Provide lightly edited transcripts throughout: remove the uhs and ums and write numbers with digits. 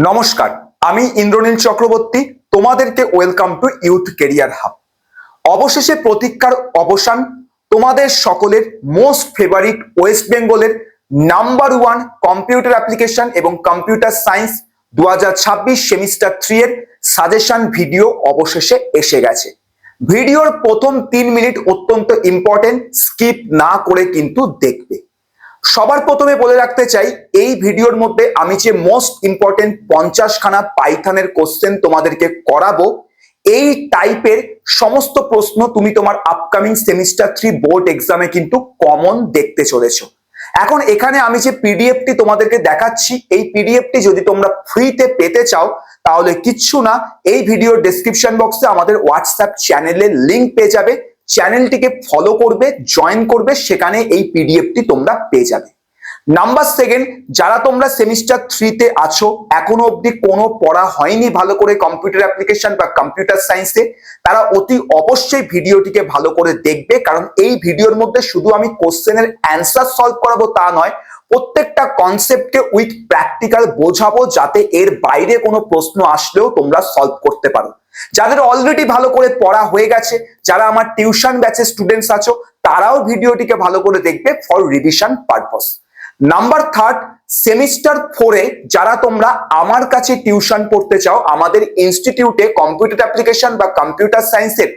নমস্কার, আমি ইন্দ্রনীল চক্রবর্তী। তোমাদেরকে welcome to youth career hub. অবশেষে প্রতীক্ষার অবসান। তোমাদের সকলের মোস্ট ফেভারিট ওয়েস্ট বেঙ্গলের নাম্বার ওয়ান কম্পিউটার অ্যাপ্লিকেশন এবং কম্পিউটার সায়েন্স 2026 সেমিস্টার 3 এর সাজেশন ভিডিও অবশেষে এসে গেছে। ভিডিওর প্রথম 3 মিনিট অত্যন্ত ইম্পর্টেন্ট, স্কিপ না করে কিন্তু দেখবে। সবার প্রথমে বলে রাখতে চাই, এই ভিডিওর মধ্যে আমি যে মোস্ট ইম্পর্টেন্ট 50খানা পাইথনের কোশ্চেন তোমাদেরকে করাবো, এই টাইপের সমস্ত প্রশ্ন তুমি তোমার আপকামিং সেমিস্টার 3 বোর্ড এক্সামে কিন্তু কমন দেখতে চলেছো। এখন এখানে আমি যে পিডিএফটি তোমাদেরকে দেখাচ্ছি, এই পিডিএফটি যদি তোমরা ফ্রিতে পেতে চাও তাহলে কিচ্ছু না, এই ভিডিওর ডেসক্রিপশন বক্সে আমাদের হোয়াটসঅ্যাপ চ্যানেলের লিংক পেয়ে যাবে। চ্যানেলটিকে ফলো করবে, জয়েন করবে, সেখানে এই পিডিএফটি তোমরা পেয়ে যাবে। নাম্বার সেকেন্ড, যারা তোমরা সেমিস্টার 3 তে আছো, এখনো অবধি কোনো পড়া হয়নি ভালো করে কম্পিউটার অ্যাপ্লিকেশন বা কম্পিউটার সায়েন্সে, তারা অতি অবশ্যই ভিডিওটিকে ভালো করে দেখবে। কারণ এই ভিডিওর মধ্যে শুধু আমি কোশ্চেনের অ্যান্সার সলভ করাবো তা নয়, প্রত্যেকটা কনসেপ্টকে উইথ প্র্যাকটিক্যাল বোঝাবো, যাতে এর বাইরে কোনো প্রশ্ন আসলেও তোমরা সলভ করতে পারো। যাদের অলরেডি ভালো করে পড়া হয়ে গেছে, যারা আমার টিউশন ব্যাচের স্টুডেন্টস আছো, তারাও ভিডিওটিকে ভালো করে দেখবে for revision purpose. Number third, semester 4 এ যারা তোমরা আমার কাছে টিউশন পড়তে চাও, আমাদের ইনস্টিটিউটে কম্পিউটার অ্যাপ্লিকেশন বা কম্পিউটার সায়েন্সের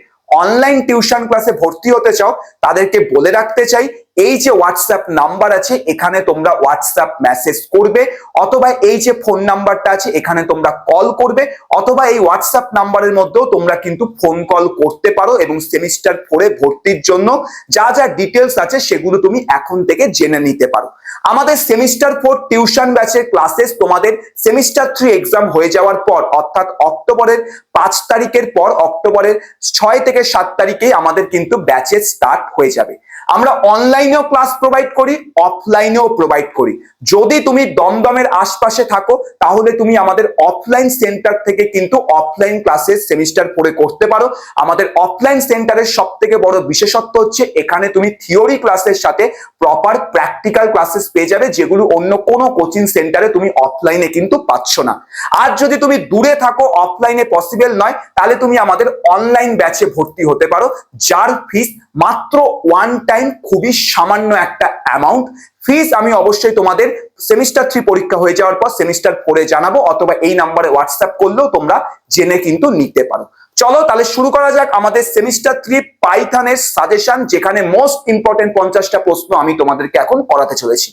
অনলাইন টিউশন ক্লাসে ভর্তি হতে চাও, তাদেরকে বলে রাখতে চাই, এই যে হোয়াটসঅ্যাপ নাম্বার আছে, এখানে তোমরা হোয়াটসঅ্যাপ মেসেজ করবে, অথবা এই যে ফোন নাম্বারটা আছে এখানে তোমরা কল করবে, অথবা এই হোয়াটসঅ্যাপ নাম্বারের মধ্যেও তোমরা কিন্তু ফোন কল করতে পারো এবং সেমিস্টার 4 এ ভর্তির জন্য যা যা ডিটেলস আছে সেগুলো তুমি এখন থেকে জেনে নিতে পারো। আমাদের সেমিস্টার 4 টিউশন ব্যাচের ক্লাসেস তোমাদের সেমিস্টার 3 এক্সাম হয়ে যাওয়ার পর, অর্থাৎ অক্টোবরের 5 তারিখের পর, অক্টোবরের 6 থেকে 7 তারিখে আমাদের কিন্তু ব্যাচেস স্টার্ট হয়ে যাবে। আমরা অনলাইনেও ক্লাস প্রোভাইড করি, অফলাইনেও প্রোভাইড করি। যদি তুমি দমদমের আশপাশে থাকো তাহলে তুমি আমাদের অফলাইন সেন্টার থেকে কিন্তু অফলাইন ক্লাসেস সেমিস্টার 4 এ করতে পারো। আমাদের অফলাইন সেন্টারের সবথেকে বড় বিশেষত্ব হচ্ছে এখানে তুমি থিওরি ক্লাসের সাথে প্রপার প্র্যাকটিক্যাল ক্লাসেস পেয়ে যাবে, যেগুলো অন্য কোনো কোচিং সেন্টারে তুমি অফলাইনে কিন্তু পাচ্ছ না। আর যদি তুমি দূরে থাকো, অফলাইনে পসিবল নয়, তাহলে তুমি আমাদের অনলাইন ব্যাচে ভর্তি হতে পারো, যার ফিস মাত্র ওয়ান টাইম, খুবই সামান্য একটা অ্যামাউন্ট। ফিস আমি অবশ্যই তোমাদের সেমিস্টার 3 পরীক্ষা হয়ে যাওয়ার পর সেমিস্টার 4 এ জানাবো, অথবা এই নাম্বারে হোয়াটসঅ্যাপ করলেও তোমরা জেনে কিন্তু নিতে পারো। চলো তাহলে শুরু করা যাক আমাদের সেমিস্টার 3 পাইথনের সাজেশন, যেখানে মোস্ট ইম্পর্টেন্ট 50টা প্রশ্ন আমি তোমাদেরকে এখন করাতে চলেছি।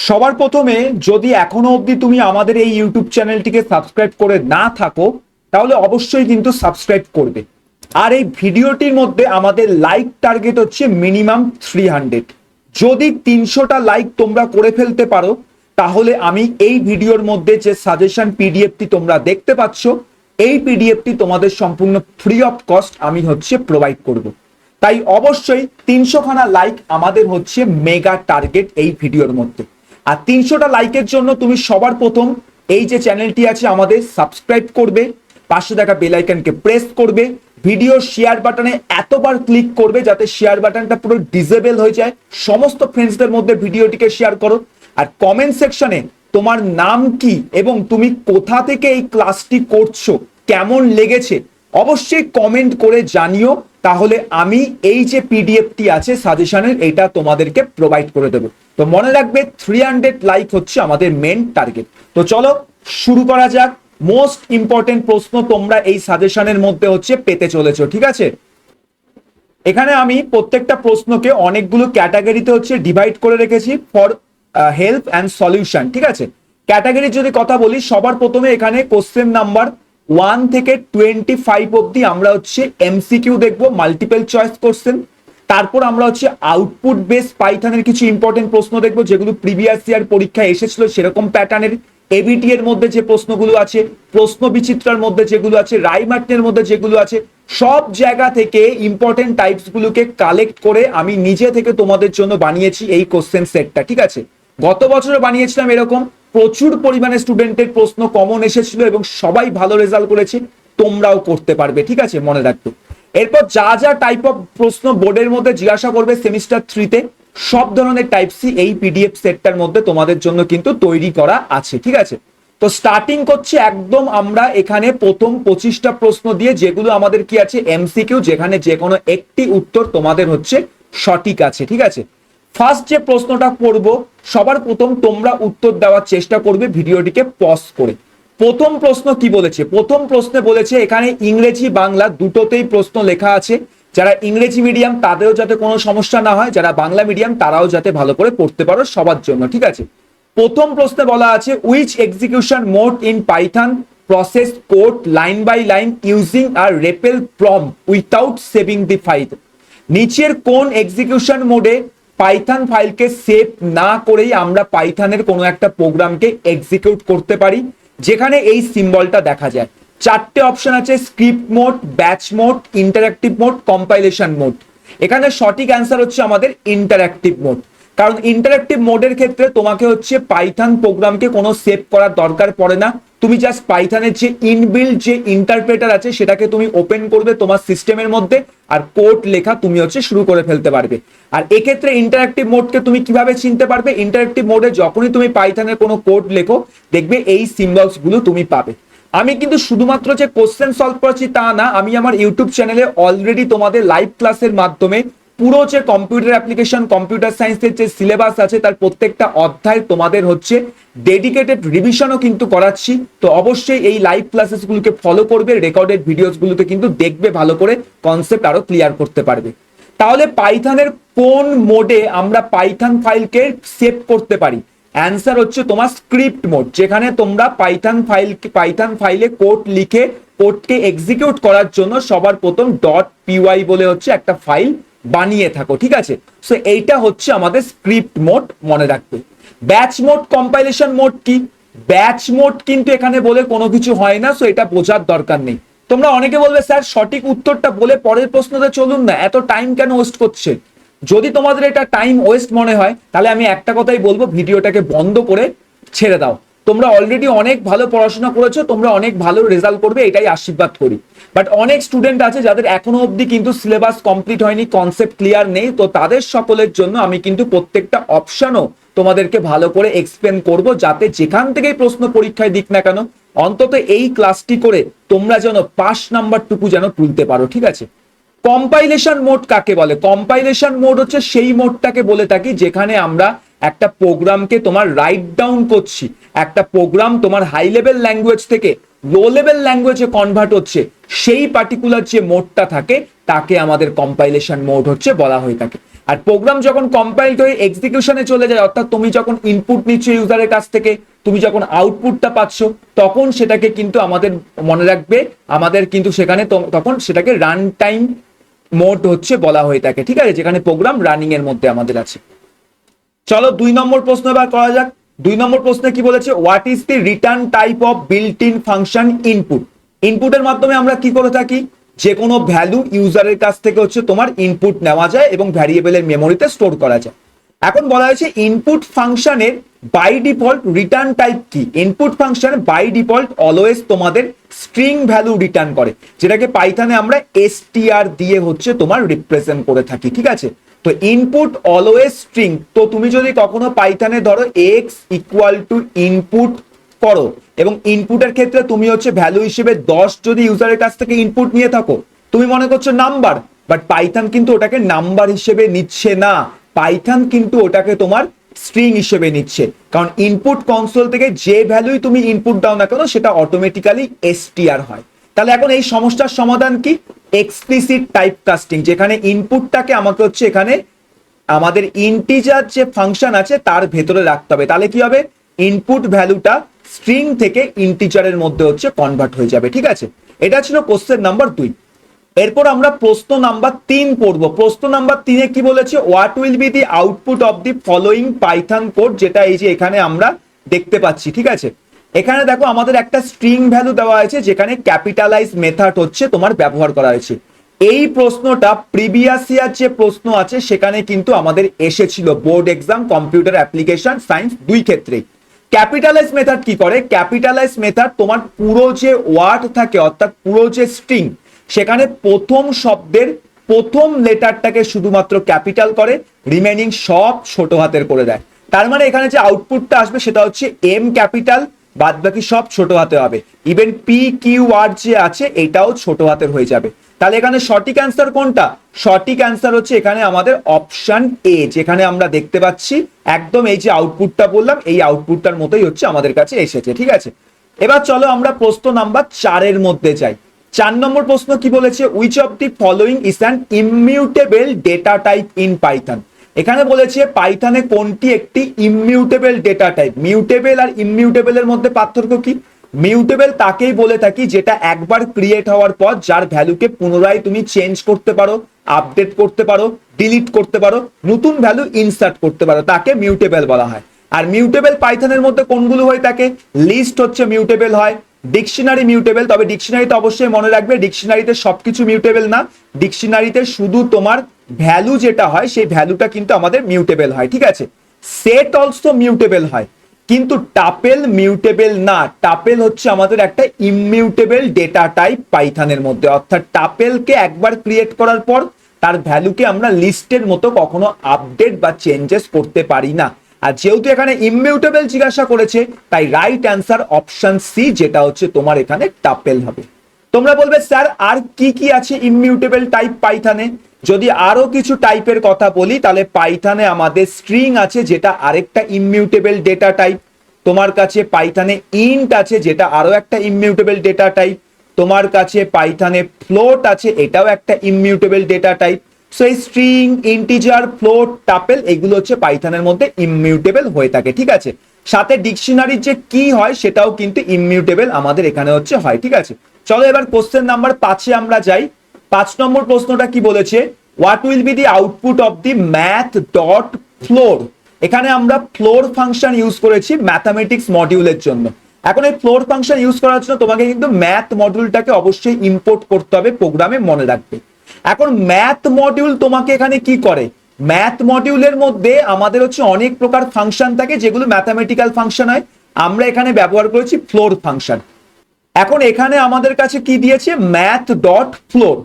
সবার প্রথমে, যদি এখনো অবধি তুমি আমাদের এই ইউটিউব চ্যানেলটিকে সাবস্ক্রাইব করে না থাকো তাহলে অবশ্যই কিন্তু সাবস্ক্রাইব করবে। আর এই ভিডিওটির মধ্যে আমাদের লাইক টার্গেট হচ্ছে মিনিমাম 300। যদি 300টা লাইক তোমরা করে ফেলতে পারো তাহলে আমি এই ভিডিওর মধ্যে যে সাজেশন পিডিএফটি তোমরা দেখতে পাচ্ছ, এই পিডিএফটি তোমাদের সম্পূর্ণ ফ্রি অফ কস্ট আমি প্রোভাইড করব। তাই অবশ্যই 300খানা লাইক আমাদের মেগা টার্গেট এই ভিডিওর মধ্যে। আর 300টা লাইকের জন্য তুমি সবার প্রথম এই যে চ্যানেলটি আছে আমাদের সাবস্ক্রাইব করবে, পাশে থাকা বেল আইকনকে প্রেস করবে, ভিডিও শেয়ার বাটনে এতবার ক্লিক করবে যাতে শেয়ার বাটনটা পুরো ডিসেবল হয়ে যায়, সমস্ত ফ্রেন্ডসদের মধ্যে ভিডিওটিকে শেয়ার করো। আর কমেন্ট সেকশনে তোমার নাম কি এবং তুমি কোথা থেকে এই ক্লাসটি করছো, কেমন লেগেছে অবশ্যই কমেন্ট করে জানিও, তাহলে আমি এই যে পিডিএফটি আছে সাজেশনের, এটা তোমাদেরকে প্রোভাইড করে দেবো। তো মনে রাখবে 300 লাইক হচ্ছে আমাদের মেন টার্গেট। তো চলো শুরু করা যাক। মোস্ট ইম্পর্টেন্ট প্রশ্ন তোমরা এই সাজেশনের মধ্যে পেতে চলেছো, ঠিক আছে? এখানে আমি প্রত্যেকটা প্রশ্নকে অনেকগুলো ক্যাটাগরিতে ডিভাইড করে রেখেছি ফর হেল্প অ্যান্ড সলিউশন, ঠিক আছে? ক্যাটাগরি যদি কথা বলি, সবার প্রথমে এখানে কোশ্চেন নাম্বার 1 থেকে 25 অব্দি আমরা এমসিকিউ দেখবো, মাল্টিপল চয়েস কোশ্চেন। তারপর আমরা আউটপুট বেস পাইথনের কিছু ইম্পর্টেন্ট প্রশ্ন দেখবো, যেগুলো প্রিভিয়াস ইয়ার পরীক্ষায় এসেছিল সেরকম প্যাটার্নের। এবিটি এর মধ্যে যে প্রশ্নগুলো আছে, প্রশ্ন বিচিত্রার মধ্যে যেগুলো আছে, রাইমার্টের মধ্যে যেগুলো আছে, সব জায়গা থেকে ইম্পর্টেন্ট টাইপস গুলোকে কালেক্ট করে আমি নিজে থেকে তোমাদের জন্য বানিয়েছি এই কোশ্চেন সেটটা, ঠিক আছে? গত বছরে বানিয়েছিলাম এরকম, প্রচুর পরিমাণে স্টুডেন্টের প্রশ্ন কমন এসেছিল এবং সবাই ভালো রেজাল্ট করেছে, তোমরাও করতে পারবে, ঠিক আছে? মনে রাখবে। এরপর যা যা টাইপ অফ প্রশ্ন বোর্ডের মধ্যে জিজ্ঞাসা করবে সেমিস্টার 3 তে, সব ধরনের টাইপসই এই পিডিএফ সেটটার মধ্যে তোমাদের জন্য কিন্তু তৈরি করা আছে, ঠিক আছে? তো স্টার্টিং করছি একদম আমরা এখানে প্রথম 25টা প্রশ্ন দিয়ে, যেগুলো আমাদের কি আছে এমসিকিউ, যেখানে যে কোনো একটি উত্তর তোমাদের হচ্ছে সঠিক আছে। ঠিক আছে, ফার্স্ট যে প্রশ্নটা করব, সবার প্রথম তোমরা উত্তর দেওয়ার চেষ্টা করবে ভিডিওটিকে পজ করে। প্রথম প্রশ্ন কি বলেছে? প্রথম প্রশ্নে বলেছে এখানে ইংরেজি বাংলা দুটোতেই প্রশ্ন লেখা আছে। যারা ইংরেজি মিডিয়াম তাদেরও যাতে কোনো সমস্যা না হয়, যারা বাংলা মিডিয়াম তারাও যাতে ভালো করে পড়তে পারো, সবার জন্য। ঠিক আছে, প্রথম প্রশ্নে বলা আছে which execution mode in Python process code line by line using আর REPL prompt without saving the file. নিচের কোন এক্সিকিউশন মোডে পাইথন ফাইলকে সেভ না করেই আমরা পাইথনের কোনো একটা প্রোগ্রামকে এক্সিকিউট করতে পারি, যেখানে এই সিম্বলটা দেখা যায়। চারটে অপশন আছে, script mode, batch mode, interactive mode, compilation mode. এখানে সঠিক অ্যান্সার হচ্ছে আমাদের ইন্টারঅ্যাক্টিভ মোড, কারণ ইন্টারঅ্যাক্টিভ মোডের ক্ষেত্রে তোমাকে হচ্ছে পাইথন প্রোগ্রামকে কোনো সেভ করার দরকার পড়ে না। তুমি জাস্ট পাইথনের যে ইনবিল্ড যে ইন্টারপ্রেটার আছে সেটাকে তুমি ওপেন করবে তোমার সিস্টেমের মধ্যে, আর কোড লেখা তুমি হচ্ছে শুরু করে ফেলতে পারবে। আর এক্ষেত্রে ইন্টারঅ্যাক্টিভ মোডকে তুমি কিভাবে চিনতে পারবে? ইন্টারঅ্যাক্টিভ মোডে যখনই তুমি পাইথনের কোনো কোড লেখো, দেখবে এই সিম্বলস গুলো তুমি পাবে। আমি কিন্তু শুধুমাত্র যে কোশ্চেন সলভ করেছি তা না, আমি আমার ইউটিউব চ্যানেলে অলরেডি তোমাদের লাইভ ক্লাসের মাধ্যমে পুরো যে কম্পিউটার অ্যাপ্লিকেশন, কম্পিউটার সায়েন্সের যে সিলেবাস আছে তার প্রত্যেকটা অধ্যায় তোমাদের হচ্ছে ডেডিকেটেড রিভিশনও কিন্তু করাচ্ছি। তো অবশ্যই এই লাইভ ক্লাসেস গুলোকে ফলো করবে, রেকর্ডেড ভিডিওস গুলোকে কিন্তু দেখবে, ভালো করে কনসেপ্ট আরো ক্লিয়ার করতে পারবে। তাহলে পাইথনের কোন মোডে আমরা পাইথন ফাইলকে সেভ করতে পারি? অ্যান্সার হচ্ছে তোমার স্ক্রিপ্ট মোড, যেখানে তোমরা পাইথন ফাইলে কোড লিখে কোডকে এক্সিকিউট করার জন্য সবার প্রথম .py বলে হচ্ছে একটা ফাইল বানিয়ে থাকো। ঠিক আছে, সো এইটা হচ্ছে আমাদের স্ক্রিপ্ট মোড, মনে রাখবে। ব্যাচ মোড, কম্পাইলেশন মোড কি? ব্যাচ মোড কিন্তু এখানে বলে কোনো কিছু হয় না, সো এটা বোঝার দরকার নেই। তোমরা অনেকে বলবে স্যার সঠিক উত্তরটা বলে পরের প্রশ্নতে চলুন না, এত টাইম কেন ওয়েস্ট করছে? যদি তোমাদের এটা টাইম ওয়েস্ট মনে হয় তাহলে আমি একটা কথাই বলবো, ভিডিওটাকে বন্ধ করে ছেড়ে দাও। তোমরা অলরেডি অনেক ভালো পড়াশোনা করেছো, তোমরা অনেক ভালো রেজাল্ট করবে, এটাই আশীর্বাদ করি। বাট অনেক স্টুডেন্ট আছে যাদের এখনো অবধি কিন্তু সিলেবাস কমপ্লিট হয়নি, কনসেপ্ট ক্লিয়ার নেই, তো তাদের সকলের জন্য আমি কিন্তু প্রত্যেকটা অপশনও তোমাদেরকে ভালো করে এক্সপ্লেন করব, যাতে যেখান থেকেই প্রশ্ন পরীক্ষায় দিক না কেন অন্তত এই ক্লাসটি করে তোমরা যেন পাস নাম্বারটুকু যেন তুলতে পারো। ঠিক আছে, কম্পাইলেশন মোড কাকে বলে? কম্পাইলেশন মোড হচ্ছে সেই মোডটাকে বলে থাকি যেখানে আমরা একটা প্রোগ্রামকে তোমার রাইট ডাউন করছি, একটা প্রোগ্রাম তোমার হাই লেভেল ল্যাঙ্গুয়েজ থেকে লো লেভেল ল্যাঙ্গুয়েজে কনভার্ট হচ্ছে, সেই পার্টিকুলার যে মোডটা থাকে তাকে আমাদের কম্পাইলেশন মোড হচ্ছে বলা হয়ে থাকে। আর প্রোগ্রাম যখন কম্পাইলড হয়ে এক্সিকিউশনে চলে যায়, অর্থাৎ তুমি যখন ইনপুট নিচ্ছ ইউজারের কাছ থেকে, তুমি যখন আউটপুটটা পাচ্ছ, তখন সেটাকে কিন্তু আমাদের মনে রাখবে, আমাদের কিন্তু সেখানে তখন সেটাকে রান টাইম মোড হচ্ছে বলা হয়ে থাকে। ঠিক আছে, যেখানে প্রোগ্রাম রানিং এর মধ্যে আমাদের আছে। চলো 2 নম্বর প্রশ্ন এবার করা যাক। 2 নম্বর প্রশ্নে কি বলেছে? What is the return type of built in function input? ইনপুটের মাধ্যমে আমরা কি করে থাকি? যে কোনো ভ্যালু ইউজারের কাছ থেকে হচ্ছে তোমার ইনপুট নেওয়া যায় এবং ভ্যারিয়েবলের মেমোরিতে স্টোর করা যায়। এখন বলা হয়েছে ইনপুট ফাংশনের বাই ডিফল্ট রিটার্ন টাইপ কি? Input function by default always তোমাদের স্ট্রিং ভ্যালু রিটার্ন করে, যেটাকে পাইথনে আমরা str দিয়ে হচ্ছে তোমার রিপ্রেজেন্ট করে থাকি। ঠিক আছে, তো ইনপুট অলওয়েজ স্ট্রিং। তো তুমি যদি কখনো পাইথনে ধরো x ইকুয়াল টু ইনপুট করো এবং ইনপুটের ক্ষেত্রে তুমি হচ্ছে ভ্যালু হিসেবে 10 যদি ইউজারের কাছ থেকে ইনপুট নিয়ে থাকো, তুমি মনে করছো নাম্বার, বাট পাইথন কিন্তু ওটাকে নাম্বার হিসেবে নিচ্ছে না, পাইথন কিন্তু ওটাকে তোমার স্ট্রিং হিসেবে নিচ্ছে, কারণ ইনপুট কনসোল থেকে যে ভ্যালুই তুমি ইনপুট দাও না কেন সেটা অটোমেটিক্যালি str হয়। তাহলে এখন এই সমস্যার সমাধান কি? এক্সপ্লিসিট টাইপ কাস্টিং, যেখানে ইনপুটটাকে আমাকে হচ্ছে এখানে আমাদের ইন্টিজার যে ফাংশন আছে তার ভেতরে রাখতে হবে। তাহলে কি হবে? ইনপুট ভ্যালুটা স্ট্রিং থেকে ইন্টিজারের মধ্যে হচ্ছে কনভার্ট হয়ে যাবে। ঠিক আছে, এটা ছিল কোশ্চেন নাম্বার 2। এরপর আমরা প্রশ্ন নাম্বার 3 পড়বো। প্রশ্ন নাম্বার 3-এ কি বলেছে? What will be the output of the following Python code, যেটা এই যে এখানে আমরা দেখতে পাচ্ছি। ঠিক আছে, এখানে দেখো আমাদের একটা স্ট্রিং ভ্যালু দেওয়া আছে, যেখানে ক্যাপিটালাইজ মেথড হচ্ছে তোমার ব্যবহার করা হয়েছে। এই প্রশ্নটা প্রিভিয়াস ইয়ার যে প্রশ্ন আছে সেখানে কিন্তু আমাদের এসেছিল board exam, computer application science, দুই ক্ষেত্রেই। ক্যাপিটালাইজ মেথড কি করে? ক্যাপিটালাইজ মেথড তোমার পুরো যে ওয়ার্ড থাকে, অর্থাৎ পুরো যে স্ট্রিং, সেখানে প্রথম শব্দের প্রথম লেটারটাকে শুধুমাত্র ক্যাপিটাল করে, রিমেনিং সব ছোট হাতের করে দেয়। তার মানে এখানে যে আউটপুটটা আসবে সেটা হচ্ছে এম ক্যাপিটাল, বাদ বাকি সব ছোট হাতে হবে। ইভেন পি কিউ আর যে আছে এটাও ছোট হাতের হয়ে যাবে। তাহলে এখানে সঠিক অ্যান্সার কোনটা? সঠিক অ্যান্সার হচ্ছে এখানে আমাদের অপশন এ, যেখানে আমরা দেখতে পাচ্ছি একদম এই যে আউটপুটটা বললাম এই আউটপুটটার মতোই হচ্ছে আমাদের কাছে এসেছে। ঠিক আছে, এবার চলো আমরা প্রশ্ন নাম্বার 4 মধ্যে যাই। 4 নম্বর প্রশ্ন কি বলেছে? Which of the following is an immutable data type in Python. এখানে বলেছে পাইথনে কোনটি একটি ইমিউটেবল ডেটা টাইপ। মিউটেবল আর ইমিউটেবল এর মধ্যে পার্থক্য কি? মিউটেবল তাকেই বলে থাকি যেটা একবার ক্রিয়েট হওয়ার পর যার ভ্যালুকে পুনরায় তুমি চেঞ্জ করতে পারো, আপডেট করতে পারো, ডিলিট করতে পারো, নতুন ভ্যালু ইনসার্ট করতে পারো, তাকে মিউটেবল বলা হয়। আর মিউটেবল পাইথনের মধ্যে কোনগুলো হয়ে থাকে? লিস্ট হচ্ছে মিউটেবল হয়, ডিকশনারি মিউটেবল। তবে ডিকশনারিতে অবশ্যই মনে রাখবে ডিকশনারিতে সবকিছু মিউটেবল না, ডিকশনারিতে শুধু তোমার ভ্যালু যেটা হয় সেই ভ্যালুটা কিন্তু আমাদের মিউটেবল হয়। ঠিক আছে, সেট অলসো মিউটেবল হয়, কিন্তু টাপেল মিউটেবল না। টাপেল হচ্ছে আমাদের একটা ইমিউটেবল ডেটা টাইপ পাইথনের মধ্যে, অর্থাৎ টাপেলকে একবার ক্রিয়েট করার পর তার ভ্যালুকে আমরা লিস্টের মতো কখনো আপডেট বা চেঞ্জেস করতে পারি না। আর যেহেতু এখানে ইমিউটেবল জিজ্ঞাসা করেছে তাই রাইট অ্যান্সার অপশন সি, যেটা হচ্ছে তোমার এখানে টাপেল হবে। তোমরা বলবে স্যার আর কি কি আছে ইমিউটেবল টাইপ পাইথনে? যদি আরো কিছু টাইপের কথা বলি তাহলে পাইথনে আমাদের স্ট্রিং আছে যেটা আরেকটা ইমিউটেবল ডেটা টাইপ। তোমার কাছে পাইথনে ইন্ট আছে যেটা আরো একটা ইমিউটেবল ডেটা টাইপ। তোমার কাছে পাইথনে ফ্লোট আছে, এটাও একটা ইমিউটেবল ডেটা টাইপ। সো এই স্ট্রিং, ইন্টিজার, ফ্লোট, টাপেল এগুলো হচ্ছে পাইথনের মধ্যে ইমিউটেবল হয়ে থাকে। ঠিক আছে, সাথে ডিকশনারির যে কি হয় সেটাও কিন্তু ইমিউটেবল আমাদের এখানে হচ্ছে হয়। ঠিক আছে, চলো এবার কোশ্চেন নাম্বার 5 আমরা যাই। 5 নম্বর প্রশ্নটা কি বলেছে? What will be the output of the math dot floor. এখানে আমরা ফ্লোর ফাংশন ইউজ করেছি ম্যাথামেটিক্স মডিউলের জন্য। এখন এই ফ্লোর ফাংশন ইউজ করার জন্য তোমাকে কিন্তু ম্যাথ মডিউলটাকে অবশ্যই ইম্পোর্ট করতে হবে প্রোগ্রামে, মনে রাখবে। এখন ম্যাথ মডিউল তোমাকে এখানে কি করে? ম্যাথ মডিউলের মধ্যে আমাদের হচ্ছে অনেক প্রকার ফাংশন থাকে যেগুলো ম্যাথামেটিক্যাল ফাংশন হয়, আমরা এখানে ব্যবহার করেছি ফ্লোর ফাংশন। এখন এখানে আমাদের কাছে কি দিয়েছে? Math dot floor.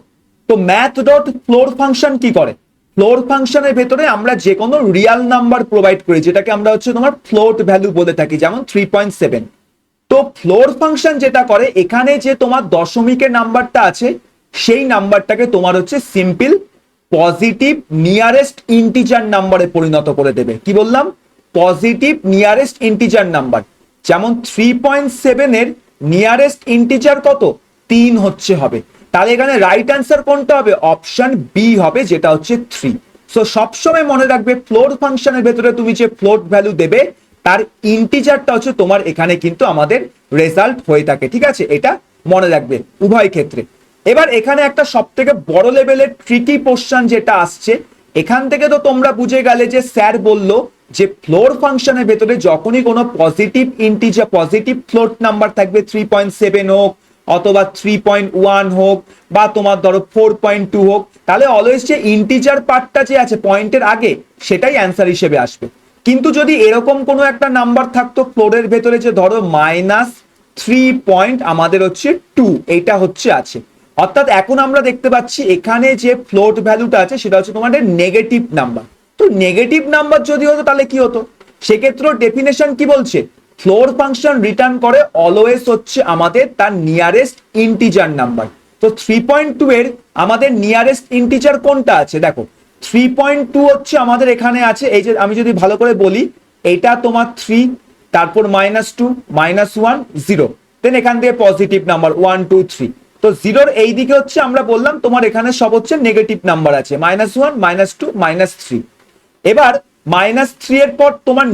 তো ম্যাথ ডট ফ্লোর ফাংশন কি করে? ফ্লোর ফাংশনের ভেতরে আমরা যে কোনো রিয়াল নাম্বার প্রোভাইড করি, যেটাকে আমরা হচ্ছে তোমার ফ্লোট ভ্যালু বলে থাকি, যেমন 3.7। তো ফ্লোর ফাংশন যেটা করে, এখানে যে তোমার দশমিকের নাম্বারটা আছে সেই নাম্বারটাকে তোমার হচ্ছে সিম্পল পজিটিভ নিয়ারেস্ট ইন্টিজার নাম্বারে পরিণত করে দেবে। কি বললাম? Positive nearest integer number. যেমন 3.7 এর নিয়ারেস্ট ইন্টিজার কত? 3 হচ্ছে হবে। তাহলে এখানে রাইট অ্যান্সার কোনটা হবে? অপশন বি হবে, যেটা হচ্ছে 3। সো সবসময় মনে রাখবে ফ্লোট ফাংশনের ভেতরে তুমি যে ফ্লোট ভ্যালু দেবে তার ইন্টিজারটা হচ্ছে তোমার এখানে কিন্তু আমাদের রেজাল্ট হয়ে থাকে। ঠিক আছে, এটা মনে রাখবে উভয় ক্ষেত্রে। এবার এখানে একটা সব থেকে বড় লেভেলের ট্রিকি কোশ্চেন যেটা আসছে, এখান থেকে তো তোমরা বুঝে গেলে যে স্যার বলল যে ফ্লোর ফাংশনের ভেতরে যখনই কোনো positive integer, positive float number থাকবে, 3.7 হোক অথবা 3.1 হোক বা তোমার ধরো 4.2 হোক, তাহলে অলওয়েজ যে ইন্টিজার পার্টটা যে আছে পয়েন্টের আগে সেটাই অ্যান্সার হিসেবে আসবে। কিন্তু যদি এরকম কোনো একটা নাম্বার থাকতো ফ্লোরের ভেতরে যে ধরো -3 আমাদের হচ্ছে 2, এইটা হচ্ছে আছে, অর্থাৎ এখন আমরা দেখতে পাচ্ছি এখানে যে ফ্লোট ভ্যালুটা আছে সেটা হচ্ছে তোমাদের নেগেটিভ নাম্বার। তো নেগেটিভ নাম্বার যদি হতো তাহলে কি হতো? সেক্ষেত্রে ডেফিনেশন কি বলছে? ফ্লোর ফাংশন রিটার্ন করে অলওয়েজ হচ্ছে আমাদের তার নিয়ারেস্ট ইন্টিজার নাম্বার। তো 3.2 এর আমাদের নিয়ারেস্ট ইন্টিজার কোনটা আছে? দেখো 3.2 হচ্ছে আমাদের এখানে আছে, এই যে আমি যদি ভালো করে বলি, এটা তোমার 3, তারপর -2, -1, 0, দেন এখান থেকে পজিটিভ নাম্বার 1 2 3। তো 0-র এই দিকে হচ্ছে আমরা বললাম তোমার এখানে সব হচ্ছে নেগেটিভ নাম্বার আছে, -1, -2, -3। এবার -3 এর পর তোমার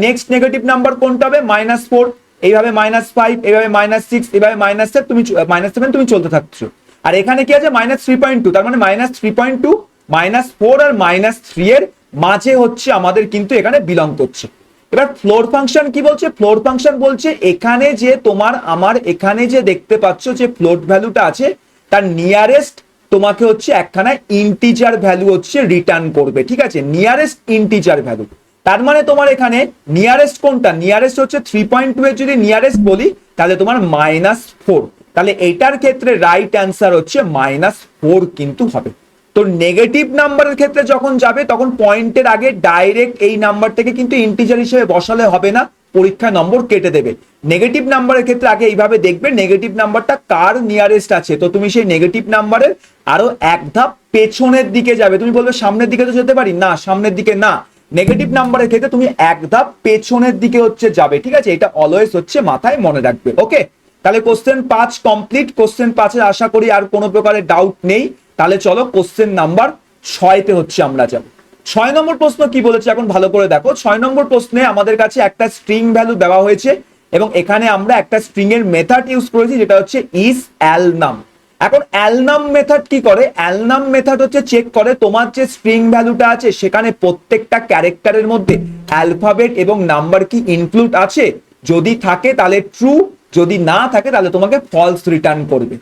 নেক্সট নেগেটিভ নাম্বার কোনটা হবে? -4, এইভাবে -5, এইভাবে -6, এইভাবে -7, তুমি -7 তুমি চলতে থাকছো। আর এখানে কি আছে? -3.2, তার মানে -3.2, -4 আর -3 এর মাঝে হচ্ছে আমাদের কিন্তু এখানে বিলং করছে। এবার ফ্লোর ফাংশন কি বলছে? ফ্লোর ফাংশন বলছে এখানে যে তোমার আমার এখানে যে দেখতে পাচ্ছ যে ফ্লোট ভ্যালুটা আছে তার নিয়ারেস্ট তোমাকে হচ্ছে একখানা ইন্টিজার ভ্যালু হচ্ছে রিটার্ন করবে। ঠিক আছে, নিয়ারেস্ট ইন্টিজার ভ্যালু। তার মানে তোমার এখানে নিয়ারেস্ট কোনটা? নিয়ারেস্ট হচ্ছে 3.2 এর যদি নিয়ারেস্ট বলি তাহলে তোমার -4। তাহলে এটার ক্ষেত্রে রাইট অ্যান্সার হচ্ছে -4 কিন্তু হবে। তো নেগেটিভ নাম্বারের ক্ষেত্রে যখন যাবে তখন পয়েন্টের আগে ডাইরেক্ট এই নাম্বারটাকে কিন্তু ইন্টিজার হিসেবে বসালে হবে না, পরীক্ষা নম্বর কেটে দেবে। নেগেটিভ নাম্বারের ক্ষেত্রে আগে এইভাবে দেখবে নেগেটিভ নাম্বারটা কার নিয়ারেস্ট আছে, তো তুমি সেই নেগেটিভ নাম্বারের আরো এক ধাপ পেছনের দিকে যাবে। তুমি বলবে সামনের দিকে তো যেতে পারি না, সামনের দিকে না, নেগেটিভ নাম্বারের ক্ষেত্রে তুমি এক ধাপ পেছনের দিকে হচ্ছে যাবে, ঠিক আছে? এটা অলওয়েজ হচ্ছে মাথায় মনে রাখবে। ওকে, তাহলে কোশ্চেন 5 কমপ্লিট। কোশ্চেন 5-এর আশা করি আর কোনো প্রকারের ডাউট নেই। তাহলে চলো কোশ্চেন নাম্বার 6-তে হচ্ছে আমরা যাব। 6 নম্বর প্রশ্ন কি বলেছে এখন ভালো করে দেখো। 6 নম্বর প্রশ্নে আমাদের কাছে একটা স্ট্রিং ভ্যালু দেওয়া হয়েছে এবং এখানে আমরা একটা স্ট্রিং এর মেথড ইউজ করেছি যেটা হচ্ছে ইস অ্যালনাম। এখন অ্যালনাম মেথড কি করে? অ্যালনাম মেথড হচ্ছে চেক করে তোমার যে স্ট্রিং ভ্যালুটা আছে সেখানে প্রত্যেকটা ক্যারেক্টারের মধ্যে অ্যালফাবেট এবং নাম্বার কি ইনক্লুড আছে, যদি থাকে তাহলে ট্রু, যদি না থাকে তাহলে তোমাকে ফলস রিটার্ন করবে।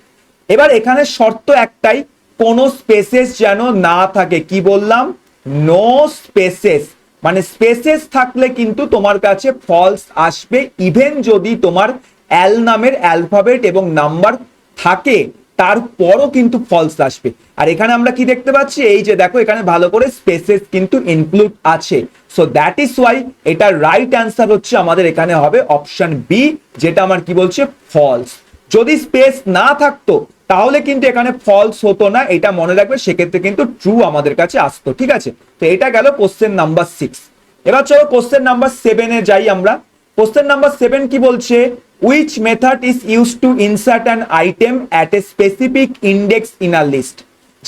এবার এখানে শর্ত একটাই, কোনো স্পেসেস যেন না থাকে। কি বললাম? নো স্পেসেস, মানে স্পেসেস থাকলে কিন্তু তোমার কাছে ফলস আসবে, ইভেন যদি তোমার অ্যাল নামের অ্যালফাবেট এবং নাম্বার থাকে তারপরও কিন্তু ফলস আসবে। আর এখানে আমরা কি দেখতে পাচ্ছি, এই যে দেখো এখানে ভালো করে স্পেসেস কিন্তু ইনক্লুড আছে। সো দ্যাট ইজ ওয়াই এটা রাইট অ্যান্সার হচ্ছে আমাদের এখানে হবে অপশন বি, যেটা আমার কি বলছে ফলস। যদি স্পেস না থাকতো তাহলে কিন্তু এখানে ফলস হতো না, এটা মনে রাখবে, সেক্ষেত্রে কিন্তু ট্রু আমাদের কাছে আসতো। ঠিক আছে, তো এটা গেল কোশ্চেন নাম্বার 6। এবার চলো কোশ্চেন নাম্বার 7-এ যাই আমরা। কোশ্চেন নাম্বার 7 কি বলছে? Which method is use to insert an item at a specific index in a list.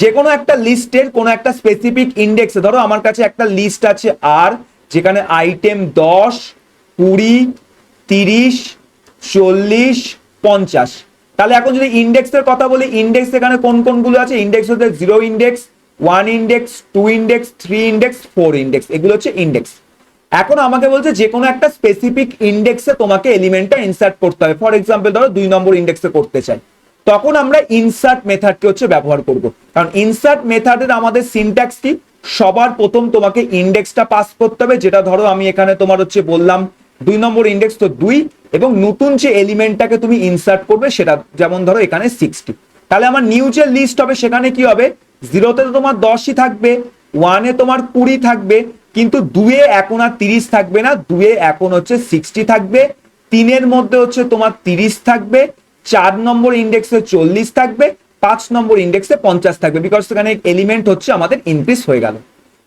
যে কোনো একটা লিস্টের কোনো একটা স্পেসিফিক ইন্ডেক্সে, ধরো আমার কাছে একটা লিস্ট আছে আর, যেখানে আইটেম 10, 20, 30, 40, 50। তাহলে এখন যদি ইন্ডেক্সের কথা বলি, ইন্ডেক্স এখানে কোন কোনগুলো আছে? ইন্ডেক্স হচ্ছে 0 index, 1 index, 2 index, 3 index, 4 index, এগুলো হচ্ছে ইন্ডেক্স। এখন আমাকে বলছে যে কোনো একটা স্পেসিফিক ইন্ডেক্সে তোমাকে এলিমেন্টটা ইনসার্ট করতে হবে। ফর এক্সাম্পল ধরো 2 নম্বর ইন্ডেক্সে করতে চাই, তখন আমরা ইনসার্ট মেথডকে হচ্ছে ব্যবহার করব। কারণ ইনসার্ট মেথডের আমাদের সিনট্যাক্স কি? সবার প্রথম তোমাকে ইন্ডেক্সটা পাস করতে হবে, যেটা ধরো আমি এখানে তোমার হচ্ছে বললাম 2 নম্বর ইন্ডেক্স, তো 2, এবং নতুন যে এলিমেন্টটাকে তুমি ইনসার্ট করবে সেটা, যেমন ধরো এখানে 60। তাহলে আমার নিউ যে লিস্ট হবে সেখানে কি হবে? 0-তে তো তোমার 10ই থাকবে, 1-এ তোমার 20 থাকবে, কিন্তু 2-এ এখন আর 30 থাকবে না, 2-এ এখন হচ্ছে 60 থাকবে, 3-এর মধ্যে হচ্ছে তোমার 30 থাকবে, 4 নম্বর ইন্ডেক্সে 40 থাকবে, 5 নম্বর ইন্ডেক্সে 50 থাকবে, বিকজ সেখানে এলিমেন্ট হচ্ছে আমাদের ইনক্রিজ হয়ে গেল।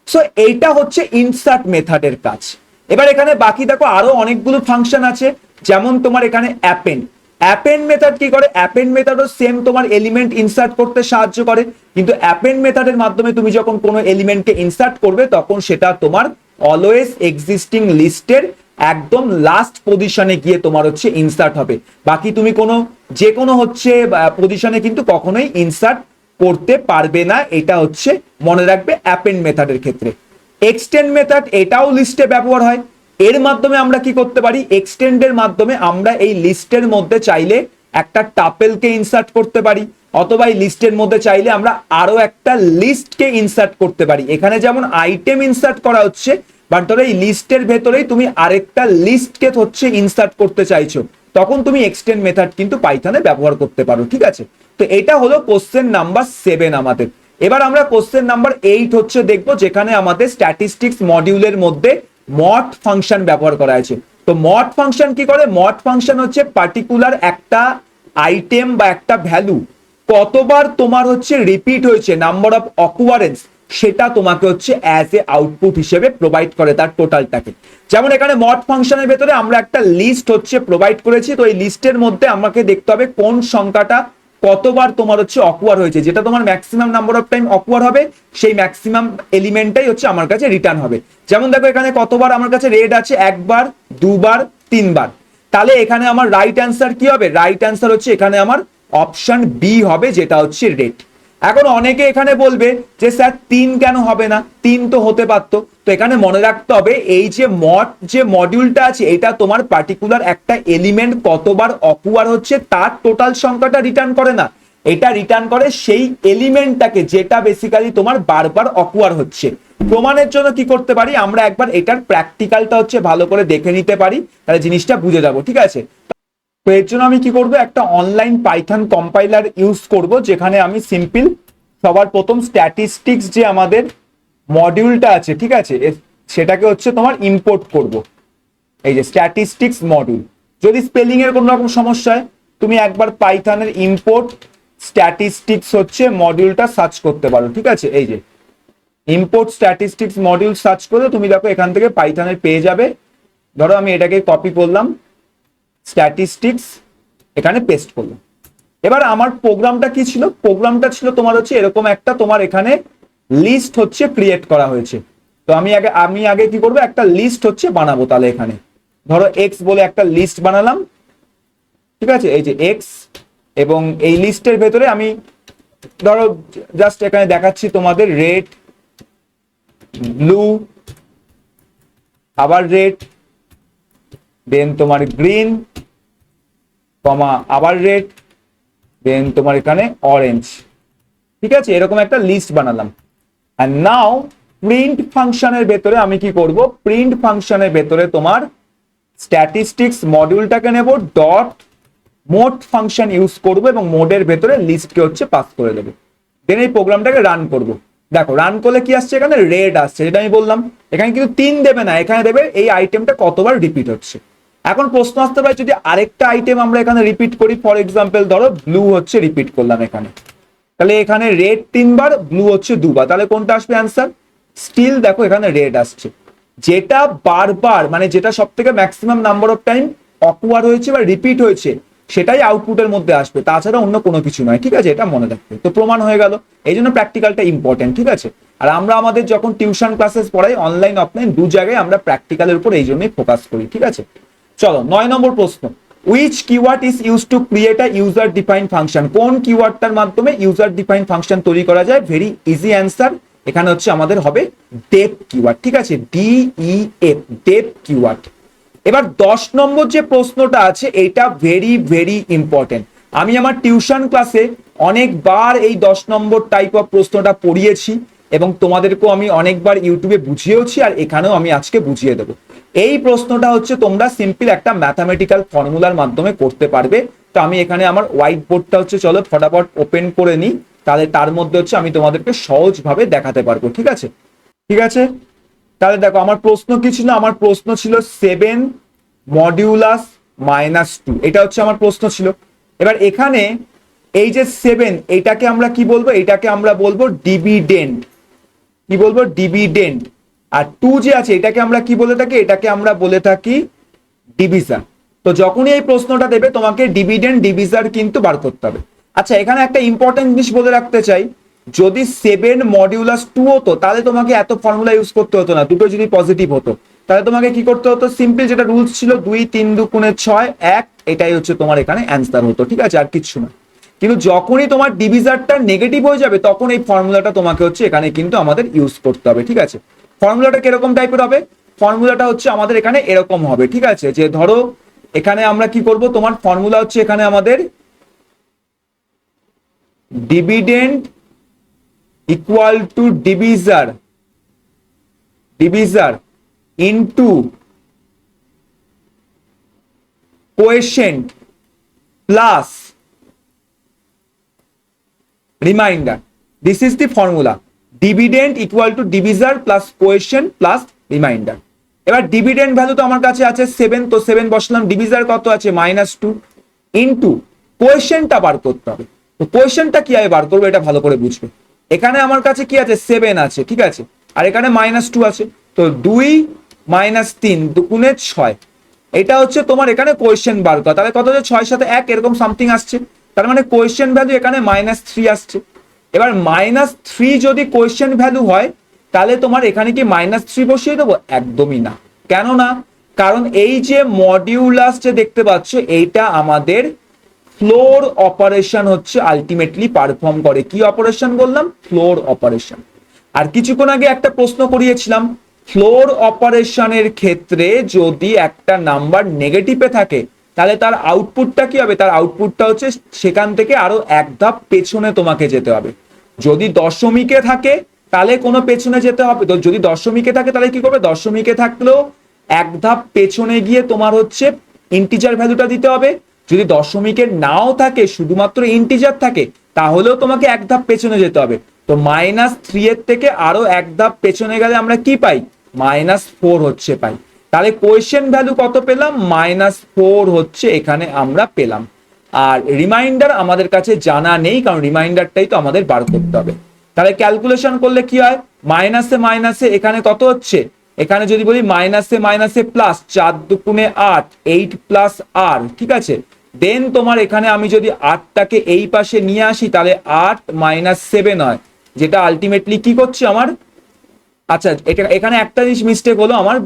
সো এইটা হচ্ছে ইনসার্ট মেথডের কাজ। এবার এখানে বাকি দেখো আরো অনেকগুলো ফাংশন আছে, যেমন তোমার এখানে অ্যাপেন্ড। অ্যাপেন্ড মেথড কি করে? অ্যাপেন্ড মেথডও সেম তোমার এলিমেন্ট ইনসার্ট করতে সাহায্য করে, কিন্তু অ্যাপেন্ড মেথডের মাধ্যমে তুমি যখন কোনো এলিমেন্টকে ইনসার্ট করবে তখন সেটা তোমার অলওয়েজ এক্সিস্টিং লিস্টের একদম লাস্ট পজিশনে গিয়ে তোমার হচ্ছে ইনসার্ট হবে। বাকি তুমি কোনো যে কোনো হচ্ছে পজিশনে কিন্তু কখনোই ইনসার্ট করতে পারবে না, এটা হচ্ছে মনে রাখবে অ্যাপেন্ড মেথডের ক্ষেত্রে। এক্সটেন্ড মেথড, এটাও লিস্টে ব্যবহার হয়। এর মাধ্যমে আমরা কি করতে পারি? এক্সটেন্ডের মাধ্যমে আমরা এই লিস্টের মধ্যে চাইলে একটা টাপেলকে ইনসার্ট করতে পারি, অথবা এই লিস্টের মধ্যে চাইলে আমরা আরো একটা লিস্টকে ইনসার্ট করতে পারি। এখানে যেমন আইটেম ইনসার্ট করা হচ্ছে, বাট ধরো এই লিস্টের ভেতরেই তুমি আরেকটা লিস্টকে হচ্ছে ইনসার্ট করতে চাইছো, তখন তুমি এক্সটেন্ড মেথড কিন্তু পাইথনে ব্যবহার করতে পারো। ঠিক আছে, তো এটা হলো কোশ্চেন নাম্বার 7 আমাদের। এবার আমরা কোশ্চেন নাম্বার 8 হচ্ছে দেখবো, যেখানে আমাদের স্ট্যাটিস্টিক্স মডিউলের মধ্যে মড ফাংশন ব্যবহার করা আছে। তো মড ফাংশন কি করে? মড ফাংশন হচ্ছে পার্টিকুলার একটা আইটেম বা একটা ভ্যালু কতবার তোমার হচ্ছে রিপিট হয়েছে, নাম্বার অফ অকুয়ারেন্স, সেটা তোমাকে হচ্ছে অ্যাজ এ আউটপুট হিসেবে প্রোভাইড করে তার টোটালটাকে। যেমন এখানে মড ফাংশনের ভেতরে আমরা একটা লিস্ট হচ্ছে প্রোভাইড করেছি, তো এই লিস্টের মধ্যে আমাকে দেখতে হবে কোন সংখ্যাটা কতবার তোমার হচ্ছে অকুয়ার হয়েছে, যেটা তোমার ম্যাক্সিমাম নাম্বার অফ টাইম অকুয়ার হবে সেই ম্যাক্সিমাম এলিমেন্টটাই হচ্ছে আমার কাছে রিটার্ন হবে। যেমন দেখো এখানে কতবার আমার কাছে রেড আছে, 1 বার, 2 বার, 3 বার। তাহলে এখানে আমার রাইট অ্যান্সার কি হবে? রাইট অ্যান্সার হচ্ছে এখানে আমার অপশন বি হবে, যেটা হচ্ছে রেড। এখন অনেকে এখানে বলবে যে স্যার 3 কেন হবে না? 3 তো হতে পারতো। তো এখানে মনে রাখতে হবে এই যে মডিউলটা আছে, এটা তোমার পার্টিকুলার একটা এলিমেন্ট কতবার অকুয়ার হচ্ছে তার টোটাল সংখ্যাটা রিটার্ন করে না, এটা রিটার্ন করে সেই এলিমেন্টটাকে যেটা বেসিক্যালি তোমার বারবার অকুয়ার হচ্ছে। প্রমাণের জন্য কি করতে পারি? আমরা একবার এটার প্র্যাকটিক্যালটা হচ্ছে ভালো করে দেখে নিতে পারি, তাহলে জিনিসটা বুঝে যাবো। ঠিক আছে, তো এর জন্য আমি কি করব? একটা অনলাইন পাইথন কম্পাইলার ইউজ করব, যেখানে আমি সিম্পল সবার প্রথম স্ট্যাটিস্টিক্স যে আমাদের মডিউলটা আছে, ঠিক আছে, সেটাকে হচ্ছে তোমার ইম্পোর্ট করব। এই যে স্ট্যাটিস্টিক্স মডিউল। যদি স্পেলিং এর কোনো রকম সমস্যা হয় তুমি একবার পাইথনের ইম্পোর্ট স্ট্যাটিস্টিক্স হচ্ছে মডিউলটা সার্চ করতে পারো, ঠিক আছে। এই যে ইম্পোর্ট স্ট্যাটিস্টিক্স মডিউল সার্চ করে তুমি দেখো এখান থেকে পাইথনের পেয়ে যাবে। ধরো আমি এটাকে কপি করলাম, স্ট্যাটিস্টিক্স এখানে পেস্ট করলাম। এবার আমার প্রোগ্রামটা কি ছিল, প্রোগ্রামটা ছিল তোমার হচ্ছে এরকম একটা, তোমার এখানে লিস্ট হচ্ছে ক্রিয়েট করা হয়েছে। তো আমি আগে কি করবো, একটা লিস্ট হচ্ছে বানাবো। তাহলে এখানে ধরো এক্স বলে একটা লিস্ট বানালাম, ঠিক আছে। এই যে এক্স, এবং এই লিস্টের ভেতরে আমি ধরো জাস্ট এখানে দেখাচ্ছি তোমাদের রেড, ব্লু, আবার রেড, দেন তোমার গ্রিন, কমা আবার রেড, দেন তোমার এখানে অরেঞ্জ, ঠিক আছে। এরকম একটা লিস্ট বানালাম। আর নাও প্রিন্ট ফাংশনের ভেতরে আমি কি করব, প্রিন্ট ফাংশনের ভেতরে তোমার স্ট্যাটিস্টিক্স মডিউলটাকে নেব, ডট মোড ফাংশন ইউজ করব এবং মোডের ভেতরে লিস্টকে হচ্ছে পাস করে দেবো। দেন এই প্রোগ্রামটাকে রান করব। দেখো রান করলে কি আসছে, এখানে রেড আসছে, যেটা আমি বললাম। এখানে কিন্তু 3 দেবে না, এখানে দেবে এই আইটেমটা কতবার রিপিট হচ্ছে। এখন প্রশ্ন আসতে পারে যদি আরেকটা আইটেম আমরা এখানে রিপিট করি, ফর এক্সাম্পল ধরো ব্লু হচ্ছে রিপিট করলাম এখানে, তাহলে এখানে রেড 3 বার, ব্লু হচ্ছে 2 বার, তাহলে কোনটা আসবে অ্যান্সার? স্টিল দেখো এখানে রেড আসছে। যেটা বারবার মানে যেটা সব থেকে ম্যাক্সিমাম নাম্বার অফ টাইম অকুয়ার হয়েছে বা রিপিট হয়েছে সেটাই আউটপুটের মধ্যে আসবে, তাছাড়া অন্য কোনো কিছু নয়, ঠিক আছে। এটা মনে রাখবে। তো প্রমাণ হয়ে গেল, এই জন্য প্র্যাকটিক্যালটা ইম্পর্টেন্ট, ঠিক আছে। আর আমরা আমাদের যখন টিউশন ক্লাসেস পড়াই অনলাইন অফলাইন দু জায়গায় আমরা প্র্যাকটিক্যালের উপর এই জন্যই ফোকাস করি, ঠিক আছে। চলো 9 নম্বর প্রশ্ন, which keyword is use to create a user defined function. কোন কিওয়ার্ডটার মাধ্যমে ইউজার ডিফাইন্ড ফাংশন তৈরি করা যায়? ভেরি ইজি অ্যান্সার, এখানে হচ্ছে আমাদের হবে ডেপ কিওয়ার্ড, ঠিক আছে। DEF, def keyword. এবার 10 নম্বর যে প্রশ্নটা আছে এটা ভেরি ভেরি ইম্পর্টেন্ট। আমি আমার টিউশন ক্লাসে অনেকবার এই 10 নম্বর টাইপ অফ প্রশ্নটা পড়িয়েছি এবং তোমাদেরকেও আমি অনেকবার ইউটিউবে বুঝিয়েওছি, আর এখানেও আমি আজকে বুঝিয়ে দেবো। এই প্রশ্নটা হচ্ছে তোমরা সিম্পল একটা ম্যাথামেটিক্যাল ফর্মুলার মাধ্যমে করতে পারবে। তো আমি এখানে আমার হোয়াইট বোর্ডটা হচ্ছে চলো ফটাফট ওপেন করে নিই, তাহলে তার মধ্যে হচ্ছে আমি তোমাদেরকে সহজভাবে দেখাতে পারবো, ঠিক আছে। ঠিক আছে, তাহলে দেখো আমার প্রশ্ন কি ছিল, আমার প্রশ্ন ছিল 7 মডিউলাস -2, এটা হচ্ছে আমার প্রশ্ন ছিল। এবার এখানে এই যে 7 এইটাকে আমরা কি বলবো, এটাকে আমরা বলবো ডিভিডেন্ড, কি বলবো, ডিভিডেন্ড। আর 2 যে আছে এটাকে আমরা কি বলে থাকি, এটাকে আমরা বলে থাকি ডিভিজার। তো যখনই এই প্রশ্নটা দেবে তোমাকে ডিভিডেন্ড ডিভিজার কিন্তু বার করতে হবে। আচ্ছা এখানে একটা ইম্পর্টেন্ট জিনিস বলে রাখতে চাই, যদি 7 মডিউলাস 2 হতো তাহলে তোমাকে এত ফর্মুলা ইউজ করতে হতো না। দুটো যদি পজিটিভ হতো তাহলে তোমাকে কি করতে হতো, সিম্পল যেটা রুলস ছিল 2 3 2 6 1, এটাই হচ্ছে তোমার এখানে অ্যান্সার হতো, ঠিক আছে, আর কিচ্ছু না। কিন্তু যখনই তোমার ডিভিজারটা নেগেটিভ হয়ে যাবে তখন এই ফর্মুলাটা তোমাকে হচ্ছে এখানে কিন্তু আমাদের ইউজ করতে হবে, ঠিক আছে। ফর্মুলাটা কিরকম টাইপের হবে, ফর্মুলাটা হচ্ছে আমাদের এখানে এরকম হবে, ঠিক আছে। যে ধরো এখানে আমরা কি করব, তোমার ফর্মুলা হচ্ছে এখানে আমাদের dividend equal to divisor into coefficient plus remainder. This is the formula, dividend equal to divisor plus coefficient plus remainder. এবার ডিভিডেন্ড ভ্যালু তো আমার কাছে আছে 7, তো 7 বসলাম, ডিভিজার কত আছে -2, ইনটু কোএফিশিয়েন্টটা বার করতে হবে। তো কোএফিশিয়েন্টটা কিভাবে বার করবো এটা ভালো করে বুঝবে। এখানে আমার কাছে কি আছে, 7 আছে, ঠিক আছে, আর এখানে -2 আছে। তো 2 - 3 2 6, এটা হচ্ছে তোমার এখানে কোএফিশিয়েন্ট বার করা। তাহলে কত হচ্ছে, 6 সাথে 1 এরকম সামথিং আসছে, তার মানে কোএফিশিয়েন্ট ভ্যালু এখানে -3 আসছে। এবার -3 যদি কোএফিশিয়েন্ট ভ্যালু হয় তাহলে তোমার এখানে কি -3 বসিয়ে দেবো? একদমই না। কেন না? কারণ এই যে মডিউলাস যে দেখতে পাচ্ছ এইটা আমাদের ফ্লোর অপারেশন হচ্ছে আলটিমেটলি পারফর্ম করে। কি অপারেশন বললাম? Floor operation. আর কিছুক্ষণ আগে একটা প্রশ্ন করিয়েছিলাম, ফ্লোর অপারেশনের ক্ষেত্রে যদি একটা নাম্বার নেগেটিভে থাকে তাহলে তার আউটপুটটা কি হবে, তার আউটপুটটা হচ্ছে সেখান থেকে আরো এক ধাপ পেছনে তোমাকে যেতে হবে। যদি দশমিকে থাকে তাহলে কোনো পেছনে যেতে হবে, তো যদি দশমিকে থাকে তাহলে কি করবে, দশমিকে থাকলেও এক ধাপ পেছনে গিয়ে তোমার হচ্ছে ইন্টিজার ভ্যালুটা দিতে হবে। যদি দশমিকে নাও থাকে, শুধুমাত্র ইন্টিজার থাকে, তাহলেও তোমাকে এক ধাপ পেছনে যেতে হবে। তো -3 এর থেকে আরো এক ধাপ পেছনে গেলে আমরা কি পাই, -4 হচ্ছে পাই। তাহলে কোয়েশ্চেন ভ্যালু কত পেলাম, -4 হচ্ছে এখানে আমরা পেলাম। আর রিমাইন্ডার আমাদের কাছে জানা নেই, কারণ রিমাইন্ডারটাই তো আমাদের বার করতে হবে। তাহলে ক্যালকুলেশন করলে কি হয়, মাইনাসে মাইনাসে এখানে কত হচ্ছে, এখানে যদি বলি মাইনাসে মাইনাসে প্লাস, 4 দুগুণে 8, 8 প্লাস আর, ঠিক আছে। দেন তোমার এখানে আমি যদি 8টাকে এই পাশে নিয়ে আসি, তাহলে 8 - 7 হয়, যেটা আলটিমেটলি কি করছে আমার, আচ্ছা এটা এখানে একটা জিনিস মিস্টেক হলো আমার,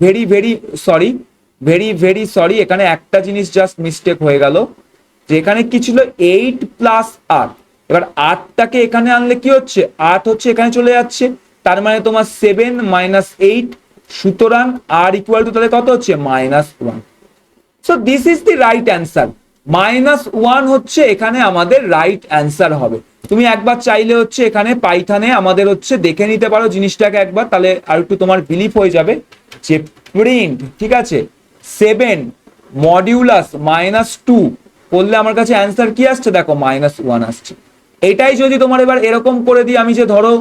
very very sorry, very very sorry, এখানে একটা জিনিস জাস্ট মিস্টেক হয়ে গেল, যে এখানে কি ছিল 8 প্লাস 8, এবার 8টাকে এখানে আনলে কি হচ্ছে, 8 হচ্ছে এখানে চলে যাচ্ছে, তার মানে তোমার 7 - 8, সুতরাং আর ইকুয়াল টু তাহলে কত হচ্ছে, -1। So this is the right answer, -1 হচ্ছে এখানে আমাদের রাইট অ্যান্সার হবে। তুমি একবার চাইলে হচ্ছে এখানে পাইথনে আমাদের হচ্ছে দেখে নিতে পারো জিনিসটাকে একবার, তাহলে আর একটু তোমার বিলিভ হয়ে যাবে যে প্রিন্ট, ঠিক আছে, 7 মডিউলাস -2 করলে আমার কাছে অ্যান্সার কি আসছে, দেখো -1 আসছে। এটাই যদি তোমার এবার এরকম করে দিই আমি, যে ধরো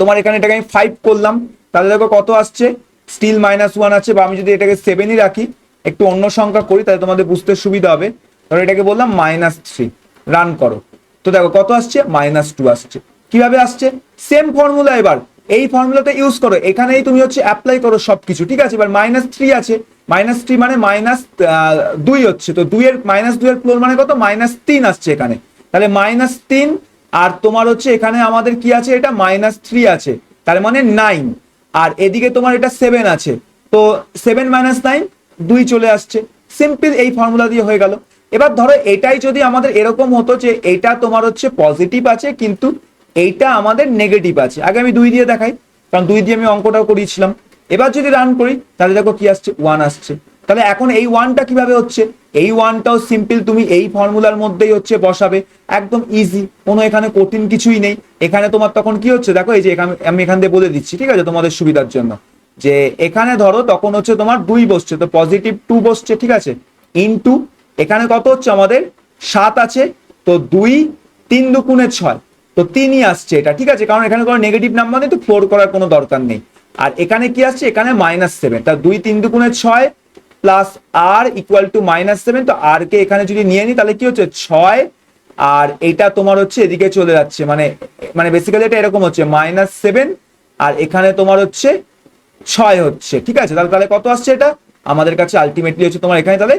তোমার এখানে এটাকে আমি 5 করলাম, তাহলে দেখো কত আসছে, স্টিল -1 আছে। বা আমি যদি এটাকে 7ই রাখি, একটু অন্য সংখ্যা করি তাহলে তোমাদের বুঝতে সুবিধা হবে, ধরো এটাকে বললাম -3, রান করো, তো দেখো কত আসছে, -2 আসছে। কিভাবে আসছে, সেম ফর্মুলা, এবার এই ফর্মুলাটা ইউজ করো, এখানেই তুমি হচ্ছে অ্যাপ্লাই করো সবকিছু, ঠিক আছে। এবার -3 আছে, -3 মানে -2 হচ্ছে, তো 2 এর -2 এর ফ্লোর মানে কত, -3 আসছে এখানে, তাহলে -3, আর তোমার হচ্ছে এখানে আমাদের কি আছে, এটা -3 আছে, তার মানে 9, আর এদিকে তোমার এটা 7 আছে, তো 7 - 9, 2 চলে আসছে। সিম্পল, এই ফর্মুলা দিয়ে হয়ে গেল। এবার ধরো এটাই যদি আমাদের এরকম হতো যে এটা তোমার হচ্ছে পজিটিভ আছে কিন্তু এইটা আমাদের নেগেটিভ আছে, আগে আমি 2 দিয়ে দেখাই, কারণ 2 দিয়ে আমি অঙ্কটাও করিয়েছিলাম। এবার যদি রান করি তাহলে দেখো কি আসছে, 1 আসছে। তাহলে এখন এই 1টা কিভাবে হচ্ছে, এই 1টাও সিম্পল, তুমি এই ফর্মুলার মধ্যেই হচ্ছে বসাবে, একদম ইজি, কোনো এখানে কঠিন কিছুই নেই। এখানে তোমার তখন কি হচ্ছে দেখো, এই যে আমি এখান দিয়ে বলে দিচ্ছি, ঠিক আছে, তোমাদের সুবিধার জন্য, যে এখানে ধরো তখন হচ্ছে তোমার 2 বসছে, তো +2 বসছে, ঠিক আছে, ইনটু এখানে কত হচ্ছে আমাদের 7 আছে, তো 2 3 দুগুণে 6, তো 3ই আসছে এটা, ঠিক আছে, কারণ এখানে কোনো নেগেটিভ নাম্বার নেই, তো 4 করার কোনো দরকার নেই। আর এখানে কি আসছে, এখানে -7, তা 2 3 দুগুণে 6 প্লাস আর ইকুয়াল টু -7, তো আর কে এখানে যদি নিয়ে নিই তাহলে কি হচ্ছে 6, আর এটা তোমার হচ্ছে এদিকে চলে যাচ্ছে, মানে মানে বেসিক্যালি এটা এরকম হচ্ছে -7, আর এখানে তোমার হচ্ছে 6 হচ্ছে, ঠিক আছে। তাহলে তাহলে কত আসছে এটা আমাদের কাছে, আলটিমেটলি হচ্ছে তোমার এখানে তাহলে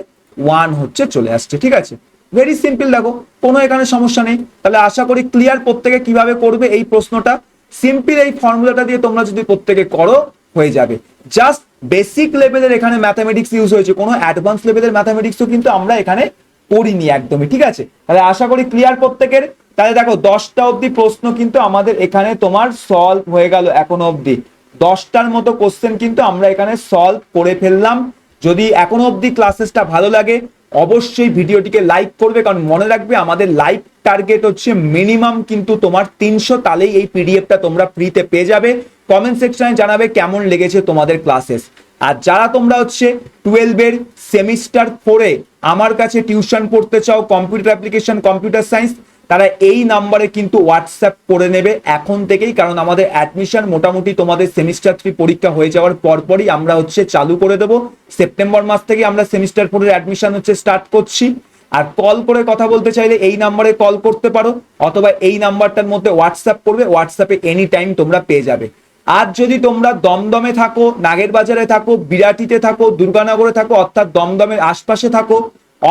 1 হচ্ছে চলে আসছে, ঠিক আছে। ভেরি সিম্পল, দেখো কোনো এখানে সমস্যা নেই। তাহলে আশা করি ক্লিয়ার প্রত্যেকে কিভাবে করবে এই প্রশ্নটা, সিম্পল এই ফর্মুলাটা দিয়ে তোমরা যদি প্রত্যেকে করো হয়ে যাবে। জাস্ট বেসিক লেভেলের এখানে ম্যাথামেটিক্স ইউজ হয়েছে, কোনো অ্যাডভান্স লেভেলের ম্যাথামেটিক্সও কিন্তু আমরা এখানে করিনি একদমই, ঠিক আছে। তাহলে আশা করি ক্লিয়ার প্রত্যেকের। তাহলে দেখো 10টা অবধি প্রশ্ন কিন্তু আমাদের এখানে তোমার সলভ হয়ে গেল, এখনো অবধি 10টার মতো কোশ্চেন কিন্তু আমরা এখানে সলভ করে ফেললাম। যদি এখনো অবধি ক্লাসেসটা ভালো লাগে অবশ্যই ভিডিওটিকে লাইক করবে, কারণ মনে রাখবে আমাদের লাইক টার্গেট হচ্ছে মিনিমাম কিন্তু তোমার 300, তাহলেই এই পিডিএফটা তোমরা ফ্রিতে পেয়ে যাবে। কমেন্ট সেকশনে জানাবে কেমন লেগেছে তোমাদের ক্লাসেস। আর যারা তোমরা হচ্ছে 12 এর সেমিস্টার 4-এ আমার কাছে টিউশন পড়তে চাও, কম্পিউটার অ্যাপ্লিকেশন, কম্পিউটার সায়েন্স, তারা এই নাম্বারে কিন্তু হোয়াটসঅ্যাপ করে নেবে এখন থেকেই, কারণ আমাদের অ্যাডমিশন মোটামুটি তোমাদের সেমিস্টার 3 পরীক্ষা হয়ে যাওয়ার পরপরই আমরা হচ্ছে চালু করে দেবো। সেপ্টেম্বর মাস থেকে আমরা সেমিস্টার 4-এর অ্যাডমিশন হচ্ছে স্টার্ট করছি। আর কল করে কথা বলতে চাইলে এই নাম্বারে কল করতে পারো, অথবা এই নাম্বারটার মধ্যে হোয়াটসঅ্যাপ করবে, হোয়াটসঅ্যাপে এনি টাইম তোমরা পেয়ে যাবে। আর যদি তোমরা দমদমে থাকো, নাগের বাজারে থাকো, বিরাটিতে থাকো, দুর্গানগরে থাকো, অর্থাৎ দমদমের আশপাশে থাকো,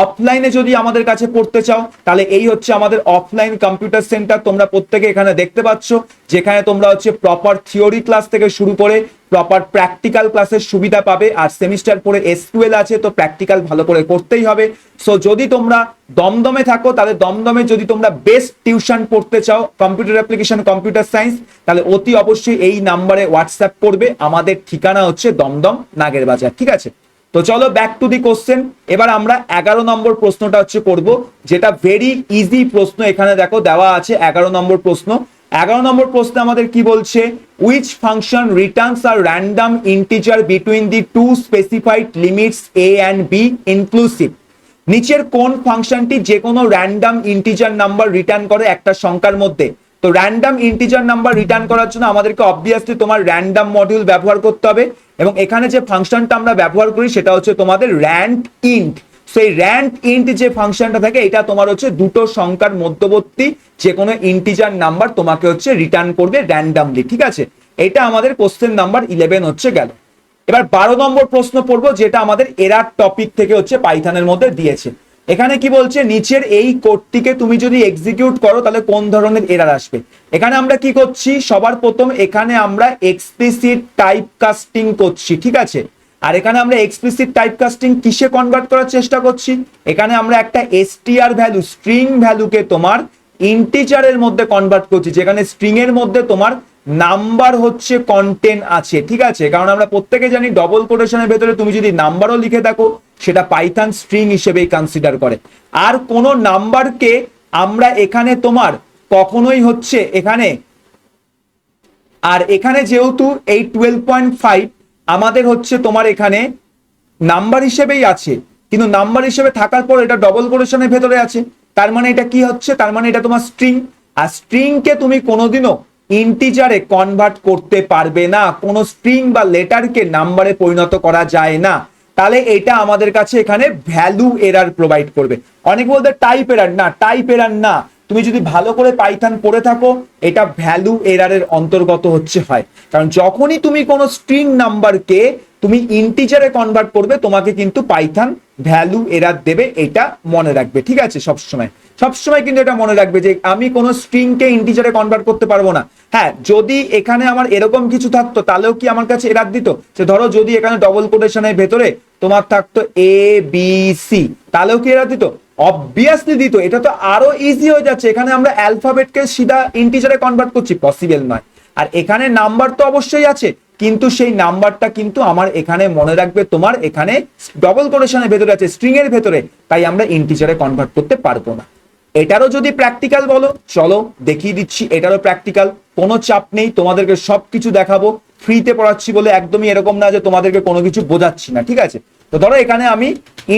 অফলাইনে যদি আমাদের কাছে পড়তে চাও, তাহলে এই হচ্ছে আমাদের অফলাইন কম্পিউটার সেন্টার, তোমরা প্রত্যেকে এখানে দেখতে পাচ্ছ, যেখানে তোমরা হচ্ছে প্রপার থিওরি ক্লাস থেকে শুরু করে প্রপার প্র্যাকটিক্যাল ক্লাসের সুবিধা পাবে। আর সেমিস্টার পরে এসকিউএল আছে, তো প্র্যাকটিক্যাল ভালো করে করতেই হবে। সো যদি তোমরা দমদমে থাকো, তাহলে দমদমে যদি তোমরা বেস্ট টিউশন পড়তে চাও কম্পিউটার অ্যাপ্লিকেশন, কম্পিউটার সায়েন্স, তাহলে অতি অবশ্যই এই নাম্বারে হোয়াটসঅ্যাপ করবে। আমাদের ঠিকানা হচ্ছে দমদম নাগের বাজার, ঠিক আছে। তো চলো ব্যাক টু দি কোশ্চেন। এবার আমরা 11 নম্বর প্রশ্নটা হচ্ছে করব, যেটা ভেরি ইজি প্রশ্ন। এখানে দেখো দেওয়া আছে 11 নম্বর প্রশ্ন। 11 নম্বর প্রশ্নে আমাদের কি বলছে, which function returns a random integer between the two specified limits a and b inclusive. নিচের কোন ফাংশনটি যে কোনো র্যান্ডম ইন্টিজার নাম্বার রিটার্ন করে একটা সংখ্যার মধ্যে। তো র্যান্ডম ইন্টিজার নাম্বার রিটার্ন করার জন্য আমাদেরকে অবভিয়াসলি তোমার র্যান্ডম মডিউল ব্যবহার করতে হবে, এবং এখানে যে ফাংশনটা আমরা ব্যবহার করি সেটা হচ্ছে তোমাদের র্যান্ড ইন্ট। সেই র্যান্ড ইন্ট যে ফাংশনটা থাকে এটা তোমার হচ্ছে দুটো সংখ্যার মধ্যবর্তী যে কোনো ইন্টিজার নাম্বার তোমাকে হচ্ছে রিটার্ন করবে র্যান্ডামলি, ঠিক আছে। এটা আমাদের কোশ্চেন নাম্বার 11 হচ্ছে গেল। এবার 12 নম্বর প্রশ্ন পড়বো, যেটা আমাদের এরার টপিক থেকে হচ্ছে পাইথনের মধ্যে দিয়েছে। এখানে কি বলছে, নিচের এই কোডটিকে তুমি যদি এক্সিকিউট করো তাহলে কোন ধরনের এরার আসবে। এখানে আমরা কি করছি, সবার প্রথম এখানে আমরা এক্সপ্লিসিট টাইপ কাস্টিং করছি, ঠিক আছে। আর এখানে আমরা এক্সপ্লিসিট টাইপ কাস্টিং কিসে কনভার্ট করার চেষ্টা করছি, এখানে আমরা একটা str ভ্যালু, স্ট্রিং ভ্যালুকে তোমার ইন্টিজারের মধ্যে কনভার্ট করছি, যেখানে স্ট্রিং এর মধ্যে তোমার নাম্বার হচ্ছে কন্টেন্ট আছে, ঠিক আছে। কারণ আমরা প্রত্যেকে জানি ডবল কোটেশনের ভেতরে তুমি যদি নাম্বারও লিখে থাকো সেটা পাইথন স্ট্রিং হিসেবেই কনসিডার করে। আর কোন নাম্বারকে আমরা এখানে তোমার কখনোই হচ্ছে এখানে, আর এখানে যেহেতু এই 12.5 আমাদের হচ্ছে তোমার এখানে নাম্বার হিসেবেই আছে, কিন্তু নাম্বার হিসেবে থাকার পর এটা ডবল কোটেশনের ভেতরে আছে, তার মানে এটা কি হচ্ছে, তার মানে এটা তোমার স্ট্রিং। আর স্ট্রিংকে তুমি কোনোদিনও ইন্টিজারে কনভার্ট করতে পারবে না, কোনো স্ট্রিং বা লেটারকে নাম্বারে পরিণত করা যায় না। তাহলে এটা আমাদের কাছে এখানে ভ্যালু এরার প্রোভাইড করবে। অনেক বলতে টাইপ এরার, না টাইপ এরার না, তুমি যদি ভালো করে পাইথন পড়ে থাকো এটা ভ্যালু এরারের অন্তর্গত হচ্ছে হয়। কারণ যখনই তুমি কোনো স্ট্রিং নাম্বারকে তুমি ইন্টিজারে কনভার্ট করবে তোমাকে কিন্তু পাইথন ভ্যালু এরার দেবে, এটা মনে রাখবে, ঠিক আছে। সবসময় সবসময় কিন্তু এটা মনে রাখবে যে আমি কোনো স্ট্রিংকে ইন্টিজারে কনভার্ট করতে পারবো না। হ্যাঁ, যদি এখানে আমার এরকম কিছু থাকতো তাহলেও কি আমার কাছে এরার দিত, যে ধরো যদি এখানে ডবল কোটেশনের ভেতরে তোমার থাকতো ABC, তাহলেও কি এরার দিত, অবভিয়াসলি দিত। এটা তো আরো ইজি হয়ে যাচ্ছে, এখানে আমরা অ্যালফাবেটকে সিধা ইন্টিজারে কনভার্ট করছি, পসিবল নয়। আর এখানে নাম্বার তো অবশ্যই আছে, কিন্তু সেই নাম্বারটা কিন্তু আমার এখানে মনে রাখবে তোমার এখানে ডবল কোটেশনের ভেতরে আছে, স্ট্রিং এর ভেতরে, তাই আমরা ইন্টিজারে কনভার্ট করতে পারবো না। এটারও যদি প্র্যাকটিক্যাল বলো, চলো দেখিয়ে দিচ্ছি, এটারও প্র্যাকটিক্যাল, কোনো চাপ নেই, তোমাদেরকে সবকিছু দেখাবো। ফ্রিতে পড়াচ্ছি বলে একদমই এরকম না যে তোমাদেরকে কোনো কিছু বোঝাচ্ছি না, ঠিক আছে। তো ধরো এখানে আমি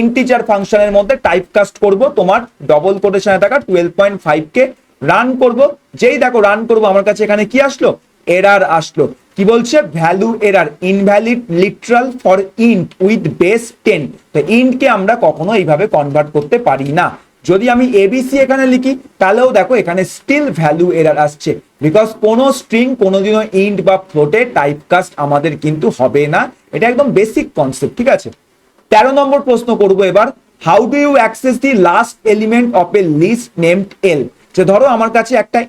ইন্টিজার ফাংশনের মধ্যে টাইপ কাস্ট করব তোমার ডবল কোটেশনে থাকা 12.5 কে রান করব। যেই দেখো রান করব আমার কাছে এখানে কি আসলো, এরার আসলো। কি বলছে, value error, invalid literal for int with base 10। তো ইন্ট কে আমরা কখনো এইভাবে কনভার্ট করতে পারি না। যদি আমি এবিসি এখানে লিখি তাহলেও দেখো এখানে স্টিল ভ্যালু এরার আসছে, বিকজ কোনো স্ট্রিং কোনোদিনও ইন্ট বা ফ্লোটে টাইপ কাস্ট আমাদের কিন্তু হবে না। এটা একদম বেসিক কনসেপ্ট, ঠিক আছে। 13 নম্বর প্রশ্ন করব এবার, how do you access the last element of a list named L. যে ধরো আমার কাছে একটা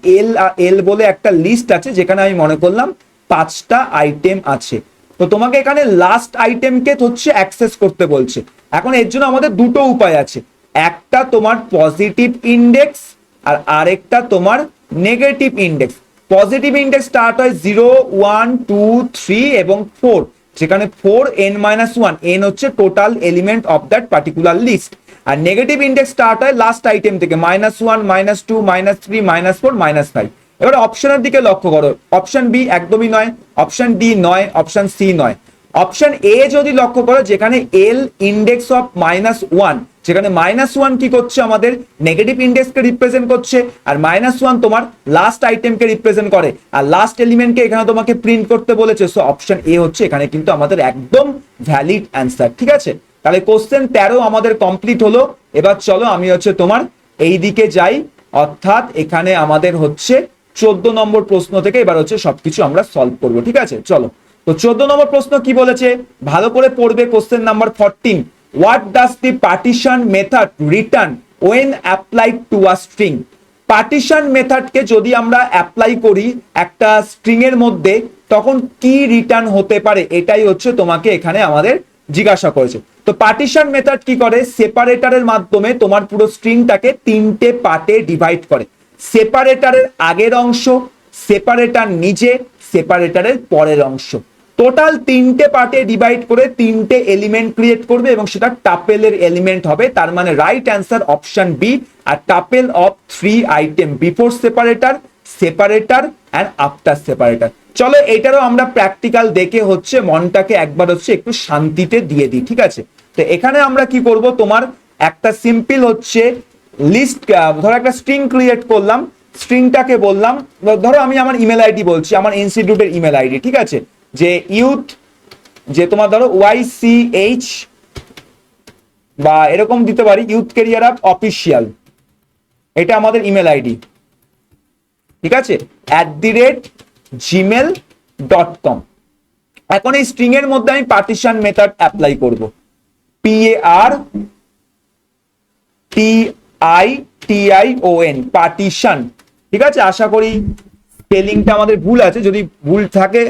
এল বলে একটা লিস্ট আছে, যেখানে আমি মনে করলাম 5টা আইটেম আছে। তো তোমাকে এখানে লাস্ট আইটেমকে হচ্ছে অ্যাক্সেস করতে বলছে। এখন এর জন্য আমাদের দুটো উপায় আছে, একটা তোমার পজিটিভ ইন্ডেক্স আর আরেকটা তোমার negative index. Positive index start হয় 0, 1, 2, 3 এবং 4, যেখানে 4 n-1, n হচ্ছে total element of that particular list. আর নেগেটিভ ইন্ডেক্স স্টার্ট হয় লাস্ট আইটেম থেকে -1, -2, -3, -4, -5। এবার অপশনের দিকে লক্ষ্য করো, অপশন বি একদমই নয়, অপশন ডি নয়, অপশন সি নয়। অপশন এ যদি লক্ষ্য করো, যেখানে এল ইন্ডেক্স অফ -1, যেখানে -1 কি করছে, আমাদের নেগেটিভ ইন্ডেক্সকে রিপ্রেজেন্ট করছে, আর -1 তোমার লাস্ট আইটেমকে রিপ্রেজেন্ট করে, আর লাস্ট এলিমেন্টকে এখানে তোমাকে প্রিন্ট করতে বলেছে। সো অপশন এ হচ্ছে এখানে কিন্তু আমাদের একদম ভ্যালিড অ্যান্সার, ঠিক আছে। তাহলে কোশ্চেন 13 আমাদের কমপ্লিট হলো। এবার চলো আমি হচ্ছে তোমার এই দিকে যাই, অর্থাৎ এখানে আমাদের হচ্ছে 14 নম্বর প্রশ্ন থেকে এবার হচ্ছে সবকিছু আমরা সলভ করবো, ঠিক আছে। চলো, তো 14 নম্বর প্রশ্ন কি বলেছে ভালো করে পড়বে। Question number 14, what does the partition method return when applied to a string? Partition মেথডকে যদি আমরা অ্যাপ্লাই করি একটা স্ট্রিং এর মধ্যে, তখন কি রিটার্ন হতে পারে, এটাই হচ্ছে তোমাকে এখানে আমাদের জিজ্ঞাসা করেছে। তো পার্টিশন মেথড কি করে, সেপারেটরের মাধ্যমে তোমার পুরো স্ট্রিংটাকে 3টে পার্টে ডিভাইড করে। সেপারেটরের আগের অংশ, সেপারেটর নিজে, সেপারেটরের পরের অংশ, টোটাল 3টে পার্টে ডিভাইড করে 3টে এলিমেন্ট ক্রিয়েট করবে, এবং সেটা টাপেলের এলিমেন্ট হবে। তার মানে রাইট অ্যান্সার অপশন বি, আর tuple of 3 item before separator, separator and after separator. চলো এটারও আমরা প্র্যাকটিক্যাল দেখে হচ্ছে মনটাকে একবার হচ্ছে একটু শান্তিতে দিয়ে দিই, ঠিক আছে। তো এখানে আমরা কি করব, তোমার একটা সিম্পল হচ্ছে লিস্ট, ধরো একটা স্ট্রিং ক্রিয়েট করলাম, স্ট্রিংটাকে বললাম, ধরো আমি আমার ইমেল আইডি বলছি, আমার ইনস্টিটিউটের ইমেল আইডি, ঠিক আছে, যে ইউথ, যে তোমার ধরো YCH বা এরকম দিতে পারি, ইউথ ক্যারিয়ার হাব অফিসিয়াল, এটা আমাদের ইমেল আইডি, ঠিক আছে, @gmail.com। এখন এই স্ট্রিং এর মধ্যে আমি পার্টিশন মেথড অ্যাপ্লাই করব, PARTITION, পার্টিশন, ঠিক আছে। আশা করি স্পেলিংটা আমাদের ভুল আছে, যদি ভুল থাকে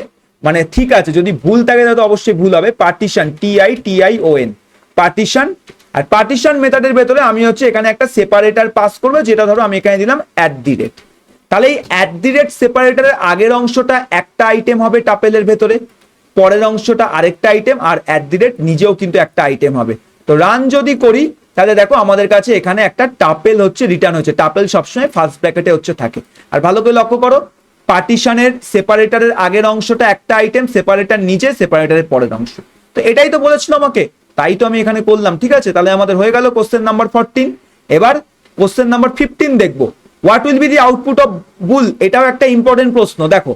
মানে ঠিক আছে, যদি ভুল থাকে তাহলে অবশ্যই ভুল হবে। Partition, TITION, partition. আর পার্টিশন মেথডের ভেতরে আমি হচ্ছে এখানে একটা সেপারেটর পাস করবো, যেটা ধরো আমি এখানে দিলাম @। তাহলে এই @ সেপারেটরের আগের অংশটা একটা আইটেম হবে টাপেলের ভেতরে, পরের অংশটা আরেকটা আইটেম, আর @ নিজেও কিন্তু একটা আইটেম হবে। তো রান যদি করি তাহলে দেখো আমাদের কাছে এখানে একটা টাপেল হচ্ছে রিটার্ন হচ্ছে। টাপেল সবসময় ফার্স্ট ব্র্যাকেটে হচ্ছে থাকে। আর ভালো করে লক্ষ্য করো, পার্টিশনের সেপারেটরের আগের অংশটা একটা আইটেম, সেপারেটর নিচে, সেপারেটরের পরের অংশ। তো এটাই তো বলেছিল আমাকে, তাই তো আমি এখানে করলাম, ঠিক আছে। তাহলে আমাদের হয়ে গেল কোশ্চেন নাম্বার 14। এবার কোশ্চেন নাম্বার 15 দেখবো, what will be the output of bool. এটাও একটা ইম্পর্টেন্ট প্রশ্ন। দেখো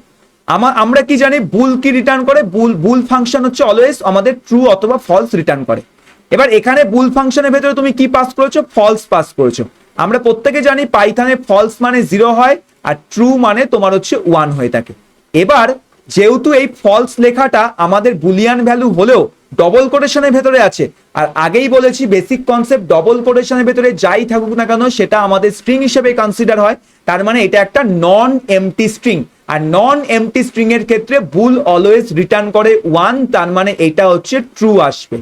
আমরা কি জানি, বুল কি রিটার্ন করে? বুল ফাংশন হচ্ছে অলওয়েজ আমাদের ট্রু অথবা ফলস রিটার্ন করে। এবার এখানে বুল ফাংশনের ভেতরে তুমি কি পাস করেছো? ফলস পাস করেছো। আমরা প্রত্যেকে জানি পাইথনে ফলস মানে 0 হয়, আর ট্রু মানে তোমার হচ্ছে 1 হয়ে থাকে। এবার যেহেতু এই ফলস লেখাটা আমাদের বুলিয়ান ভ্যালু হলেও ডবল কোটেশনের ভেতরে আছে, আর আগেই বলেছি বেসিক কনসেপ্ট, ডবল কোটেশনের ভেতরে যাই থাকুক না কেন সেটা আমাদের স্ট্রিং হিসেবে কনসিডার হয়। তার মানে এটা একটা নন এমটি স্ট্রিং, আর নন এমটি স্ট্রিং এর ক্ষেত্রে বুল অলওয়েজ রিটার্ন করে 1, তার মানে এটা হচ্ছে ট্রু আসবে।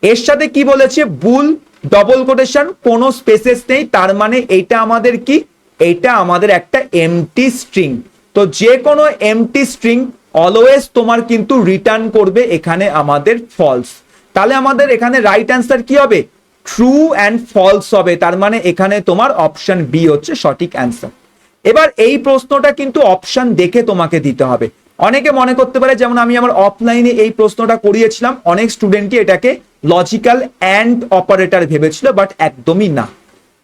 এর সাথে কি বলেছে? বুল ডবল কোটেশন, কোনো স্পেসেস নেই, তার মানে এটা আমাদের কি? এটা আমাদের একটা এমটি স্ট্রিং। তো যে কোনো এমটি স্ট্রিং অলওয়েজ তোমার কিন্তু রিটার্ন করবে এখানে আমাদের ফলস। তাহলে আমাদের এখানে রাইট অ্যান্সার কি হবে? ট্রু অ্যান্ড ফলস হবে। তার মানে এখানে তোমার অপশন বি হচ্ছে সঠিক অ্যান্সার। এবার এই প্রশ্নটা কিন্তু অপশন দেখে তোমাকে দিতে হবে। অনেকে মনে করতে পারে, যেমন আমি আমার অফলাইনে এই প্রশ্নটা করিয়েছিলাম, অনেক স্টুডেন্টই এটাকে লজিক্যাল অ্যান্ড অপারেটর ভেবেছিল, বাট একদমই না।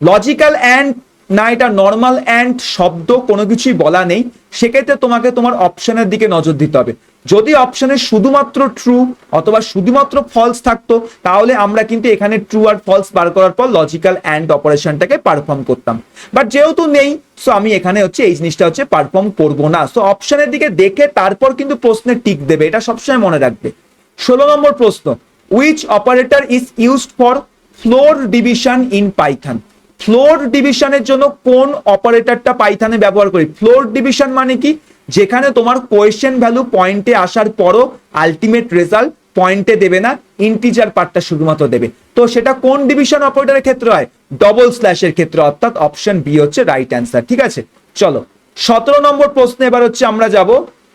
লজিক্যাল অ্যান্ড না, এটা নর্মাল অ্যান্ড শব্দ, কোনো কিছুই বলা নেই। সেক্ষেত্রে তোমাকে তোমার অপশনের দিকে নজর দিতে হবে। যদি অপশনে শুধুমাত্র ট্রু অথবা শুধুমাত্র ফলস থাকতো, তাহলে আমরা কিন্তু এখানে ট্রু আর ফলস বার করার পর লজিক্যাল অ্যান্ড অপারেশনটাকে পারফর্ম করতাম। বাট যেহেতু নেই, সো আমি এখানে হচ্ছে এই জিনিসটা হচ্ছে পারফর্ম করব না। সো অপশনের দিকে দেখে তারপর কিন্তু প্রশ্নে টিক দেবে, এটা সবসময় মনে রাখবে। 16 নম্বর প্রশ্ন, which operator is used for floor division in Python. Floor ডিভিশনের জন্য কোন অপারেটরটা পাইথনে ব্যবহার করি? ফ্লোর ডিভিশন মানে কি? যেখানে তোমার কোয়েশ্চেন ভ্যালু পয়েন্টে আসার পরও আলটিমেট রেজাল্ট পয়েন্টে দেবে না, ইন্টিজার পার্টটা শুধুমাত্র দেবে। তো সেটা কোন ডিভিশন অপারেটরের ক্ষেত্রে হয়? ডবল স্ল্যাশের ক্ষেত্রে, অর্থাৎ অপশন বি হচ্ছে রাইট অ্যান্সার। ঠিক আছে, চলো 17 নম্বর প্রশ্নে এবার হচ্ছে আমরা যাব।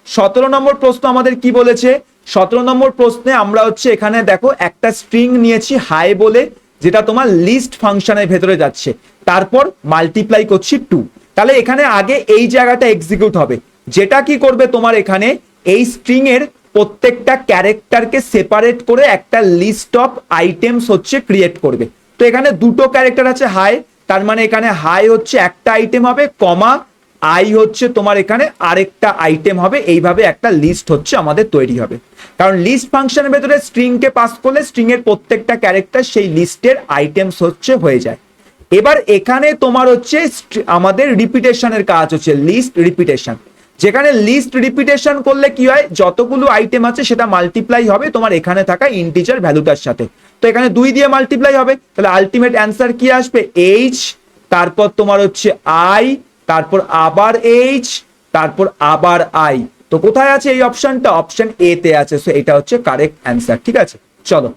17 নম্বর প্রশ্ন আমাদের কি বলেছে? 17 নম্বর প্রশ্নে আমরা হচ্ছে এখানে দেখো একটা স্ট্রিং নিয়েছি হাই বলে, যেটা তোমার লিস্ট ফাংশনের ভেতরে যাচ্ছে, তারপর মাল্টিপ্লাই করছি 2। তাহলে এখানে আগে এই জায়গাটা এক্সিকিউট হবে, যেটা কি করবে তোমার এখানে এই স্ট্রিং এর প্রত্যেকটা ক্যারেক্টারকে সেপারেট করে একটা লিস্ট অফ আইটেমস হচ্ছে ক্রিয়েট করবে। তো এখানে দুটো ক্যারেক্টার আছে হাই, তার মানে এখানে হাই হচ্ছে একটা আইটেম হবে, কমা আই হচ্ছে তোমার এখানে আরেকটা আইটেম হবে। এইভাবে একটা লিস্ট হচ্ছে আমাদের তৈরি হবে, কারণ লিস্ট ফাংশনের ভেতরে স্ট্রিং কে পাস করলে স্ট্রিং এর প্রত্যেকটা ক্যারেক্টার সেই লিস্টের আইটেমস হচ্ছে হয়ে যায়। এবার এখানে তোমার হচ্ছে আমাদের রিপিটেশনের কাজ হচ্ছে, লিস্ট রিপিটেশন। যেখানে লিস্ট রিপিটেশন করলে কি হয়, যতগুলো আইটেম আছে সেটা মাল্টিপ্লাই হবে তোমার এখানে থাকা ইন্টিজার ভ্যালুটার সাথে। তো এখানে 2 দিয়ে মাল্টিপ্লাই হবে, তাহলে আলটিমেট অ্যান্সার কি আসবে? এইচ, তারপর তোমার হচ্ছে আই, তারপর আবার এইচ, তারপর আবার আই। তো কোথায় আছে এই অপশনটা? অপশন এ তে আছে। সো এটা হচ্ছে কারেক্ট অ্যান্সার। ঠিক আছে, চলো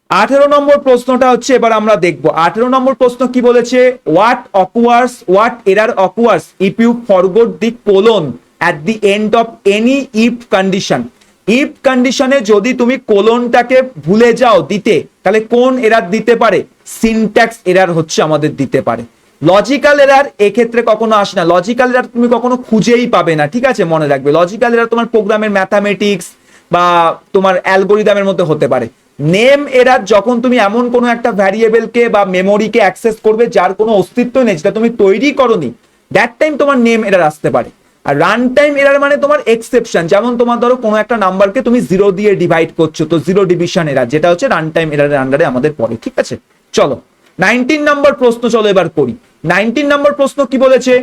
18 নম্বর প্রশ্নটা হচ্ছে এবার আমরা দেখব। 18 নম্বর প্রশ্ন কি বলেছে? What error occurs if you forgot the colon at the end of any if condition. If কন্ডিশনে যদি তুমি কোলনটাকে ভুলে যাও দিতে, তাহলে কোন এরার দিতে পারে? সিনট্যাক্স এরার হচ্ছে আমাদের দিতে পারে। লজিক্যাল এরার এক্ষেত্রে কখনো আসে না, লজিক্যাল এরার তুমি কখনো খুঁজেই পাবে না। ঠিক আছে, মনে রাখবে লজিক্যাল এরার তোমার প্রোগ্রামের ম্যাথামেটিক্স বা তোমার অ্যালগোরিদমের মধ্যে হতে পারে। নেম এরার যখন তুমি এমন কোনো একটা ভ্যারিয়েবলকে বা মেমোরিকে অ্যাক্সেস করবে যার কোনো অস্তিত্ব নেই, যেটা তুমি তৈরি করনি, দ্যাট টাইম তোমার নেম এরার আসতে পারে। আর রান টাইম এরার মানে তোমার এক্সেপশন, যেমন তোমার ধরো কোনো একটা নাম্বারকে তুমি 0 দিয়ে ডিভাইড করছো, তো 0 ডিভিশন এরার, যেটা হচ্ছে রান টাইম এরারের আন্ডারে আমাদের পড়ে। ঠিক আছে, চলো 19 নম্বর প্রশ্ন চলো এবার করি। 19 নম্বর প্রশ্ন কি বলেছে,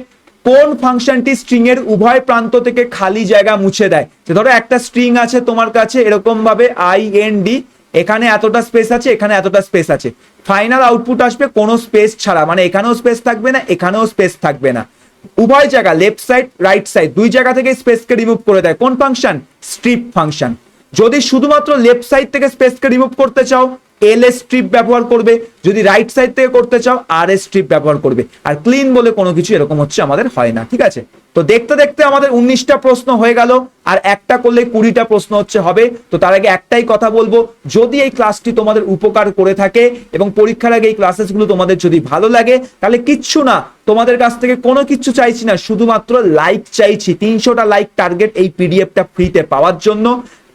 কোন ফাংশনটি স্ট্রিং এর উভয় প্রান্ত থেকে খালি জায়গা মুছে দেয়? যে ধরো একটা স্ট্রিং আছে তোমার কাছে এরকম ভাবে IND, এখানে এতটা স্পেস আছে, এখানে এতটা স্পেস আছে, ফাইনাল আউটপুট আসবে কোনো স্পেস ছাড়া, মানে এখানেও স্পেস থাকবে না, এখানেও স্পেস থাকবে না, উভয় জায়গা লেফট সাইড রাইট সাইড দুই জায়গা থেকে স্পেসকে রিমুভ করে দেয়। কোন ফাংশন? Strip function. যদি শুধুমাত্র লেফট সাইড থেকে স্পেসকে রিমুভ করতে চাও LS স্ট্রিপ ব্যবহার করবে, যদি রাইট সাইড থেকে করতে চাও RS স্ট্রিপ ব্যবহার করবে। আর ক্লিন বলে কোনো কিছু এরকম হচ্ছে আমাদের হয় না। ঠিক আছে, তো দেখতে দেখতে আমাদের 19টা প্রশ্ন হয়ে গেল, আর একটা করলে 20টা প্রশ্ন হচ্ছে হবে। তো তার আগে একটাই কথা বলবো, যদি এই ক্লাসটি তোমাদের উপকার করে থাকে এবং পরীক্ষার আগে এই ক্লাসেসগুলো তোমাদের যদি ভালো লাগে, তাহলে কিচ্ছু না, তোমাদের কাছ থেকে কোনো কিছু চাইছি না, শুধুমাত্র লাইক চাইছি। 300টা লাইক টার্গেট এই পিডিএফটা ফ্রিতে পাওয়ার জন্য।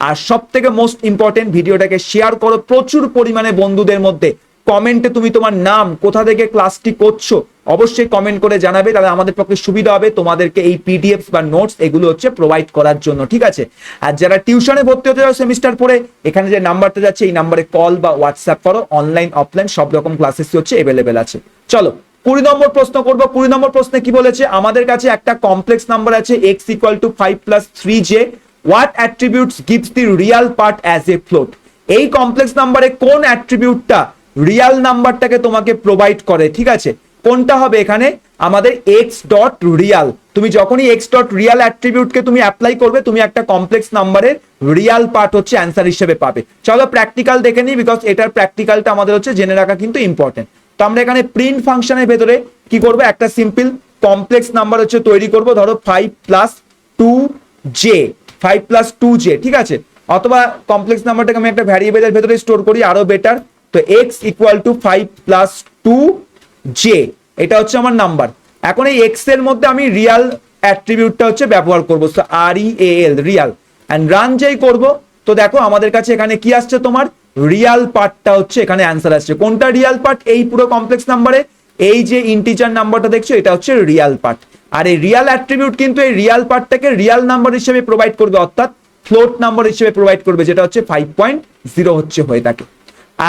আর সব থেকে মোস্ট ইম্পর্টেন্ট, ভিডিওটাকে শেয়ার করো প্রচুর পরিমাণে বন্ধুদের মধ্যে। কমেন্টে তুমি তোমার নাম, কোথা থেকে ক্লাসটি করছো অবশ্যই কমেন্ট করে জানাবে, তাহলে আমাদের পক্ষে সুবিধা হবে তোমাদেরকে এই পিডিএফ বা নোটস এগুলো হচ্ছে প্রোভাইড করার জন্য। ঠিক আছে, আর যারা টিউশনে ভর্তি হতে যাও সেমিস্টার পরে, এখানে যে নাম্বারটা যাচ্ছে এই নাম্বারে কল বা হোয়াটসঅ্যাপ করো, অনলাইন অফলাইন সব রকম ক্লাসেস হচ্ছে অ্যাভেলেবেল আছে। চলো 20 নম্বর প্রশ্ন করবো। 20 নম্বর প্রশ্নে কি বলেছে, আমাদের কাছে একটা কমপ্লেক্স নাম্বার আছে x = 5 + 3j, what attributes gives the real part as a float? এই কমপ্লেক্স নাম্বারে কোন অ্যাট্রিবিউটটা রিয়াল নাম্বারটাকে তোমাকে প্রোভাইড করে? ঠিক আছে, কোনটা হবে এখানে? আমাদের x.real। তুমি যখনই x.real অ্যাট্রিবিউটকে তুমি অ্যাপ্লাই করবে, তুমি একটা কমপ্লেক্স নাম্বারের রিয়াল পার্ট হচ্ছে অ্যান্সার হিসেবে পাবে। চলো প্র্যাকটিক্যাল দেখে নিই, বিকজ এটার প্র্যাকটিক্যালটা আমাদের হচ্ছে জেনে রাখা কিন্তু ইম্পর্টেন্ট। তো আমরা এখানে প্রিন্ট ফাংশনের ভেতরে কি করবো, একটা সিম্পল কমপ্লেক্স নাম্বার হচ্ছে তৈরি করব। ধরো 5 + 2j, 5 + 2j। ঠিক আছে, অথবা কমপ্লেক্স নাম্বারটাকে আমি একটা ভ্যারিয়েবলের ভেতরে স্টোর করি, আরো বেটার। তো x = 5 + 2j, এটা হচ্ছে আমার নাম্বার। এখন এই x এর মধ্যে আমি রিয়াল অ্যাট্রিবিউটটা হচ্ছে ব্যবহার করবো, so REAL, real. And run যেই করব, তো দেখো আমাদের কাছে এখানে কি আসছে, তোমার রিয়াল পার্টটা হচ্ছে এখানে অ্যান্সার আসছে। কোনটা রিয়াল পার্ট? এই পুরো কমপ্লেক্স নাম্বারে এই যে ইন্টিজার নাম্বারটা দেখছো, এটা হচ্ছে রিয়াল পার্ট। আর এই রিয়াল অ্যাট্রিবিউট কিন্তু এই রিয়াল পার্টটাকে রিয়াল নাম্বার হিসেবে প্রোভাইড করবে, অর্থাৎ ফ্লোট নাম্বার হিসেবে প্রোভাইড করবে, যেটা হচ্ছে 5.0 হচ্ছে হয়ে থাকে।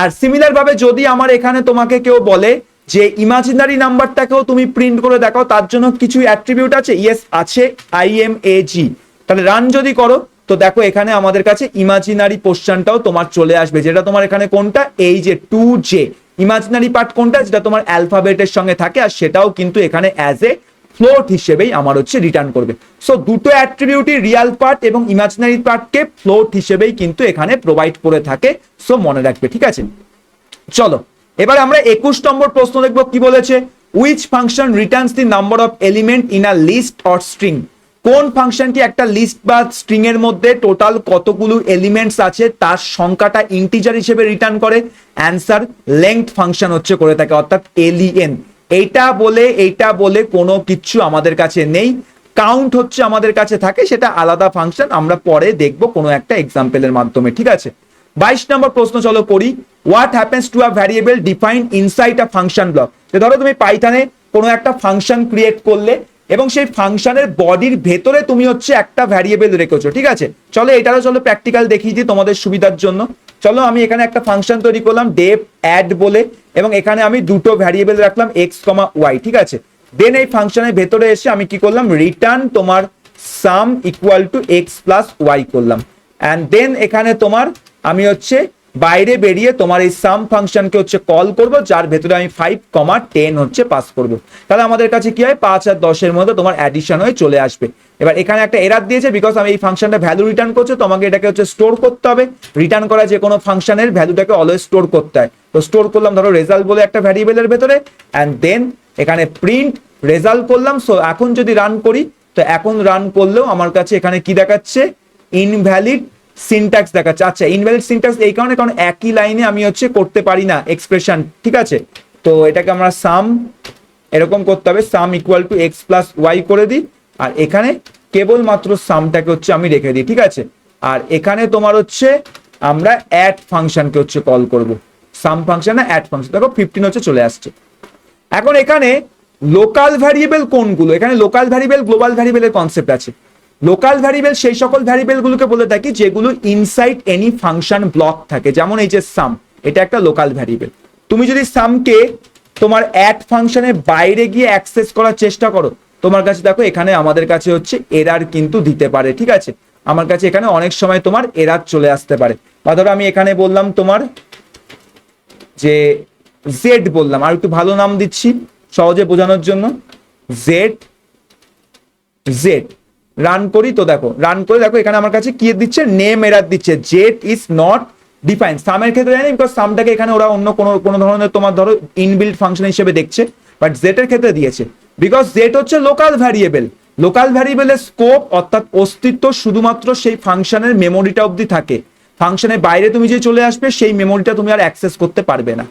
আর সিমিলার ভাবে যদি আমার এখানে তোমাকে কেউ বলে যে ইমাজিনারি নাম্বারটাকেও তুমি প্রিন্ট করে দেখাও, তার জন্য কিছু অ্যাট্রিবিউট আছে, ইয়েস আছে, IMAG। তাহলে রান যদি করো, তো দেখো এখানে আমাদের কাছে ইমাজিনারি পোর্শনটাও তোমার চলে আসবে, যেটা তোমার এখানে কোনটা, এই যে 2j। ইমাজিনারি পার্ট কোনটা? যেটা তোমার অ্যালফাবেটের সঙ্গে থাকে, আর সেটাও কিন্তু এখানে অ্যাজ এ ফ্লোট হিসেবেই আমার হচ্ছে রিটার্ন করবে। সো দুটো অ্যাট্রিবিউটই রিয়াল পার্ট এবং ইমাজিনারি পার্টকে ফ্লোট হিসেবেই কিন্তু এখানে প্রোভাইড করে থাকে। সো মনে রাখবে। ঠিক আছে, চলো এবার আমরা 21 নম্বর প্রশ্ন দেখবো। কি বলেছে, which function returns the number of element in a list or string? কোন ফাংশনটি একটা লিস্ট বা স্ট্রিং এর মধ্যে টোটাল কতগুলো এলিমেন্টস আছে তার সংখ্যাটা ইন্টিজার হিসেবে রিটার্ন করে? অ্যান্সার লেংথ ফাংশন হচ্ছে করে থাকে, অর্থাৎ len। এইটা বলে কোনো কিছু আমাদের কাছে নেই। কাউন্ট হচ্ছে আমাদের কাছে থাকে, সেটা আলাদা ফাংশন, আমরা পরে দেখবো কোনো একটা এক্সাম্পলের মাধ্যমে। ঠিক আছে, 22 নম্বর প্রশ্ন চলো করি। What happens to a variable defined inside a function block? ধরো তুমি পাইথনে কোনো একটা ফাংশন ক্রিয়েট করলে এবং সেই ফাংশনের বডির ভেতরে তুমি হচ্ছে একটা ভ্যারিয়েবল রেখেছো। ঠিক আছে, চলো এটারও চলো প্র্যাকটিক্যাল দেখিয়ে দিই তোমাদের সুবিধার জন্য। চলো আমি এখানে একটা ফাংশন তৈরি করলাম ডেপ অ্যাড বলে, এবং এখানে আমি দুটো ভ্যারিয়েবল রাখলাম x, y। ঠিক আছে, দেন এই ফাংশনের ভেতরে এসে আমি কি করলাম, রিটার্ন তোমার সাম = x + y করলাম। অ্যান্ড দেন এখানে তোমার আমি হচ্ছে বাইরে বেরিয়ে তোমার এই সাম ফাংশনকে হচ্ছে কল করব, যার ভেতরে আমি 5, 10 হচ্ছে পাস করব। তাহলে আমাদের কাছে কি হয়, 5 আর 10 এর মধ্যে তোমার অ্যাডিশন হয়ে চলে আসবে। এবার এখানে একটা এরর দিয়েছে, বিকজ আমি এই ফাংশনটা ভ্যালু রিটার্ন করছি, তোমাকে এটাকে হচ্ছে স্টোর করতে হবে। রিটার্ন করা যে কোনো ফাংশনের ভ্যালুটাকে অলওয়েজ স্টোর করতে হয়। তো স্টোর করলাম ধরো রেজাল্ট বলে একটা ভ্যারিয়েবলের ভেতরে, অ্যান্ড দেন এখানে প্রিন্ট রেজাল্ট করলাম। সো এখন যদি রান করি, তো এখন রান করলেও আমার কাছে এখানে কি দেখাচ্ছে, ইনভ্যালিড সিনট্যাক্স দেখাচ্ছে। আচ্ছা, ইনভ্যালিড সিনট্যাক্স এই কারণে, কারণ একই লাইনে আমি হচ্ছে করতে পারি না এক্সপ্রেশন। ঠিক আছে, তো এটাকে আমরা সাম এরকম করতে হবে, সাম = x + y করে দিই, আর এখানে কেবলমাত্র সামটাকে হচ্ছে আমি রেখে দিই। ঠিক আছে, আর এখানে তোমার হচ্ছে আমরা অ্যাড ফাংশনকে হচ্ছে কল করব, সাম ফাংশন না অ্যাড ফাংশন। দেখো 15 হচ্ছে চলে আসছে। এখন এখানে লোকাল ভ্যারিয়েবল কোনগুলো, এখানে লোকাল ভ্যারিয়েবল গ্লোবাল ভ্যারিয়েবলের কনসেপ্ট আছে। লোকাল ভ্যারিয়েবল সেই সকল ভ্যারিয়েবলগুলোকে বলে থাকি যেগুলো ইনসাইড এনি ফাংশন ব্লক থাকে, যেমন এই যে সাম, এটা একটা লোকাল ভ্যারিয়েবল। তুমি যদি সামকে তোমার অ্যাড ফাংশনের বাইরে গিয়ে অ্যাক্সেস করার চেষ্টা করো, তোমার কাছে দেখো এখানে আমাদের কাছে হচ্ছে এরার কিন্তু দিতে পারে, ঠিক আছে। আমার কাছে এখানে অনেক সময় তোমার এরার চলে আসতে পারে, বা ধরো আমি এখানে বললাম তোমার যে জেড বললাম, আর একটু ভালো নাম দিচ্ছি সহজে বোঝানোর জন্য, জেড জেড রান করি, তো দেখো রান করে দেখো এখানে আমার কাছে কি দিচ্ছে, নেম এরার দিচ্ছে, জেড ইজ নট ডিফাইন। সামের ক্ষেত্রে জানি বিকজ সামটাকে এখানে ওরা অন্য কোনো ধরনের তোমার ধরো ইনবিল্ট ফাংশন হিসেবে দেখছে, বাট জেড এর ক্ষেত্রে দিয়েছে বিকজ জেড হচ্ছে লোকাল ভ্যারিয়েবল। লোকাল ভ্যারিয়েবলের স্কোপ অর্থাৎ অস্তিত্ব শুধুমাত্র সেই ফাংশনের মেমোরিটা অবধি থাকে, ফাংশনের বাইরে তুমি যে চলে আসবে সেই মেমোরিটা তুমি আর অ্যাক্সেস করতে পারবে না।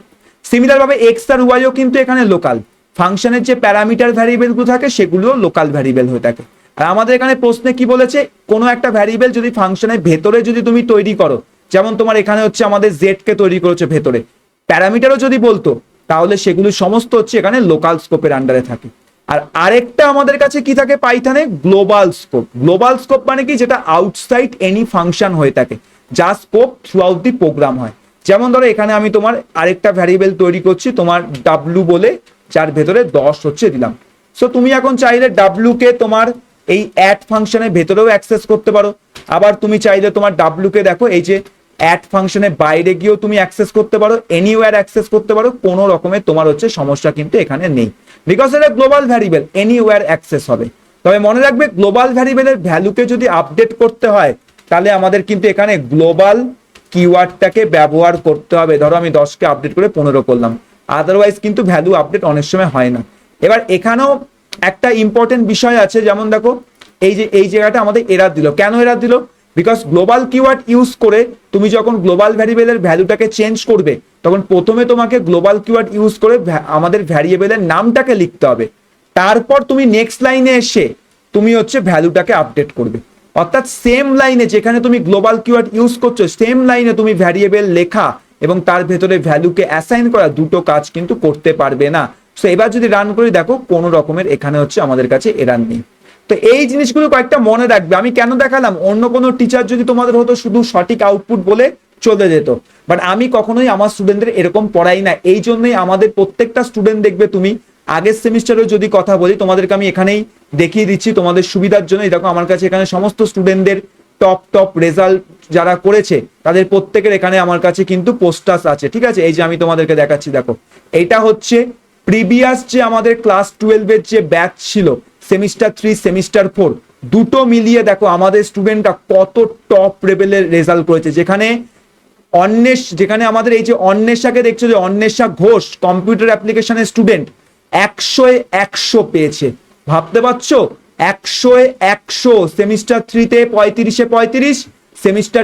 সিমিলার ভাবে এক্স আর ওয়াইও কিন্তু এখানে লোকাল, ফাংশনের যে প্যারামিটার ভ্যারিয়েবল গুলো থাকে সেগুলোও লোকাল ভ্যারিয়েবল হয়ে থাকে। আর আমাদের এখানে প্রশ্নে কি বলেছে, কোনো একটা ভ্যারিয়েবল যদি ফাংশনের ভেতরে যদি তুমি তৈরি করো, যেমন তোমার এখানে হচ্ছে আমাদের জেড কে তৈরি করেছে ভেতরে, প্যারামিটারও যদি বলতো, তাহলে সেগুলো সমস্ত হচ্ছে এখানে লোকাল স্কোপের আন্ডারে থাকে। আর আরেকটা আমাদের কাছে কি থাকে পাইথনে, গ্লোবাল স্কোপ। গ্লোবাল স্কোপ মানে কি, যেটা আউটসাইড এনি ফাংশন হয়ে থাকে, যা scope throughout the program হয়। যেমন ধরো এখানে আমি তোমার আরেকটা ভ্যারিয়েবল তৈরি করছি তোমার ডাব্লু বলে, যার ভেতরে 10 হচ্ছে দিলাম। সো তুমি এখন চাইলে ডাব্লু কে তোমার এই অ্যাড ফাংশনের ভেতরেও অ্যাক্সেস করতে পারো, আবার তুমি চাইলে তোমার ডাব্লু কে দেখো এই যে অ্যাড ফাংশনের বাইরে গিয়েও তুমি অ্যাক্সেস করতে পারো, এনিওয়্যার অ্যাক্সেস করতে পারো, কোনো রকমের তোমার হচ্ছে সমস্যা কিন্তু এখানে নেই, বিকজ এটা গ্লোবাল ভ্যারিয়েবল, এনিওয়্যার অ্যাক্সেস হবে। তবে মনে রাখবে গ্লোবাল ভ্যারিয়েবলের ভ্যালুকে যদি আপডেট করতে হয়, তাহলে আমাদের কিন্তু এখানে গ্লোবাল কিওয়ার্ডটাকে ব্যবহার করতে হবে। ধরো আমি 10কে আপডেট করে 15 করলাম, আদারওয়াইজ কিন্তু ভ্যালু আপডেট অনেক সময় হয় না। এবার এখানেও একটা ইম্পর্টেন্ট বিষয় আছে, যেমন দেখো এই যে এই জায়গাটা আমাদের এরার দিল, কেন এরার দিল, বিকজ গ্লোবাল কিওয়ার্ড ইউজ করে তুমি যখন গ্লোবাল ভ্যারিয়েবলের ভ্যালুটাকে চেঞ্জ করবে, তখন প্রথমে তোমাকে গ্লোবাল কিওয়ার্ড ইউজ করে আমাদের ভ্যারিয়েবলের নামটাকে লিখতে হবে, তারপর তুমি নেক্সট লাইনে এসে তুমি হচ্ছে ভ্যালুটাকে আপডেট করবে। অর্থাৎ সেম লাইনে যেখানে তুমি গ্লোবাল কিওয়ার্ড ইউজ করছো, সেম লাইনে তুমি ভ্যারিয়েবল লেখা এবং তার ভেতরে ভ্যালুকে অ্যাসাইন করা, দুটো কাজ কিন্তু করতে পারবে না। সো এবার যদি রান করে দেখো, কোনো রকমের এখানে হচ্ছে আমাদের কাছে এরার নেই। তো এই জিনিসগুলো কয়েকটা মনে রাখবে। আমি কেন দেখালাম, অন্য কোনো টিচার যদি তোমাদের হতো শুধু সঠিক আউটপুট বলে চলে যেত, বাট আমি কখনোই আমার স্টুডেন্টদের এরকম পড়াই না। এই জন্যই আমাদের প্রত্যেকটা স্টুডেন্ট দেখবে, তুমি আগের সেমিস্টারেও যদি কথা বলি, তোমাদেরকে আমি এখানেই দেখিয়ে দিচ্ছি তোমাদের সুবিধার জন্য। দেখো আমার কাছে এখানে সমস্ত স্টুডেন্টদের টপ রেজাল্ট যারা করেছে তাদের প্রত্যেকের এখানে আমার কাছে কিন্তু পোস্টার্স আছে, ঠিক আছে। এই যে আমি তোমাদেরকে দেখাচ্ছি, দেখো এইটা হচ্ছে প্রিভিয়াস যে আমাদের ক্লাস 12-এর যে ব্যাচ ছিল, সেমিস্টার 3 সেমিস্টার 4 দুটো মিলিয়ে দেখো আমাদের স্টুডেন্টরা কত টপ লেভেলের রেজাল্ট করেছে। যেখানে আমাদের এই যে অন্বেষাকে দেখছো, যে অন্বেষা ঘোষ কম্পিউটার অ্যাপ্লিকেশনের স্টুডেন্ট 100-100 পেয়েছে, ভাবতে পারছো 100-100। সেমিস্টার 3-তে 35-35, সেমিস্টার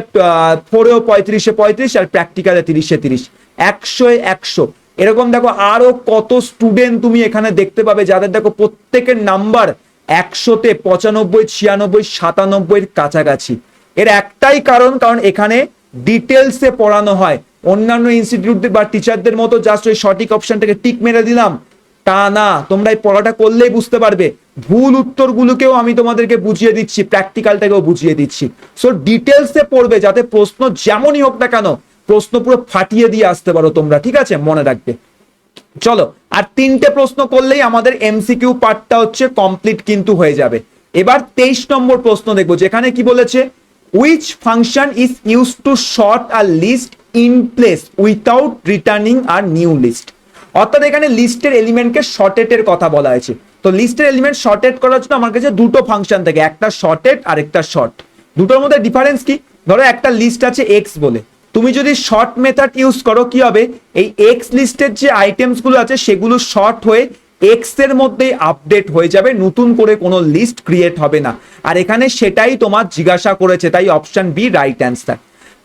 4-এও 35-35, আর প্র্যাকটিক্যালে 30-30, 100-100। এরকম দেখো আরো কত স্টুডেন্ট তুমি এখানে দেখতে পাবে, যাদের দেখো প্রত্যেকের নাম্বার 100-তে 95, 96, 97-এর কাছাকাছি। এর একটাই কারণ এখানে ডিটেলসে পড়ানো হয়। অন্যান্য ইনস্টিটিউট বা টিচারদের মতো জাস্ট ওই সঠিক অপশনটাকে টিক মেরে দিলাম তা না, তোমরা এই পড়াটা করলেই বুঝতে পারবে। ভুল উত্তরগুলোকেও আমি তোমাদেরকে বুঝিয়ে দিচ্ছি, প্র্যাকটিক্যালটাকেও বুঝিয়ে দিচ্ছি। সো ডিটেলসে পড়বে, যাতে প্রশ্ন যেমনই হোক না কেন প্রশ্ন পুরো ফাটিয়ে দিয়ে আসতে পারো তোমরা, ঠিক আছে, মনে রাখবে। চলো, আর 3টে প্রশ্ন করলেই আমাদের এমসিকিউ পার্টটা হচ্ছে কমপ্লিট কিন্তু হয়ে যাবে। এবার 23 নম্বর প্রশ্ন দেখবো, যেখানে কি বলেছে, which function is used to sort a list in place without returning a new list। অর্থাৎ এখানে লিস্টের এলিমেন্টকে শর্টেটের কথা বলা হয়েছে। তো লিস্টের এলিমেন্ট শর্টেট করার জন্য আমার কাছে দুটো ফাংশন থাকে, একটা শর্টেড আর একটা শর্ট। দুটোর মধ্যে ডিফারেন্স কি, ধরো একটা লিস্ট আছে এক্স বলে, তুমি যদি শর্ট মেথড ইউজ করো কি হবে, এই এক্স লিস্টের যে আইটেমস গুলো আছে সেগুলো শর্ট হয়ে এক্স এর মধ্যেই আপডেট হয়ে যাবে, নতুন করে কোনো লিস্ট ক্রিয়েট হবে না। আর এখানে সেটাই তোমার জিজ্ঞাসা করেছে, তাই অপশন বি রাইট অ্যান্সার।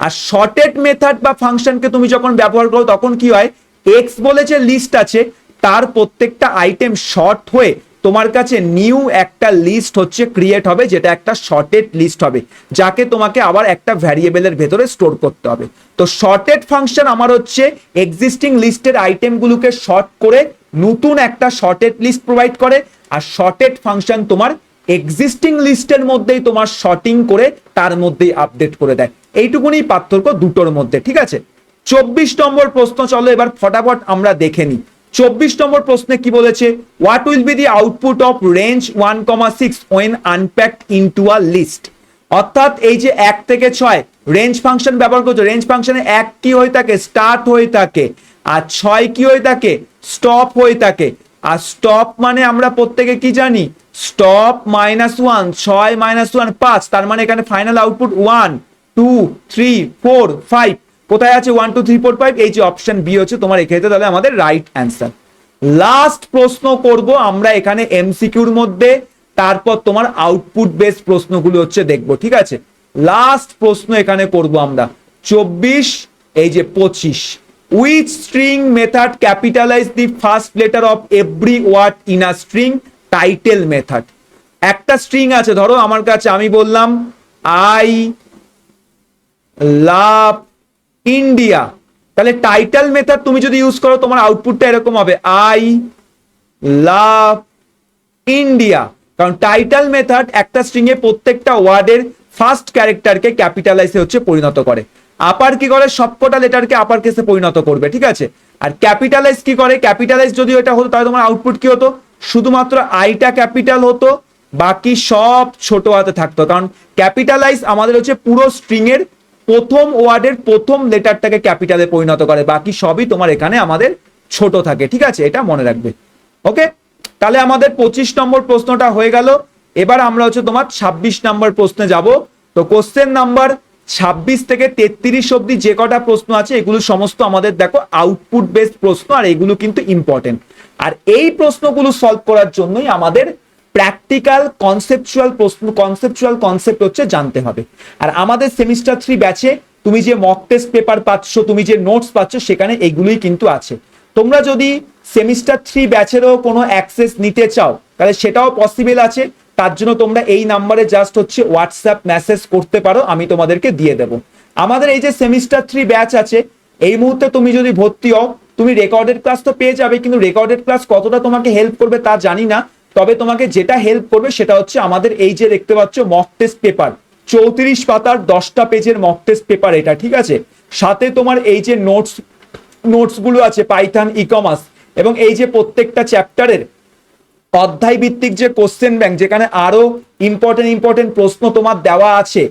আর শর্টেড মেথড বা ফাংশনকে তুমি যখন ব্যবহার করো তখন কি হয়, এক্স বলে যে লিস্ট আছে তার প্রত্যেকটা আইটেম শর্ট হয়ে তোমার কাছে নিউ একটা লিস্ট হচ্ছে ক্রিয়েট হবে, যেটা একটা শর্টেড লিস্ট হবে, যাকে তোমাকে আবার একটা ভ্যারিয়েবলের ভেতরে স্টোর করতে হবে। তো শর্টেড ফাংশন আমার হচ্ছে এক্সিস্টিং লিস্টের আইটেমগুলোকে শর্ট করে নতুন একটা শর্টেড লিস্ট প্রোভাইড করে, আর শর্টেড ফাংশন তোমার এক্সিস্টিং লিস্টের মধ্যেই তোমার শর্টিং করে তার মধ্যেই আপডেট করে দেয়। এইটুকুনি পার্থক্য দুটোর মধ্যে, ঠিক আছে। 24 নম্বর প্রশ্ন, চলো এবার ফটাফট আমরা দেখে নিই। 24 নম্বর প্রশ্নে কি বলেছে, what will be the output of range 1,6 when unpacked into a list. অর্থাৎ এই যে 1 থেকে 6 রেঞ্জ ফাংশন ব্যবহার করছো, রেঞ্জ ফাংশনে 1 কি হয়ে থাকে, স্টার্ট হয়ে থাকে, আর 6 কি হয়ে থাকে, স্টপ হয়ে থাকে। আর স্টপ মানে আমরা প্রত্যেকে কি জানি, স্টপ -1, 6 -1 5, তার মানে এখানে ফাইনাল আউটপুট 1 2 3 4 5। কোথায় আছে 1 2 3 4 5? এই যে অপশন বি হচ্ছে তোমার এক্ষেত্রে তাহলে আমাদের রাইট অ্যান্সার। লাস্ট প্রশ্ন করব আমরা এখানে এমসিকিউর মধ্যে, তারপর তোমার আউটপুট বেস প্রশ্নগুলো হচ্ছে দেখবো, ঠিক আছে। লাস্ট প্রশ্ন এখানে করব আমরা 24, এই যে 25, which string method capitalize the first letter of every word in a string? Title method. একটা স্ট্রিং আছে, ধরো আমার কাছে, আমি বললাম আই লাভ ইন্ডিয়া, তাহলে টাইটেল মেথড তুমি যদি ইউজ করো তোমার আউটপুটটা এরকম হবে, আই লাভ ইন্ডিয়া। কারণ টাইটেল মেথড একটা স্ট্রিং এ প্রত্যেকটা ওয়ার্ডের ফার্স্ট ক্যারেক্টারকে ক্যাপিটালাইজে হচ্ছে পরিণত করে। আপার কি করে, সবকটা লেটারকে আপার কেসে পরিণত করবে, ঠিক আছে। আর ক্যাপিটালাইজ কি করে, ক্যাপিটালাইজ যদি এটা হতো তাহলে তোমার আউটপুট কি হতো, শুধুমাত্র আইটা ক্যাপিটাল হতো, বাকি সব ছোট হাতে থাকতো। কারণ ক্যাপিটালাইজ আমাদের হচ্ছে পুরো স্ট্রিং এর প্রথম ওয়ার্ডের প্রথম লেটারটাকে ক্যাপিটালে পরিণত করে, বাকি সবই তোমার এখানে আমাদের ছোট থাকে, ঠিক আছে, এটা মনে রাখবে। ওকে, তাহলে আমাদের 25 নম্বর প্রশ্নটা হয়ে গেল। এবার আমরা হচ্ছে তোমার 26 নম্বর প্রশ্নে যাব। তো কোশ্চেন নাম্বার 26 থেকে 33 অব্দি যে কটা প্রশ্ন আছে এগুলো সমস্ত আমাদের দেখো আউটপুট বেসড প্রশ্ন, আর এগুলো কিন্তু ইম্পর্টেন্ট। আর এই প্রশ্নগুলো সলভ করার জন্যই আমাদের প্র্যাকটিক্যাল কনসেপচুয়াল প্রশ্ন, কনসেপচুয়াল কনসেপ্ট হচ্ছে জানতে হবে। আর আমাদের সেমিস্টার 3 ব্যাচে তুমি যে মক টেস্ট পেপার পাচ্ছ, তুমি যে নোটস পাচ্ছ, সেখানে এগুলোই কিন্তু আছে। তোমরা যদি সেমিস্টার 3 ব্যাচেরও কোনো অ্যাক্সেস নিতে চাও তাহলে সেটাও পসিবল আছে। তার জন্য তোমরা এই নাম্বারে জাস্ট হচ্ছে হোয়াটসঅ্যাপ মেসেজ করতে পারো, আমি তোমাদেরকে দিয়ে দেবো। আমাদের এই যে সেমিস্টার 3 ব্যাচ আছে, এই মুহূর্তে তুমি যদি ভর্তি হও, তুমি রেকর্ডেড ক্লাস তো পেয়ে যাবে, কিন্তু রেকর্ডেড ক্লাস কতটা তোমাকে হেল্প করবে তা জানি না। তবে তোমাকে যেটা হেল্প করবে সেটা হচ্ছে আমাদের এই যে দেখতে পাচ্ছ মক টেস্ট পেপার, 34 পাতার 10টা পেজের মক টেস্ট পেপার এটা, ঠিক আছে। সাথে তোমার এই যে নোটস গুলো আছে, পাইথন, ই কমার্স, এবং এই যে প্রত্যেকটা চ্যাপ্টারের অধ্যায় ভিত্তিক যে কোশ্চেন ব্যাংক, যেখানে আরো ইম্পর্টেন্ট প্রশ্ন তোমার দেওয়া আছে,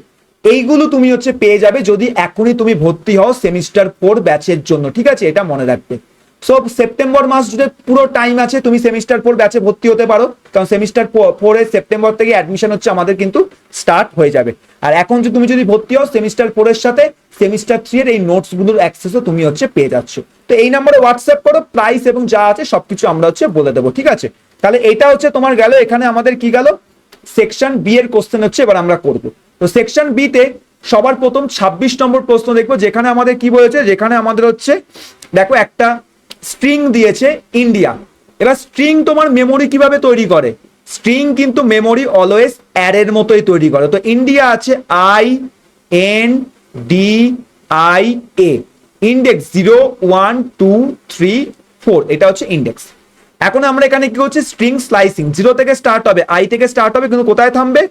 এইগুলো তুমি হচ্ছে পেয়ে যাবে যদি এখনই তুমি ভর্তি হও সেমিস্টার 4 ব্যাচের জন্য, ঠিক আছে, এটা মনে রাখবে। সো সেপ্টেম্বর মাস জুড়ে পুরো টাইম আছে, তুমি সেমিস্টার 4 ব্যাচে ভর্তি হতে পারো, কারণ সেমিস্টার 4 এর সেপ্টেম্বর থেকে অ্যাডমিশন হচ্ছে আমাদের কিন্তু স্টার্ট হয়ে যাবে। আর এখন যদি তুমি ভর্তি হও সেমিস্টার 4 এর সাথে সেমিস্টার 3 এর এই নোটস গুলোর অ্যাক্সেসও তুমি হচ্ছে পেয়ে যাচ্ছ। তো এই নম্বরে হোয়াটসঅ্যাপ করো, প্রাইস এবং যা আছে সবকিছু আমরা হচ্ছে বলে দেবো, ঠিক আছে। তাহলে এটা হচ্ছে তোমার গেল, এখানে আমাদের কি গেল, সেকশন বি এর কোশ্চেন হচ্ছে এবার আমরা করব। তো সেকশন বি তে সবার প্রথম 26 নম্বর প্রশ্ন দেখবো, যেখানে আমাদের কি বলেছে, যেখানে আমাদের হচ্ছে দেখো একটা স্ট্রিং দিয়েছে ইন্ডিয়া। এবার স্ট্রিং তোমার মেমোরি কিভাবে তৈরি করে, স্ট্রিং কিন্তু মেমোরি অলওয়েজ অ্যারের মতোই তৈরি করে। তো ইন্ডিয়া আছে INDIA, ইন্ডেক্স 0 1 2 3 4, এটা হচ্ছে ইন্ডেক্স। এখন আমরা এখানে কি করছি, স্ট্রিং স্লাইসিং, 0 থেকে স্টার্ট হবে, আই থেকে স্টার্ট হবে, কিন্তু কোথায় থামবে,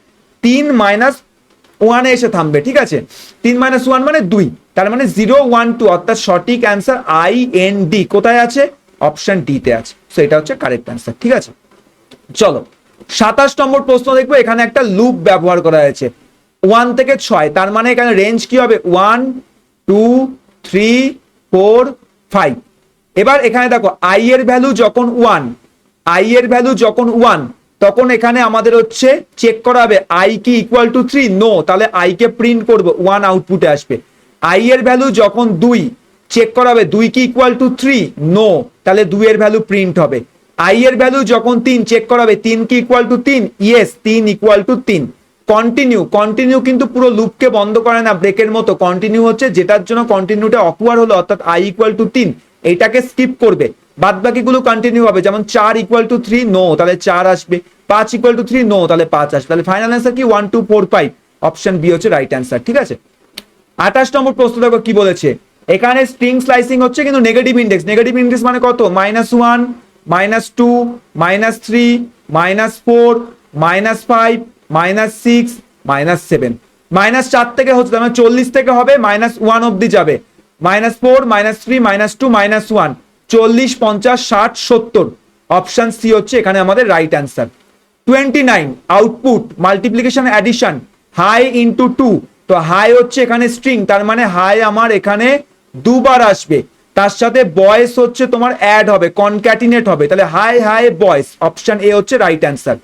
3 -1 এ এসে থামবে, ঠিক আছে। 3 -1 মানে 2, তার মানে 0 1 2, অর্থাৎ সঠিক অ্যান্সার IND কোথায় আছে, অপশন ডি তে আছে। সো এটা হচ্ছে কারেক্ট অ্যান্সার, ঠিক আছে। চলো 27 নম্বর প্রশ্ন দেখবো, এখানে একটা লুপ ব্যবহার করা হয়েছে 1 থেকে 6, তার মানে এখানে রেঞ্জ কি হবে, 1 2 3 4 5। এবার এখানে দেখো আই এর ভ্যালু যখন 1, তখন এখানে আমাদের হচ্ছে চেক করা হবে আই কি ইকুয়াল টু 3, নো, তাহলে আই কে প্রিন্ট করবো, 1 আউটপুটে আসবে। আই এর ভ্যালু যখন 2, চেক করা হবে 2 কি ইকুয়াল টু 3, নো, তাহলে 2 এর ভ্যালু প্রিন্ট হবে। আই এর ভ্যালু যখন 3, চেক করা হবে 3 কি equal to 3, yes, 3 equal to 3। Continue কিন্তু পুরো লুপকে বন্ধ করে না, ব্রেকের মতো। কন্টিনিউ হচ্ছে যেটার জন্য কন্টিনিউটা অকওয়ার্ড হলো, অর্থাৎ আই ইকুয়াল টু 3, এইটাকে স্কিপ করবে, বাদ বাকিগুলো কন্টিনিউ হবে। যেমন 4 ইকুয়াল টু 3, নো, তাহলে 4 আসবে। 5 ইকুয়াল টু 3, নো, তাহলে 5 আসবে। তাহলে ফাইনাল অ্যান্সার কি, 1 2 4 5, অপশন বি হচ্ছে রাইট অ্যান্সার, ঠিক আছে। 28 নম্বর প্রশ্ন দেখো কি বলেছে, এখানে স্ট্রিং স্লাইসিং হচ্ছে কিন্তু নেগেটিভ ইন্ডেক্স মানে কত, -1 -2, -3, -4, -5, -6, -7, -4 থেকে হচ্ছে তার মানে 40 থেকে হবে -1 অব্দি যাবে, -4, -3, -2, -1, 40, 50, 60, 70। অপশন সি হচ্ছে এখানে আমাদের right answer. 29 output multiplication addition high into 2। তো হাই হচ্ছে এখানে স্ট্রিং, তার মানে হাই আমার এখানে দুবার আসবে, তার সাথে বয়েস হচ্ছে তোমার অ্যাড হবে, কনক্যাটিনেট হবে, তাহলে হাই হাই বয়েস, অপশন এ হচ্ছে রাইট অ্যান্সার।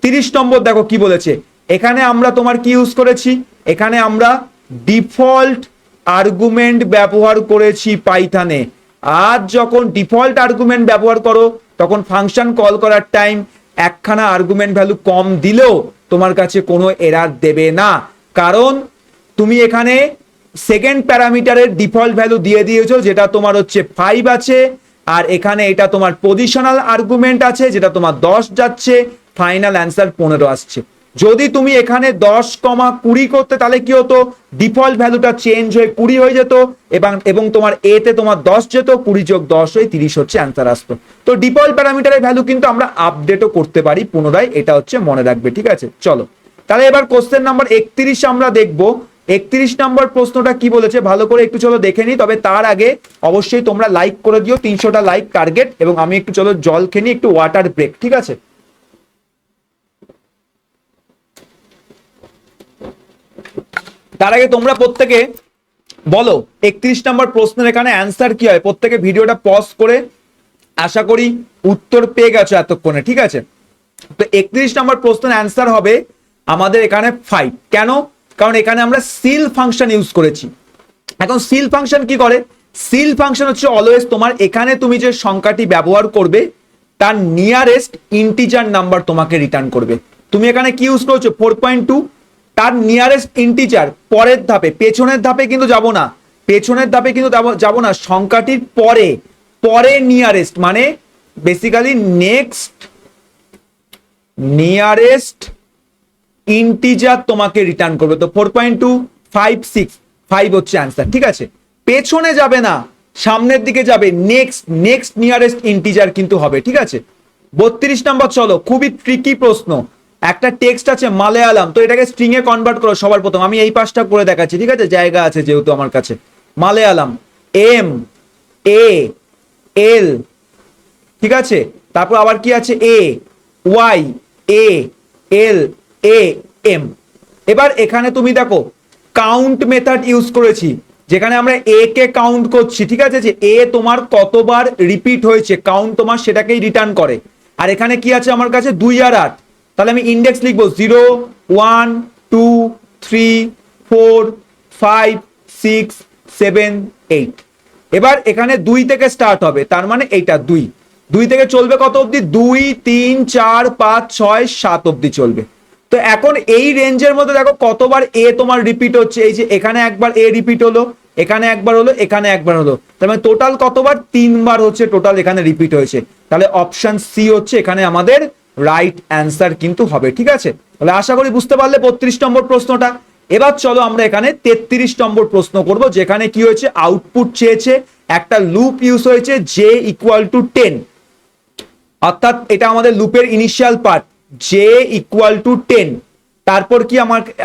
30 নম্বর দেখো কি বলেছে, এখানে আমরা তোমার কি ইউজ করেছি, এখানে আমরা ডিফল্ট আর্গুমেন্ট ব্যবহার করেছি পাইথনে। আর যখন ডিফল্ট আর্গুমেন্ট ব্যবহার করো তখন ফাংশন কল করার টাইম একখানা আর্গুমেন্ট ভ্যালু কম দিলেও তোমার কাছে কোনো এরার দেবে না, কারণ তুমি এখানে সেকেন্ড প্যারামিটারের ডিফল্ট ভ্যালু দিয়ে দিয়েছো যেটা তোমার হচ্ছে 5 আছে, আর এখানে এটা তোমার পজিশনাল আর্গুমেন্ট আছে যেটা তোমার 10 যাচ্ছে, ফাইনাল অ্যান্সার 15 আসছে। যদি তুমি এখানে 10,20 করতে তাহলে কি হতো, ডিফল্ট ভ্যালুটা চেঞ্জ হয়ে 20 হয়ে যেত, এবং তোমার এ তে তোমার 10 যেত, 20 যোগ 10 হয়ে 30 হচ্ছে অ্যান্সার আসতো। তো ডিফল্ট প্যারামিটারের ভ্যালু কিন্তু আমরা আপডেটও করতে পারি পুনরায়, এটা হচ্ছে মনে রাখবে, ঠিক আছে। চলো তাহলে এবার কোশ্চেন নাম্বার 31 আমরা দেখবো। 31 নম্বর প্রশ্নটা কি বলেছে ভালো করে একটু চলো দেখে নিই, তবে তার আগে অবশ্যই তোমরা লাইক করে দিও, 300টা লাইক টার্গেট, এবং আমি একটু চলো জল খেয়ে নিই, একটু ওয়াটার ব্রেক, ঠিক আছে। তার আগে তোমরা প্রত্যেকে বলো 31 নম্বর প্রশ্নের এখানে অ্যান্সার কি হয়, প্রত্যেকে ভিডিওটা পজ করে আশা করি উত্তর পেয়ে গেছো এতক্ষণে, ঠিক আছে। তো 31 নম্বর প্রশ্নের অ্যান্সার হবে আমাদের এখানে 5। কেন, কারণ এখানে আমরা সিল ফাংশন ইউজ করেছি। এখন সিল ফাংশন কি করে, সিল ফাংশন হচ্ছে অলওয়েজ তোমার এখানে তুমি যে সংখ্যাটি ব্যবহার করবে তার নিয়ারেস্ট ইন্টিজার নাম্বার তোমাকে রিটার্ন করবে। তুমি এখানে কি ইউজ করছো 4.2, তার নিয়ারেস্ট ইন্টিজার পরের ধাপে, পেছনের ধাপে কিন্তু যাব না, পেছনের ধাপে কিন্তু যাব না, সংখ্যাটির পরে পরে নিয়ারেস্ট মানে বেসিক্যালি নেক্সট নিয়ারেস্ট ইন্টিজার তোমাকে রিটার্ন করবে। তো 4.256 হচ্ছে অ্যান্সার, ঠিক আছে। পেছনে যাবে না, সামনের দিকে যাবে, নেক্সট নিয়ারেস্ট ইন্টিজার কিন্তু হবে, ঠিক আছে। 32 নম্বর, চলো খুবই ট্রিকি প্রশ্ন, একটা টেক্সট আছে মালয়ালাম, তো এটাকে স্ট্রিং এ কনভার্ট করো সবার প্রথম, আমি এই পাশটা করে দেখাচ্ছি, ঠিক আছে, জায়গা আছে যেহেতু আমার কাছে। মালয়ালাম MAL, ঠিক আছে, তারপর আবার কি আছে YALAM। এবার এখানে তুমি দেখো কাউন্ট মেথড ইউজ করেছি, যেখানে আমরা এ কে কাউন্ট করছি, ঠিক আছে, যে এ তোমার কতবার রিপিট হয়েছে কাউন্ট তোমার সেটাকেই রিটার্ন করে। আর এখানে কি আছে আমার কাছে 2 আর 8, তাহলে আমি ইন্ডেক্স লিখবো 0 1 2 3 4 5 6 7 8। এবার এখানে 2 থেকে স্টার্ট হবে, তার মানে এইটা 2 থেকে চলবে কত অবধি, 2 3 4 5 6 7 অবধি চলবে। তো এখন এই রেঞ্জের মধ্যে দেখো কতবার এ তোমার রিপিট হচ্ছে, এই যে এখানে একবার এ রিপিট হলো, এখানে একবার হলো, এখানে একবার হলো, তার মানে টোটাল কতবার, 3বার হচ্ছে টোটাল এখানে রিপিট হয়েছে, তাহলে অপশন সি হচ্ছে এখানে আমাদের রাইট অ্যান্সার কিন্তু হবে, ঠিক আছে। তাহলে আশা করি বুঝতে পারলে 32 নম্বর প্রশ্নটা। এবার চলো আমরা এখানে 33 নম্বর প্রশ্ন করব, যেখানে কি হয়েছে আউটপুট চেয়েছে, একটা লুপ ইউজ হয়েছে j = 10, অর্থাৎ এটা আমাদের লুপের ইনিশিয়াল পার্ট j = 10। তারপর কি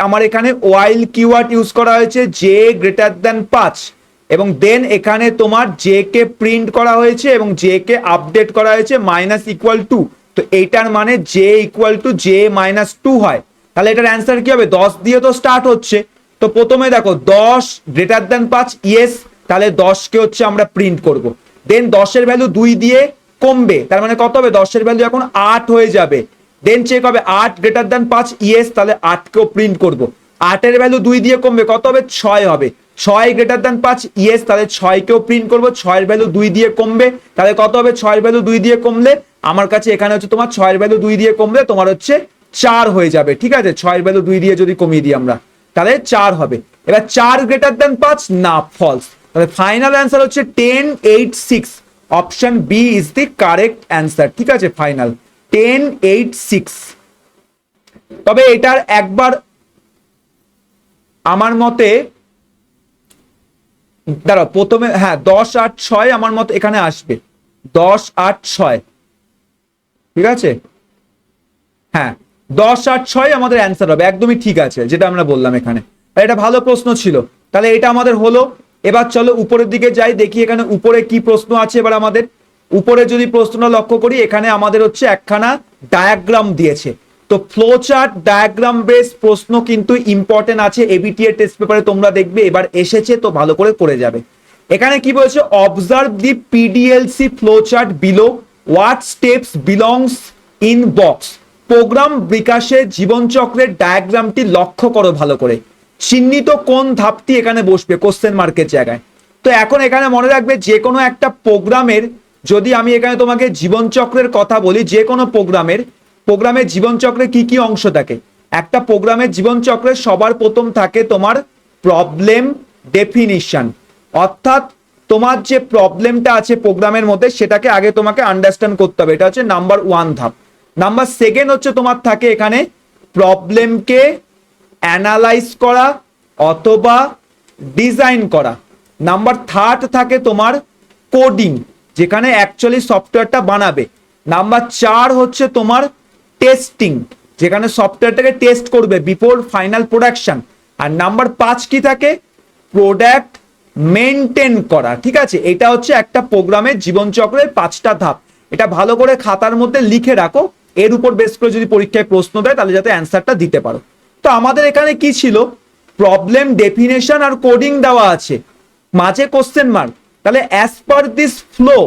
আমার এখানে ওয়াইল কিওয়ার্ড ইউজ করা হয়েছে j > 5, এবং দেন এখানে তোমার j কে প্রিন্ট করা হয়েছে এবং j কে আপডেট করা হয়েছে -2। তো এইটার মানে j = j - 2 হয়, তাহলে এটার অ্যান্সার কি হবে, 10 দিয়ে তো স্টার্ট হচ্ছে, তো প্রথমে দেখো 10 > 5 ইয়েস, তাহলে 10 কে হচ্ছে আমরা প্রিন্ট করব, দেন 10 এর ভ্যালু 2 দিয়ে কমবে, তার মানে কত হবে, 10 এর ভ্যালু এখন 8 হয়ে যাবে, দেন চেক হবে 8 > 5 ইয়েস, তাহলে 8 কেও প্রিন্ট করব, 8 এর ভ্যালু 2 দিয়ে কমবে, কত হবে, 6 হবে, 6 > 5 ইয়েস, তাহলে 6 কেও প্রিন্ট করব, 6 এর ভ্যালু 2 দিয়ে কমবে, তাহলে কত হবে, 6 এর ভ্যালু 2 দিয়ে কমলে আমার কাছে এখানে হচ্ছে তোমার 6 এর ভ্যালু 2 দিয়ে কমলে তোমার হচ্ছে 4 হয়ে যাবে, ঠিক আছে। 6 এর ভ্যালু 2 দিয়ে যদি কমিয়ে দিই আমরা তাহলে 4 হবে। এবার 4 > 5 না, ফলস, তাহলে ফাইনাল অ্যান্সার হচ্ছে 1086, option B is the correct answer, ঠিক আছে, ফাইনাল 1086। তবে এটার একবার আমার মতে দাঁড়াও প্রথমে, হ্যাঁ 10 8 6 আমার মতে এখানে আসবে, 10 8 6, ঠিক আছে, হ্যাঁ 10, 8, 6 আমাদের অ্যান্সার হবে, একদমই ঠিক আছে যেটা আমরা বললাম এখানে। আর এটা ভালো প্রশ্ন ছিল, তাহলে এটা আমাদের হলো। এবার চলো উপরের দিকে যাই, দেখি এখানে উপরে কি প্রশ্ন আছে। এবার আমাদের উপরে যদি প্রশ্নটা লক্ষ্য করি, এখানে আমাদের হচ্ছে একখানা ডায়াগ্রাম দিয়েছে। তো ফ্লো চার্ট ডায়াগ্রাম বেস প্রশ্ন কিন্তু ইম্পর্টেন্ট আছে, এবিটিএ টেস্ট পেপারে তোমরা দেখবে এবার এসেছে, তো ভালো করে যাবে। এখানে কি বলছে, observe the PDLC flow chart below, what steps belongs in box. Program বিকাশের জীবনচক্রের ডায়াগ্রামটি লক্ষ্য করো ভালো করে, চিহ্নিত কোন ধাপটি এখানে বসবে কোশ্চেন মার্কের জায়গায়। তো এখন এখানে মনে রাখবে, যে কোনো একটা প্রোগ্রামের, যদি আমি এখানে তোমাকে জীবনচক্রের কথা বলি, যে কোনো প্রোগ্রামের জীবনচক্রে কি কি অংশ থাকে। একটা প্রোগ্রামের জীবনচক্রে সবার প্রথম থাকে তোমার প্রবলেম ডেফিনিশন, অর্থাৎ তোমার যে প্রবলেমটা আছে প্রোগ্রামের মধ্যে সেটাকে আগে তোমাকে আন্ডারস্ট্যান্ড করতে হবে, এটা হচ্ছে নাম্বার 1 ধাপ। নাম্বার 2 হচ্ছে তোমার থাকে এখানে প্রবলেমকে অ্যানালাইজ করা অথবা ডিজাইন করা। নাম্বার 3 থাকে তোমার কোডিং, যেখানে অ্যাকচুয়ালি সফটওয়্যারটা বানাবে। নাম্বার 4 হচ্ছে তোমার টেস্টিং, যেখানে সফটওয়্যারটাকে টেস্ট করবে বিফোর ফাইনাল প্রোডাকশন। আর নাম্বার 5 কি থাকে, প্রোডাক্ট মেনটেন করা। ঠিক আছে, এটা হচ্ছে একটা প্রোগ্রামের জীবনচক্রের 5টা ধাপ। এটা ভালো করে খাতার মধ্যে লিখে রাখো, এর উপর বেস করে যদি পরীক্ষায় প্রশ্ন দেয় তাহলে যাতে অ্যান্সারটা দিতে পারো। তো আমাদের এখানে কি ছিল, প্রবলেম ডেফিনেশন আর কোডিং দেওয়া আছে, মাঝে কোশ্চেন মার্ক। তাহলে অ্যাজ পার দিস ফ্লো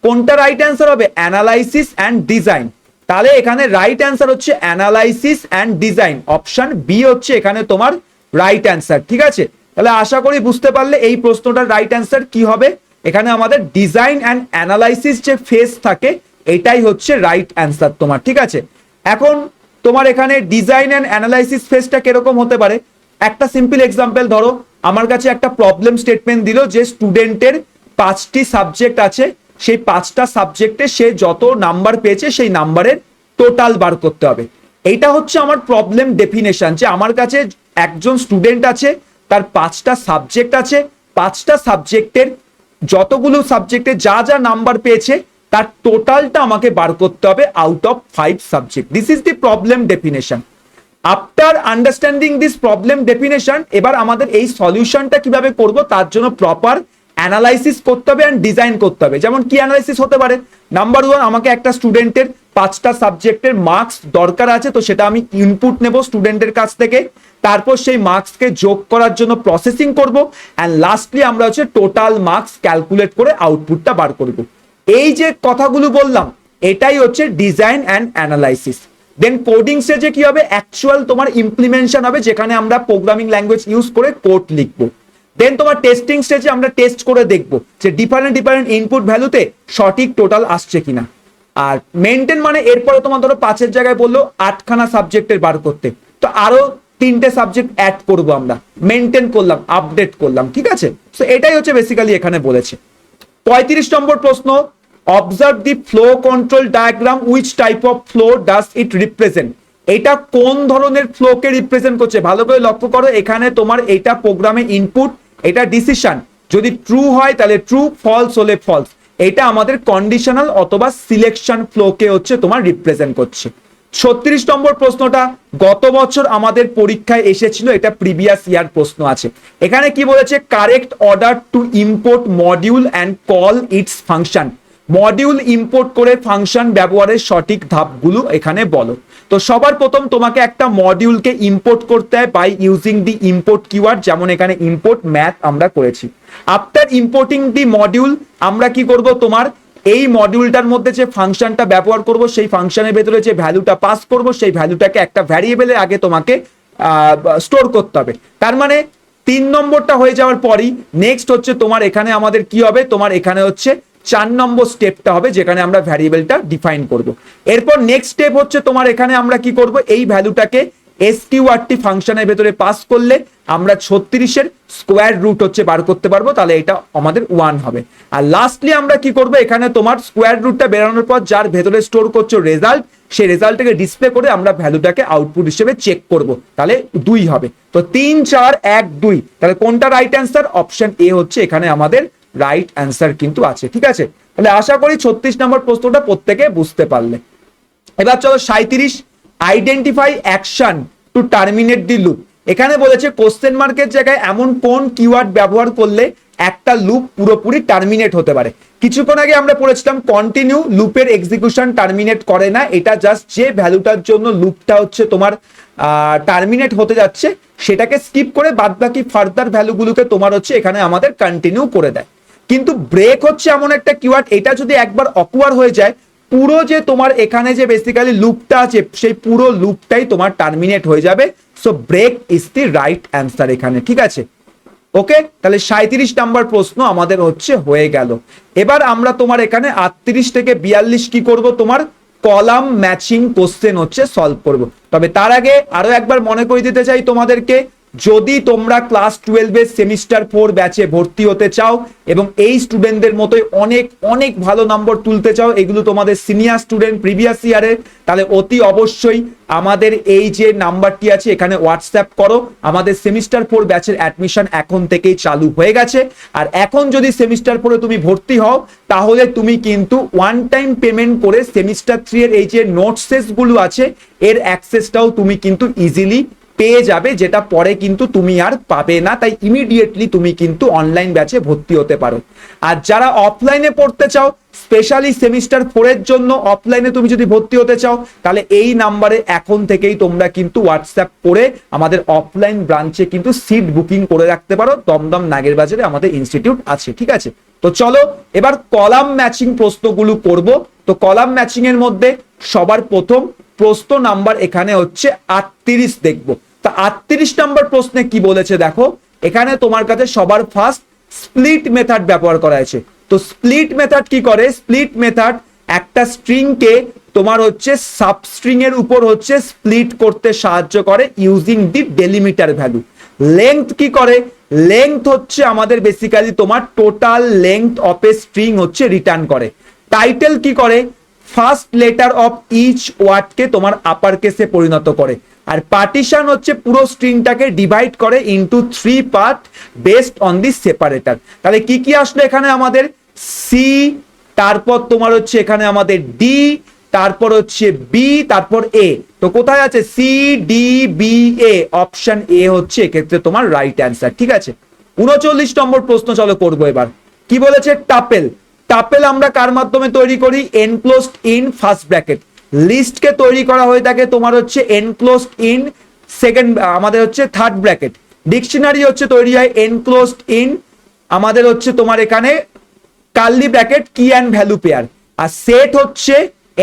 কোনটা রাইট অ্যান্সার হবে, অ্যানালাইসিস অ্যান্ড ডিজাইন। তাহলে এখানে রাইট অ্যান্সার হচ্ছে analysis and design, option B হচ্ছে এখানে তোমার রাইট অ্যান্সার। ঠিক আছে, তাহলে আশা করি বুঝতে পারলে এই প্রশ্নটার রাইট অ্যান্সার কি হবে। এখানে আমাদের ডিজাইন অ্যান্ড অ্যানালাইসিস যে ফেজ থাকে এটাই হচ্ছে রাইট অ্যান্সার তোমার। ঠিক আছে, এখন তোমার এখানে ডিজাইন অ্যান্ড অ্যানালাইসিস ফেজটা কিরকম হতে পারে, একটা সিম্পল এক্সাম্পল ধরো, আমার কাছে একটা প্রবলেম স্টেটমেন্ট দিল যে স্টুডেন্টের 5টি সাবজেক্ট আছে, সেই 5টা সাবজেক্টে সে যত নাম্বার পেয়েছে সেই নাম্বারের টোটাল বার করতে হবে। এইটা হচ্ছে আমার প্রবলেম ডেফিনেশন, যে আমার কাছে একজন স্টুডেন্ট আছে, তার 5টা সাবজেক্ট আছে, 5টা সাবজেক্টের যতগুলো সাবজেক্টে যা যা নাম্বার পেয়েছে তার টোটালটা আমাকে বার করতে হবে out of 5 subject. This is the problem definition. After understanding this problem definition, এবার আমাদের এই সলিউশনটা কিভাবে করব তার জন্য প্রপার অ্যানালাইসিস করতে হবে এন্ড ডিজাইন করতে হবে। যেমন কি অ্যানালাইসিস হতে পারে, নাম্বার 1 আমাকে একটা স্টুডেন্টের 5টা সাবজেক্টের মার্কস দরকার আছে, তো সেটা আমি ইনপুট নেব স্টুডেন্টের কাছ থেকে, তারপর সেই মার্কসকে যোগ করার জন্য প্রসেসিং করব, এন্ড লাস্টলি আমরা হচ্ছে টোটাল মার্কস ক্যালকুলেট করে আউটপুটটা বার করব। এই যে কথাগুলো বললাম এটাই হচ্ছে design and analysis. Then coding স্টেজে কি হবে, অ্যাকচুয়াল তোমার ইমপ্লিমেন্টেশন হবে, যেখানে আমরা প্রোগ্রামিং ল্যাঙ্গুয়েজ ইউজ করে কোড লিখবো। দেন তোমার টেস্টিং স্টেজে আমরা টেস্ট করে দেখবো যে ডিফারেন্ট ইনপুট ভ্যালুতে সঠিক টোটাল আসছে কিনা। আর মেনটেন মানে এরপরে তোমার ধরো 5-এর জায়গায় বললো 8খানা সাবজেক্টের বার করতে, তো আরো 3টে সাবজেক্ট অ্যাড করবো, আমরা মেনটেন করলাম, আপডেট করলাম। ঠিক আছে, তো এটাই হচ্ছে বেসিক্যালি এখানে বলেছে। 35 নম্বর প্রশ্ন, observe the flow control diagram, which type of flow does it represent. এটা কোন ধরনের ফ্লোকে রিপ্রেজেন্ট করছে, ভালো করে লক্ষ্য করো। এখানে তোমার এটা প্রোগ্রামে ইনপুট, এটা ডিসিশন, যদি ট্রু হয় তাহলে ট্রু, ফলস হলে ফলস। এটা আমাদের কন্ডিশনাল অথবা সিলেকশন ফ্লোকে হচ্ছে তোমার রিপ্রেজেন্ট করছে। 36 নম্বর প্রশ্নটা গত বছর আমাদের পরীক্ষায় এসেছিল, এটা প্রিভিয়াস ইয়ার প্রশ্ন আছে। এখানে কি বলেছে, correct order to import module and call it's function. Module import করে ফাংশন ব্যবহারের সঠিক ধাপগুলো এখানে বলো। তো সবার প্রথম তোমাকে একটা মডিউলকে ইম্পোর্ট করতে হয় by using the import keyword, যেমন এখানে ইম্পোর্ট ম্যাথ আমরা করেছি। আফটার ইম্পোর্টিং দি মডিউল আমরা কি করব, তোমার এই মডিউলটার মধ্যে যে ফাংশনটা ব্যবহার করব সেই ফাংশনের ভেতরে যে ভ্যালুটা পাস করব সেই ভ্যালুটাকে একটা ভ্যারিয়েবলের আগে তোমাকে স্টোর করতে হবে। তার মানে 3 নম্বরটা হয়ে যাওয়ার পরই নেক্সট হচ্ছে তোমার এখানে আমাদের কি হবে, তোমার এখানে হচ্ছে 4 নম্বর স্টেপটা হবে, যেখানে আমরা ভ্যারিয়েবলটা ডিফাইন করব। এরপর নেক্সট স্টেপ হচ্ছে তোমার এখানে আমরা কি করব, এই ভ্যালুটাকে এসকিউআরটি ফাংশনের ভেতরে পাস করলে আমরা 36-এর স্কোয়ার রুট হচ্ছে বার করতে পারবো, তাহলে এটা আমাদের 1 হবে। আর লাস্টলি আমরা কি করব, এখানে তোমার স্কোয়ার রুটটা বেরানোর পর যার ভেতরে স্টোর করছো রেজাল্ট, সেই রেজাল্টটাকে ডিসপ্লে করে আমরা ভ্যালুটাকে আউটপুট হিসেবে চেক করব, তাহলে 2 হবে। তো 3, 4, 1, 2, তাহলে কোনটা রাইট অ্যান্সার, অপশন এ হচ্ছে এখানে আমাদের রাইট অ্যান্সার কিন্তু আছে। ঠিক আছে, তাহলে আশা করি 36 নম্বর প্রশ্নটা প্রত্যেকে বুঝতে পারলে। এবার চলো 37, identify action to terminate the loop. এখানে বলেছে কোশ্চেন মার্কের জায়গায় এমন কোন কিওয়ার্ড ব্যবহার করলে একটা লুপ পুরোপুরি টার্মিনেট হতে পারে। কিছুক্ষণ আগে আমরা পড়েছিলাম কন্টিনিউ লুপের এক্সিকিউশন টার্মিনেট করে না, এটা জাস্ট যে ভ্যালুটার জন্য লুপটা হচ্ছে তোমার টার্মিনেট হতে যাচ্ছে সেটাকে স্কিপ করে বাদবাকি ফার্দার ভ্যালুগুলোকে তোমার হচ্ছে এখানে আমাদের কন্টিনিউ করে দেয়। কিন্তু ব্রেক হচ্ছে এমন একটা কিওয়ার্ড, এটা যদি একবার অকুয়ার হয়ে যায় পুরো যে তোমার এখানে যে বেসিক্যালি লুপটা আছে সেই পুরো লুপটাই তোমার টার্মিনেট হয়ে যাবে। So break is the right answer এখানে, ঠিক আছে। ওকে, তাহলে 37 নাম্বার প্রশ্ন আমাদের হচ্ছে হয়ে গেল। এবার আমরা তোমার এখানে 38 থেকে 42 কি করব, তোমার কলাম ম্যাচিং কোশ্চেন হচ্ছে সলভ করব। তবে তার আগে আরো একবার মনে করে দিতে চাই তোমাদেরকে, যদি তোমরা ক্লাস 12 এর সেমিস্টার 4 ব্যাচে ভর্তি হতে চাও এবং এই স্টুডেন্টদের মতোই অনেক অনেক ভালো নম্বর তুলতে চাও, এগুলো তোমাদের সিনিয়র স্টুডেন্ট প্রিভিয়াস ইয়ারের, তাহলে অতি অবশ্যই আমাদের এই যে নাম্বারটি আছে এখানে হোয়াটসঅ্যাপ করো। আমাদের সেমিস্টার 4 ব্যাচের অ্যাডমিশন এখন থেকেই চালু হয়ে গেছে। আর এখন যদি সেমিস্টার 4 তুমি ভর্তি হও তাহলে তুমি কিন্তু ওয়ান টাইম পেমেন্ট করে সেমিস্টার 3 এর এই যে নোটস গুলো আছে এর অ্যাক্সেসটাও তুমি কিন্তু ইজিলি পেয়ে যাবে, যেটা পরে কিন্তু তুমি আর পাবে না। তাই ইমিডিয়েটলি তুমি কিন্তু অনলাইন ব্যাচে ভর্তি হতে পারো। আর যারা অফলাইনে পড়তে চাও, স্পেশালি সেমিস্টার 4 এর জন্য অফলাইনে তুমি যদি ভর্তি হতে চাও তাহলে এই নাম্বারে এখন থেকেই তোমরা কিন্তু হোয়াটসঅ্যাপ করে আমাদের অফলাইন ব্রাঞ্চে কিন্তু সিট বুকিং করে রাখতে পারো। দমদম নাগের বাজারে আমাদের ইনস্টিটিউট আছে, ঠিক আছে। তো চলো এবার কলাম ম্যাচিং প্রশ্নগুলো করব। তো কলাম ম্যাচিং এর মধ্যে সবার প্রথম প্রশ্ন নাম্বার এখানে হচ্ছে 38 দেখবো। তা 38 নাম্বার প্রশ্নে কি বলেছে দেখো, এখানে তোমার কাছে সবার ফার্স্ট স্প্লিট মেথড ব্যবহার করা হয়েছে। তো স্প্লিট মেথড কি করে, স্প্লিট মেথড একটা স্ট্রিং কে তোমার হচ্ছে সাবস্ট্রিং এর উপর হচ্ছে স্প্লিট করতে সাহায্য করে using the delimiter value. Length কি করে, লেংথ হচ্ছে আমাদের বেসিক্যালি তোমার total length of a string হচ্ছে রিটার্ন করে। টাইটেল কি করে, ফার্স্ট লেটার অফ ইচ ওয়ার্ডকে তোমার আপার কেসে পরিণত করে। আর পার্টিশন হচ্ছে পুরো স্ট্রিংটাকে ডিভাইড করে into 3 part based on the separator. তাহলে কি কি আসলো এখানে আমাদের, সি, তারপর তোমার হচ্ছে এখানে আমাদের ডি, তারপর হচ্ছে বি, তারপর এ। তো কোথায় আছে C D B A, option A হচ্ছে এক্ষেত্রে তোমার রাইট অ্যান্সার, ঠিক আছে। 39 নম্বর প্রশ্ন চলো করবো এবার। কি বলেছে, টাপেল। টাপেল আমরা কার মাধ্যমে তৈরি করি, এনক্লোজড ইন ফার্স্ট ব্র্যাকেট। লিস্টকে তৈরি করা হয়ে থাকে তোমার হচ্ছে এনক্লোজড ইন সেকেন্ড, আমাদের হচ্ছে থার্ড ব্র্যাকেট। ডিকশনারি হচ্ছে তৈরি হয় এনক্লোজড ইন আমাদের হচ্ছে তোমার এখানে curly bracket key and value pair. আর সেট হচ্ছে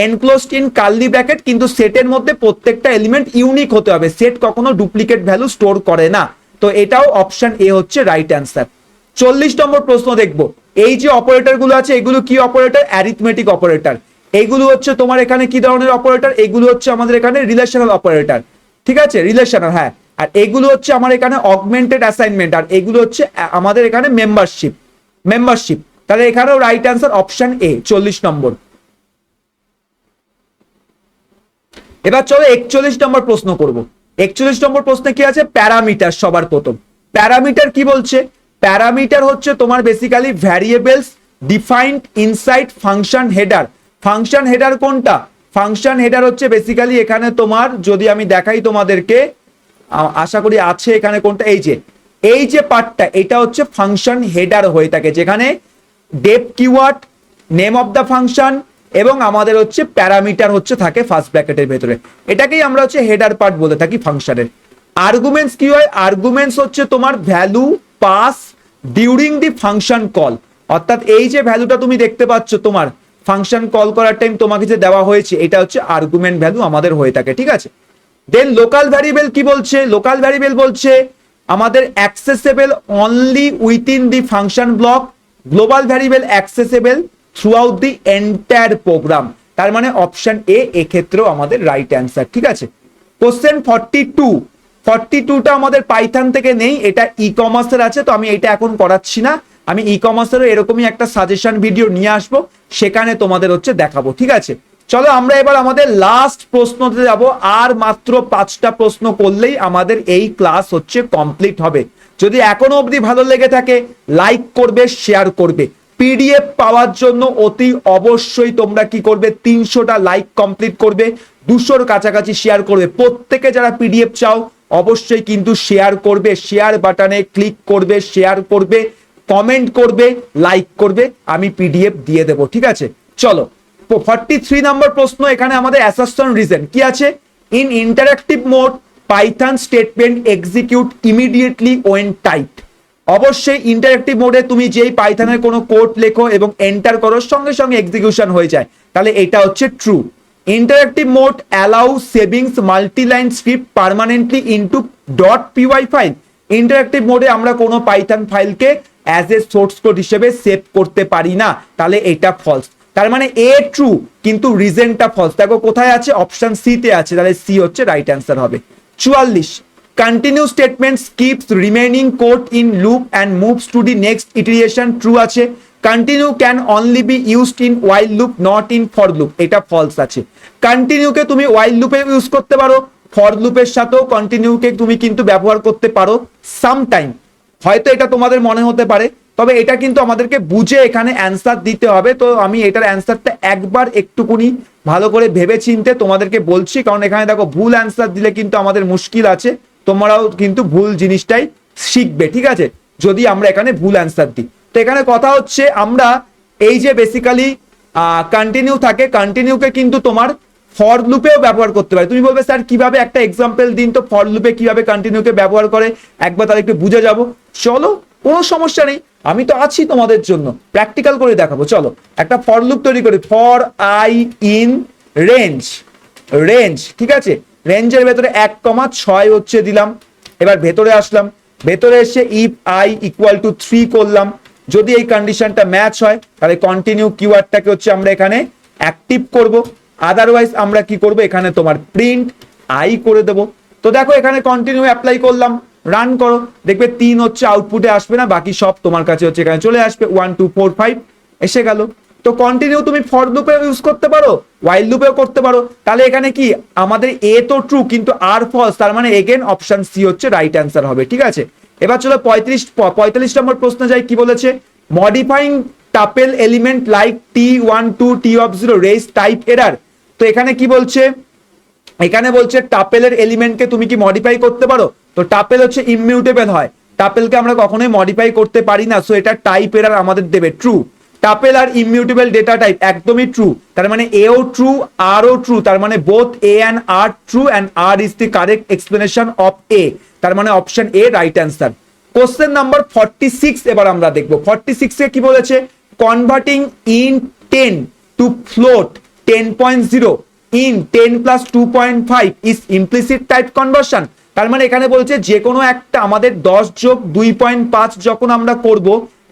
এনক্লোজড ইন কার্লি ব্র্যাকেট, কিন্তু সেটের মধ্যে প্রত্যেকটা এলিমেন্ট ইউনিক হতে হবে, সেট কখনো ডুপ্লিকেট ভ্যালু স্টোর করে না। তো এটাও অপশন এ হচ্ছে রাইট অ্যান্সার। 40 নম্বর প্রশ্ন দেখবো। এই যে অপারেটর গুলো আছে এগুলো কি অপারেটর, অ্যারিথমেটিক অপারেটর। এইগুলো হচ্ছে তোমার এখানে কি ধরনের অপারেটর, এগুলো হচ্ছে আমাদের এখানে রিলেশনাল অপারেটর, ঠিক আছে, রিলেশনাল, হ্যাঁ। আর এগুলো হচ্ছে আমার এখানে অগমেন্টেড অ্যাসাইনমেন্ট, আর এগুলো হচ্ছে আমাদের এখানে মেম্বারশিপ, মেম্বারশিপ। তাহলে এখানেও রাইট অ্যান্সার অপশন এ 40 নম্বর। এবার চলো 41 নম্বর প্রশ্ন করব। 41 নম্বর প্রশ্নে কি আছে, প্যারামিটার। সবার প্রথম প্যারামিটার কি বলছে, প্যারামিটার হচ্ছে তোমার basically variables defined inside function header. Function header কোনটা, ফাংশন হেডার হচ্ছে বেসিক্যালি এখানে তোমার, যদি আমি দেখাই তোমাদেরকে, আশা করি আছে এখানে কোনটা, এই যে পার্টটা, এটা হচ্ছে ফাংশন হেডার হয়ে থাকে, যেখানে def keyword, name of the function এবং আমাদের হচ্ছে প্যারামিটার হচ্ছে থাকে ফার্স্ট ব্র্যাকেটের ভেতরে। এটাকেই আমরা হচ্ছে হেডার পার্ট বলে থাকি ফাংশনের। আর্গুমেন্টস কি হয়, আর্গুমেন্টস হচ্ছে তোমার value pass during the function call. অর্থাৎ এই যে ভ্যালুটা তুমি দেখতে পাচ্ছ তোমার ফাংশন কল করার টাইম তোমাকে যে দেওয়া হয়েছে, এটা হচ্ছে আর্গুমেন্ট ভ্যালু আমাদের হয়ে থাকে, ঠিক আছে। দেন লোকাল ভ্যারিয়েবল কি বলছে, লোকাল ভ্যারিয়েবল বলছে আমাদের accessible only within the function block, global variable accessible throughout the entire program. তার মানে অপশন এ এক্ষেত্রেও আমাদের রাইট অ্যান্সার, ঠিক আছে। কোশ্চেন 42টা আমাদের পাইথন থেকে নেই, এটা ই কমার্সের আছে, তো আমি এটা এখন করাচ্ছি না। আমি ই কমার্সেরও এরকমই একটা সাজেশন ভিডিও নিয়ে আসবো, সেখানে তোমাদের হচ্ছে দেখাবো, ঠিক আছে। চলো আমরা এবার আমাদের লাস্ট প্রশ্নতে যাব। আর মাত্র 5টা প্রশ্ন করলেই আমাদের এই ক্লাস হচ্ছে কমপ্লিট হবে। যদি এখনো অবধি ভালো লেগে থাকে লাইক করবে, শেয়ার করবে। পিডিএফ পাওয়ার জন্য অতি অবশ্যই তোমরা কি করবে, 300টা লাইক কমপ্লিট করবে, 200-র কাছাকাছি শেয়ার করবে। প্রত্যেকে যারা পিডিএফ চাও অবশ্যই কিন্তু শেয়ার করবে, শেয়ার বাটনে ক্লিক করবে, শেয়ার করবে, কমেন্ট করবে, লাইক করবে, আমি পিডিএফ দিয়ে দেবো, ঠিক আছে। চলো 43 নম্বর প্রশ্ন, এখানে আমাদের অ্যাসারশন রিজন কি আছে, in interactive mode Python statement execute immediately when typed. অবশ্যই ইন্টারঅ্যাক্টিভ মোডে তুমি যেই পাইথনের কোনো কোড লেখো এবং এন্টার করো সঙ্গে সঙ্গে এক্সিকিউশন হয়ে যায়, তাহলে এটা হচ্ছে true. Interactive mode allow savings multiline script permanently into .py file. Interactive মোডে আমরা কোনো পাইথন ফাইলকে অ্যাজ এ সোর্স কোড হিসেবে সেভ করতে পারি না, তাহলে এটা ফলস। তার মানে এ ট্রু কিন্তু রিজনটা ফলস। দেখো কোথায় আছে, অপশন সি তে আছে, তাহলে সি হচ্ছে রাইট অ্যান্সার হবে। 44, continue statement skips remaining code in loop and moves to the next iteration, true আছে। Continue can only be used in while loop not in for loop, এটা false আছে। কন্টিনিউকে তুমি ওয়াইল লুপে ইউজ করতে পারো, ফর লুপের সাথেও কন্টিনিউকে তুমি কিন্তু ব্যবহার করতে পারো সামটাইম, হয়তো এটা তোমাদের মনে হতে পারে, তবে এটা কিন্তু আমাদেরকে বুঝে এখানে অ্যান্সার দিতে হবে। তো আমি এটার অ্যান্সারটা একবার একটুকুনি ভালো করে ভেবে চিনতে তোমাদেরকে বলছি, কারণ এখানে দেখো ভুল অ্যান্সার দিলে কিন্তু আমাদের মুশকিল আছে, তোমরাও কিন্তু ভুল জিনিসটাই শিখবে, ঠিক আছে, যদি আমরা এখানে ভুল অ্যান্সার দিই। তো এখানে কথা হচ্ছে আমরা এই যে বেসিক্যালি কন্টিনিউ থাকে, কন্টিনিউকে কিন্তু তোমার ফর লুপেও ব্যবহার করতে পারে। তুমি বলবে স্যার কিভাবে, একটা এক্সাম্পল দিন তো ফর লুপে কিভাবে কন্টিনিউকে ব্যবহার করে, একবার তাহলে একটু বুঝে যাব। চলো কোনো সমস্যা নেই, আমি তো আছি তোমাদের জন্য, প্র্যাকটিক্যাল করে দেখাবো। চলো একটা ফর লুপ তৈরি করি, for I in range, range ঠিক আছে, রেঞ্জের ভেতরে 1,6 হচ্ছে দিলাম। এবার ভেতরে আসলাম, ভেতরে এসে ইফ আই ইকুয়াল টু 3 করলাম, যদি এই কন্ডিশনটা ম্যাচ হয় তাহলে কন্টিনিউ কিওয়ার্ডটাকে হচ্ছে আমরা এখানে অ্যাক্টিভ করব, আদারওয়াইজ আমরা কি করব, এখানে তোমার প্রিন্ট আই করে দেব। তো দেখো এখানে কন্টিনিউ অ্যাপ্লাই করলাম, রান করো, দেখবে 3 হচ্ছে আউটপুটে আসবে না, বাকি সব তোমার কাছে হচ্ছে এখানে চলে আসবে, 1 2 4 5 এসে গেল। তো কন্টিনিউ তুমি ফর লুপে ইউজ করতে পারো, ওয়াইল লুপেও করতে পারো। তাহলে এখানে কি আমাদের এ তো ট্রু কিন্তু আর ফলস, তার মানে এগেন অপশন সি হচ্ছে রাইট অ্যান্সার হবে, ঠিক আছে। এবার চলো 45 নম্বর প্রশ্ন যাই, কি বলেছে, modifying tuple element like t12 t0 raise type error. তো এখানে কি বলছে, এখানে বলছে টাপেলের এলিমেন্টকে তুমি কি মডিফাই করতে পারো, তো টাপেল হচ্ছে ইমিউটেবল হয়, টাপেলকে আমরা কখনোই মডিফাই করতে পারি না, সো এটা টাইপ এরার আমাদের দেবে true. Tuple are immutable data type একদমই ট্রু, তার মানে এও ট্রু আরও ট্রু, তার মানে both A and R true and R is the correct explanation of A, তার মানে option A right answer. Question number 46 এবার আমরা দেখবো। 46 এ কি বলেছে, converting in 10 to float 10.0 in 10 plus 2.5 is implicit type conversion. তার মানে এখানে বলছে যে কোনো একটা আমাদের 10 যোগ 2.5 যখন আমরা করব,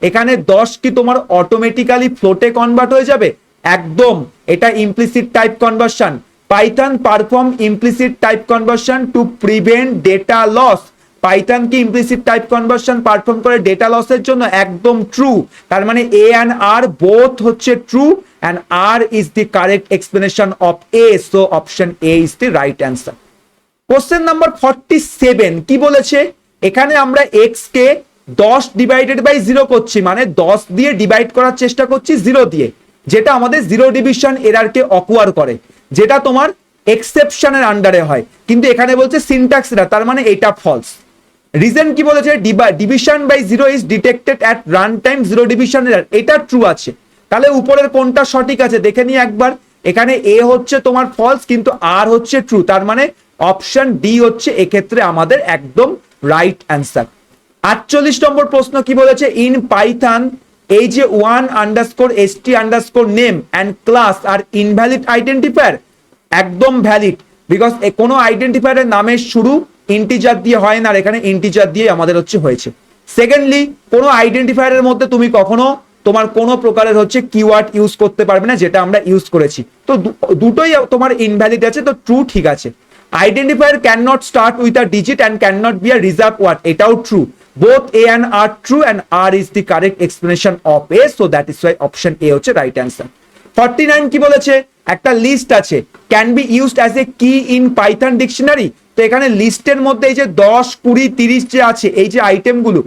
এখানে 10 কি তোমার অটোমেটিক্যালি ফ্লোটে কনভার্ট হয়ে যাবে, একদম, এটা implicit type conversion. Python perform implicit type conversion to prevent data loss. Python কি ইমপ্লিসিট টাইপ কনভার্সন পারফর্ম করে ডেটা লসের জন্য, একদম ট্রু, তার মানে এ অ্যান্ড আর বোথ হচ্ছে true and R is the correct explanation of A, so option A is the right answer. Question number 47 কি বলেছে, এখানে আমরা এক্স কে 10 ডিভাইডেড বাই 0 করছি, মানে 10 দিয়ে ডিভাইড করার চেষ্টা করছি 0 দিয়ে, যেটা আমাদের জিরো ডিভিশন এরারকে অকুয়ার করে, যেটা তোমার এক্সেপশনের আন্ডারে হয়, কিন্তু এখানে বলছে সিনট্যাক্স এরার, তার মানে এটা ফলস। রিজন কি বলেছে, division by 0 is detected at run time zero division error, এটা ট্রু আছে। তাহলে উপরের কোনটা সঠিক আছে দেখে নিই একবার, এখানে এ হচ্ছে তোমার ফলস কিন্তু আর হচ্ছে ট্রু, তার মানে অপশন ডি হচ্ছে এক্ষেত্রে আমাদের একদম রাইট অ্যান্সার। 48 নম্বর প্রশ্ন কি বলেছে, ইন পাইথন এই যে one_st_ name and class আর ইনভ্যালিড আইডেন্টিফায়ার, একদম ভ্যালিড, বিকজ কোনো আইডেন্টিফায়ারের নামের শুরু ইন্টিজার দিয়ে হয় না, আর এখানে ইন্টিজার দিয়ে আমাদের হচ্ছে হয়েছে। সেকেন্ডলি, কোনো আইডেন্টিফায়ারের মধ্যে তুমি কখনো তোমার কোনো প্রকারের হচ্ছে কিওয়ার্ড ইউজ করতে পারবে না, যেটা আমরা ইউজ করেছি, তো দুটোই তোমার ইনভ্যালিড আছে, তো ট্রু ঠিক আছে। Identifier can not start with a digit and can not be a reserve word, এটাও true, both a and r true and r is the correct explanation of a, so that is why option a হচ্ছে right answer। 49 কি বলেছে, একটা list আছে, can be used as a key in python dictionary। তো এখানে লিস্টের মধ্যে এই যে 10 20 30 যে আছে, এই যে আইটেমগুলো,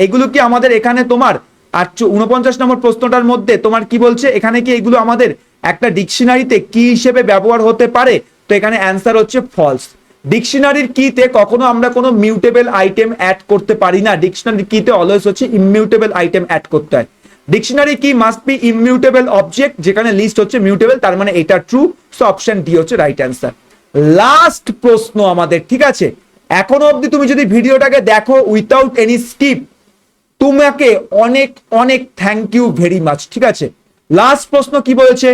এগুলো কি আমাদের এখানে তোমার আর 49 নম্বর প্রশ্নটার মধ্যে তোমার কি বলছে, এখানে কি এগুলো আমাদের একটা ডিকশনারিতে কি হিসেবে ব্যবহার হতে পারে? তো এখানে অ্যান্সার হচ্ছে ফলস। ডিকশনারির কিতে কখনো আমরা কোনো মিউটেবল আইটেম অ্যাড করতে পারি না। ডিকশনারির কিতে অলওয়েজ হচ্ছে ইমিউটেবল আইটেম অ্যাড করতে হয়। ডিকশনারি কি মাস্ট বি ইমিউটেবল অবজেক্ট, যেখানে লিস্ট হচ্ছে মিউটেবল, তার মানে এটা ট্রু। সো অপশন ডি হচ্ছে রাইট অ্যান্সার। লাস্ট প্রশ্ন আমাদের, ঠিক আছে? এখনো অবধি তুমি যদি ভিডিওটাকে দেখো উইথাউট এনি স্কিপ, তোমাকে অনেক অনেক থ্যাংক ইউ ভেরি মাচ, ঠিক আছে? লাস্ট প্রশ্ন কি বলেছে?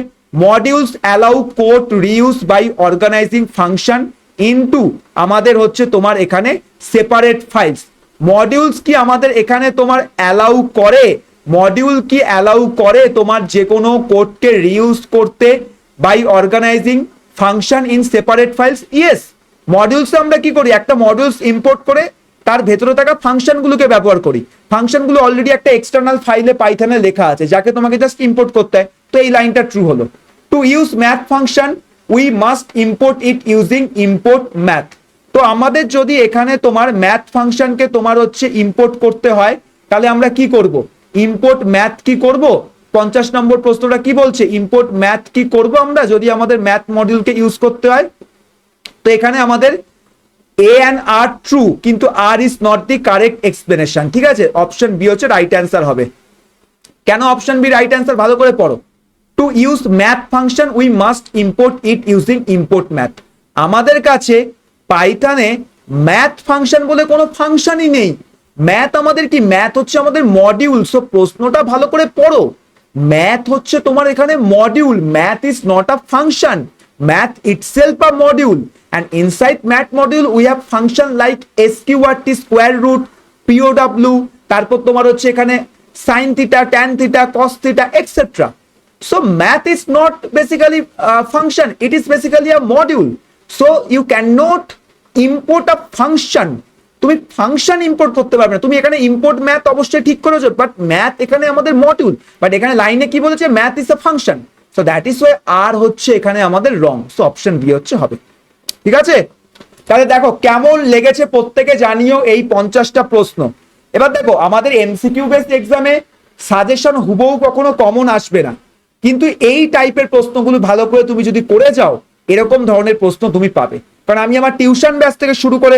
Modules allow code reuse by organizing function into আমাদের হচ্ছে তোমার এখানে সেপারেট ফাইলস। মডিউলস কি আমাদের এখানে তোমার অ্যালাউ করে? মডিউল কি অ্যালাউ করে তোমার যে কোনো কোডকে রিউজ করতে by organizing function in separate files? Yes. Modules আমরা কি করি, একটা মডিউলস ইম্পোর্ট করে তার ভেতরে থাকা ফাংশনগুলোকে ব্যবহার করি। ফাংশনগুলো অলরেডি একটা এক্সটার্নাল ফাইলে পাইথনে লেখা আছে, যাকে তোমাকে জাস্ট ইম্পোর্ট করতে হয়। তো এই লাইনটা ট্রু হলো। To use math function we must import it using import math. তো আমাদের যদি এখানে তোমার ম্যাথ ফাংশনকে তোমার হচ্ছে ইম্পোর্ট করতে হয়, তাহলে আমরা কি করব? ইম্পোর্ট ম্যাথ কি করব? 50 নম্বর প্রশ্নটা কি বলছে? ইম্পোর্ট ম্যাথ কি করব আমরা যদি আমাদের ম্যাথ মডিউলকে ইউজ করতে হয়? তো এখানে আমাদের A and R true, কিন্তু R is not the correct explanation, ঠিক আছে? অপশন বি হচ্ছে রাইট অ্যান্সার হবে। কেন অপশন বি রাইট অ্যান্সার? ভালো করে পড়ো। To use math function we must import it using import math. আমাদের কাছে পাইথনে ম্যাথ ফাংশন বলে কোনো ফাংশনই নেই। ম্যাথ আমাদের কি? ম্যাথ হচ্ছে আমাদের মডিউল। সো প্রশ্নটা ভালো করে পড়ো। ম্যাথ হচ্ছে তোমার এখানে module. Math is not a function. Math itself a module, and inside math module we have function like sqrt, square root, pow, তারপর তোমার হচ্ছে এখানে sin theta, tan theta, cos theta, etc. So math is not basically a function, it is basically a module. So you cannot import a function. তুমি function import করতে পারবে না। তুমি এখানে ইম্পোর্ট ম্যাথ অবশ্যই ঠিক করেছো, বাট ম্যাথ এখানে আমাদের মডিউল। বাট এখানে লাইনে কি বলেছে? Math is a function. So that is why R হচ্ছে এখানে আমাদের রং। সো অপশন বি হচ্ছে হবে, ঠিক আছে? তাহলে দেখো কেমন লেগেছে প্রত্যেকে জানিও এই 50টা প্রশ্ন। এবার দেখো আমাদের এমসিকিউ বেসড এক্সামে সাজেশন হুবহু কখনো কমন আসবে না, কিন্তু এই টাইপের প্রশ্নগুলো ভালো করে তুমি যদি করে যাও, এরকম ধরনের প্রশ্ন তুমি পাবে। কারণ আমি আমার টিউশন ব্যাচ থেকে শুরু করে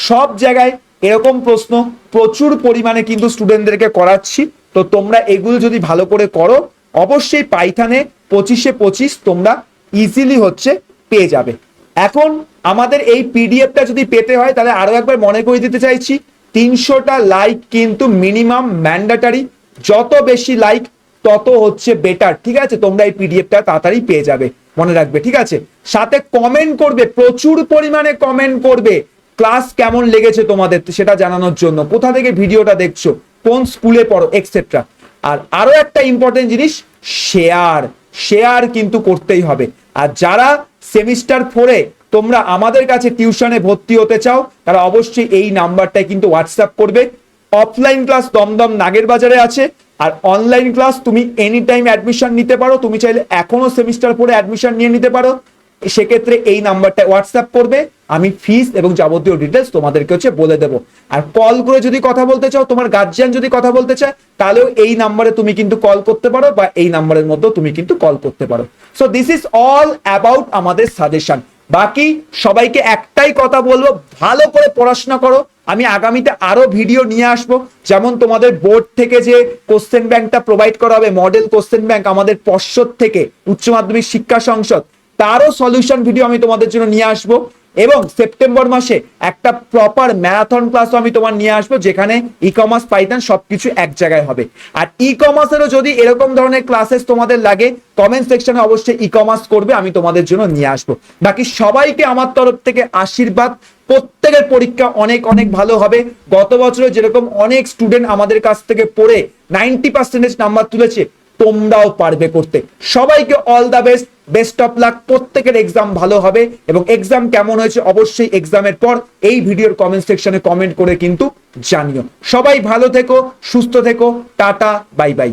সব জায়গায় এরকম প্রশ্ন প্রচুর পরিমাণে কিন্তু স্টুডেন্টদেরকে করাচ্ছি। তো তোমরা এগুলো যদি ভালো করে করো, অবশ্যই পাইথনে 25-এ 25 তোমরা ইজিলি হচ্ছে পেয়ে যাবে। এখন আমাদের এই পিডিএফটা যদি পেতে হয়, তাহলে আরো একবার মনে করে দিতে চাইছি, 300টা লাইক কিন্তু মিনিমাম ম্যান্ডেটরি। যত বেশি লাইক তত হচ্ছে বেটার, ঠিক আছে? তোমরা এই পিডিএফটা তাড়াতাড়ি পেয়ে যাবে, মনে রাখবে, ঠিক আছে? সাথে কমেন্ট করবে, প্রচুর পরিমাণে কমেন্ট করবে। ক্লাস কেমন লেগেছে তোমাদের সেটা জানানোর জন্য, কোথা থেকে ভিডিওটা দেখছো, কোন স্কুলে পড়ো, এক্সেট্রা। আর আরো একটা ইম্পর্টেন্ট জিনিস, শেয়ার কিন্তু করতেই হবে। আর যারা সেমিস্টার 4-এ তোমরা আমাদের কাছে টিউশনে ভর্তি হতে চাও, তারা অবশ্যই এই নাম্বারটায় কিন্তু হোয়াটসঅ্যাপ করবে। অফলাইন ক্লাস দমদম নাগের বাজারে আছে, আর অনলাইন ক্লাস তুমি এনি টাইম অ্যাডমিশন নিতে পারো। তুমি চাইলে এখনো সেমিস্টার 4-এ অ্যাডমিশন নিয়ে নিতে পারো। সেক্ষেত্রে এই নাম্বারটা হোয়াটসঅ্যাপ করবে, আমি ফিস এবং যাবতীয় ডিটেলস তোমাদেরকে হচ্ছে বলে দেবো। আর কল করে যদি কথা বলতে চাও, তোমার গার্জিয়ান যদি কথা বলতে চায়, তাহলেও এই নাম্বারে তুমি কিন্তু কল করতে পারো, বা এই নাম্বারের মধ্যেও তুমি কিন্তু কল করতে পারো। So this is all about আমাদের সাজেশন। বাকি সবাইকে একটাই কথা বলবো, ভালো করে পড়াশোনা করো। আমি আগামীতে আরো ভিডিও নিয়ে আসবো, যেমন তোমাদের বোর্ড থেকে যে কোশ্চেন ব্যাংকটা প্রোভাইড করা হবে, মডেল কোশ্চেন ব্যাংক আমাদের পর্ষদ থেকে, উচ্চ মাধ্যমিক শিক্ষা সংসদ, তারও সলিউশন ভিডিও আমি তোমাদের জন্য নিয়ে আসবো। এবং সেপ্টেম্বর মাসে একটা প্রপার ম্যারাথন ক্লাসও আমি তোমার নিয়ে আসবো, যেখানে ই কমার্স পাইথন সবকিছু এক জায়গায় হবে। আর ই কমার্সেরও যদি এরকম ধরনের ক্লাসেস তোমাদের লাগে, কমেন্ট সেকশনে অবশ্যই ই কমার্স করবে, আমি তোমাদের জন্য নিয়ে আসবো। বাকি সবাইকে আমার তরফ থেকে আশীর্বাদ, প্রত্যেকের পরীক্ষা অনেক অনেক ভালো হবে। গত বছরে যেরকম অনেক স্টুডেন্ট আমাদের কাছ থেকে পড়ে 90% নাম্বার তুলেছে, তোমরাও পারবে করতে। সবাইকে all the best, best of luck. প্রত্যেকের এক্সাম ভালো হবে, এবং এক্সাম কেমন হয়েছে অবশ্যই এক্সামের পর এই ভিডিওর কমেন্ট সেকশনে কমেন্ট করে কিন্তু জানিও। সবাই ভালো থেকো, সুস্থ থেকো, টাটা, বাই বাই।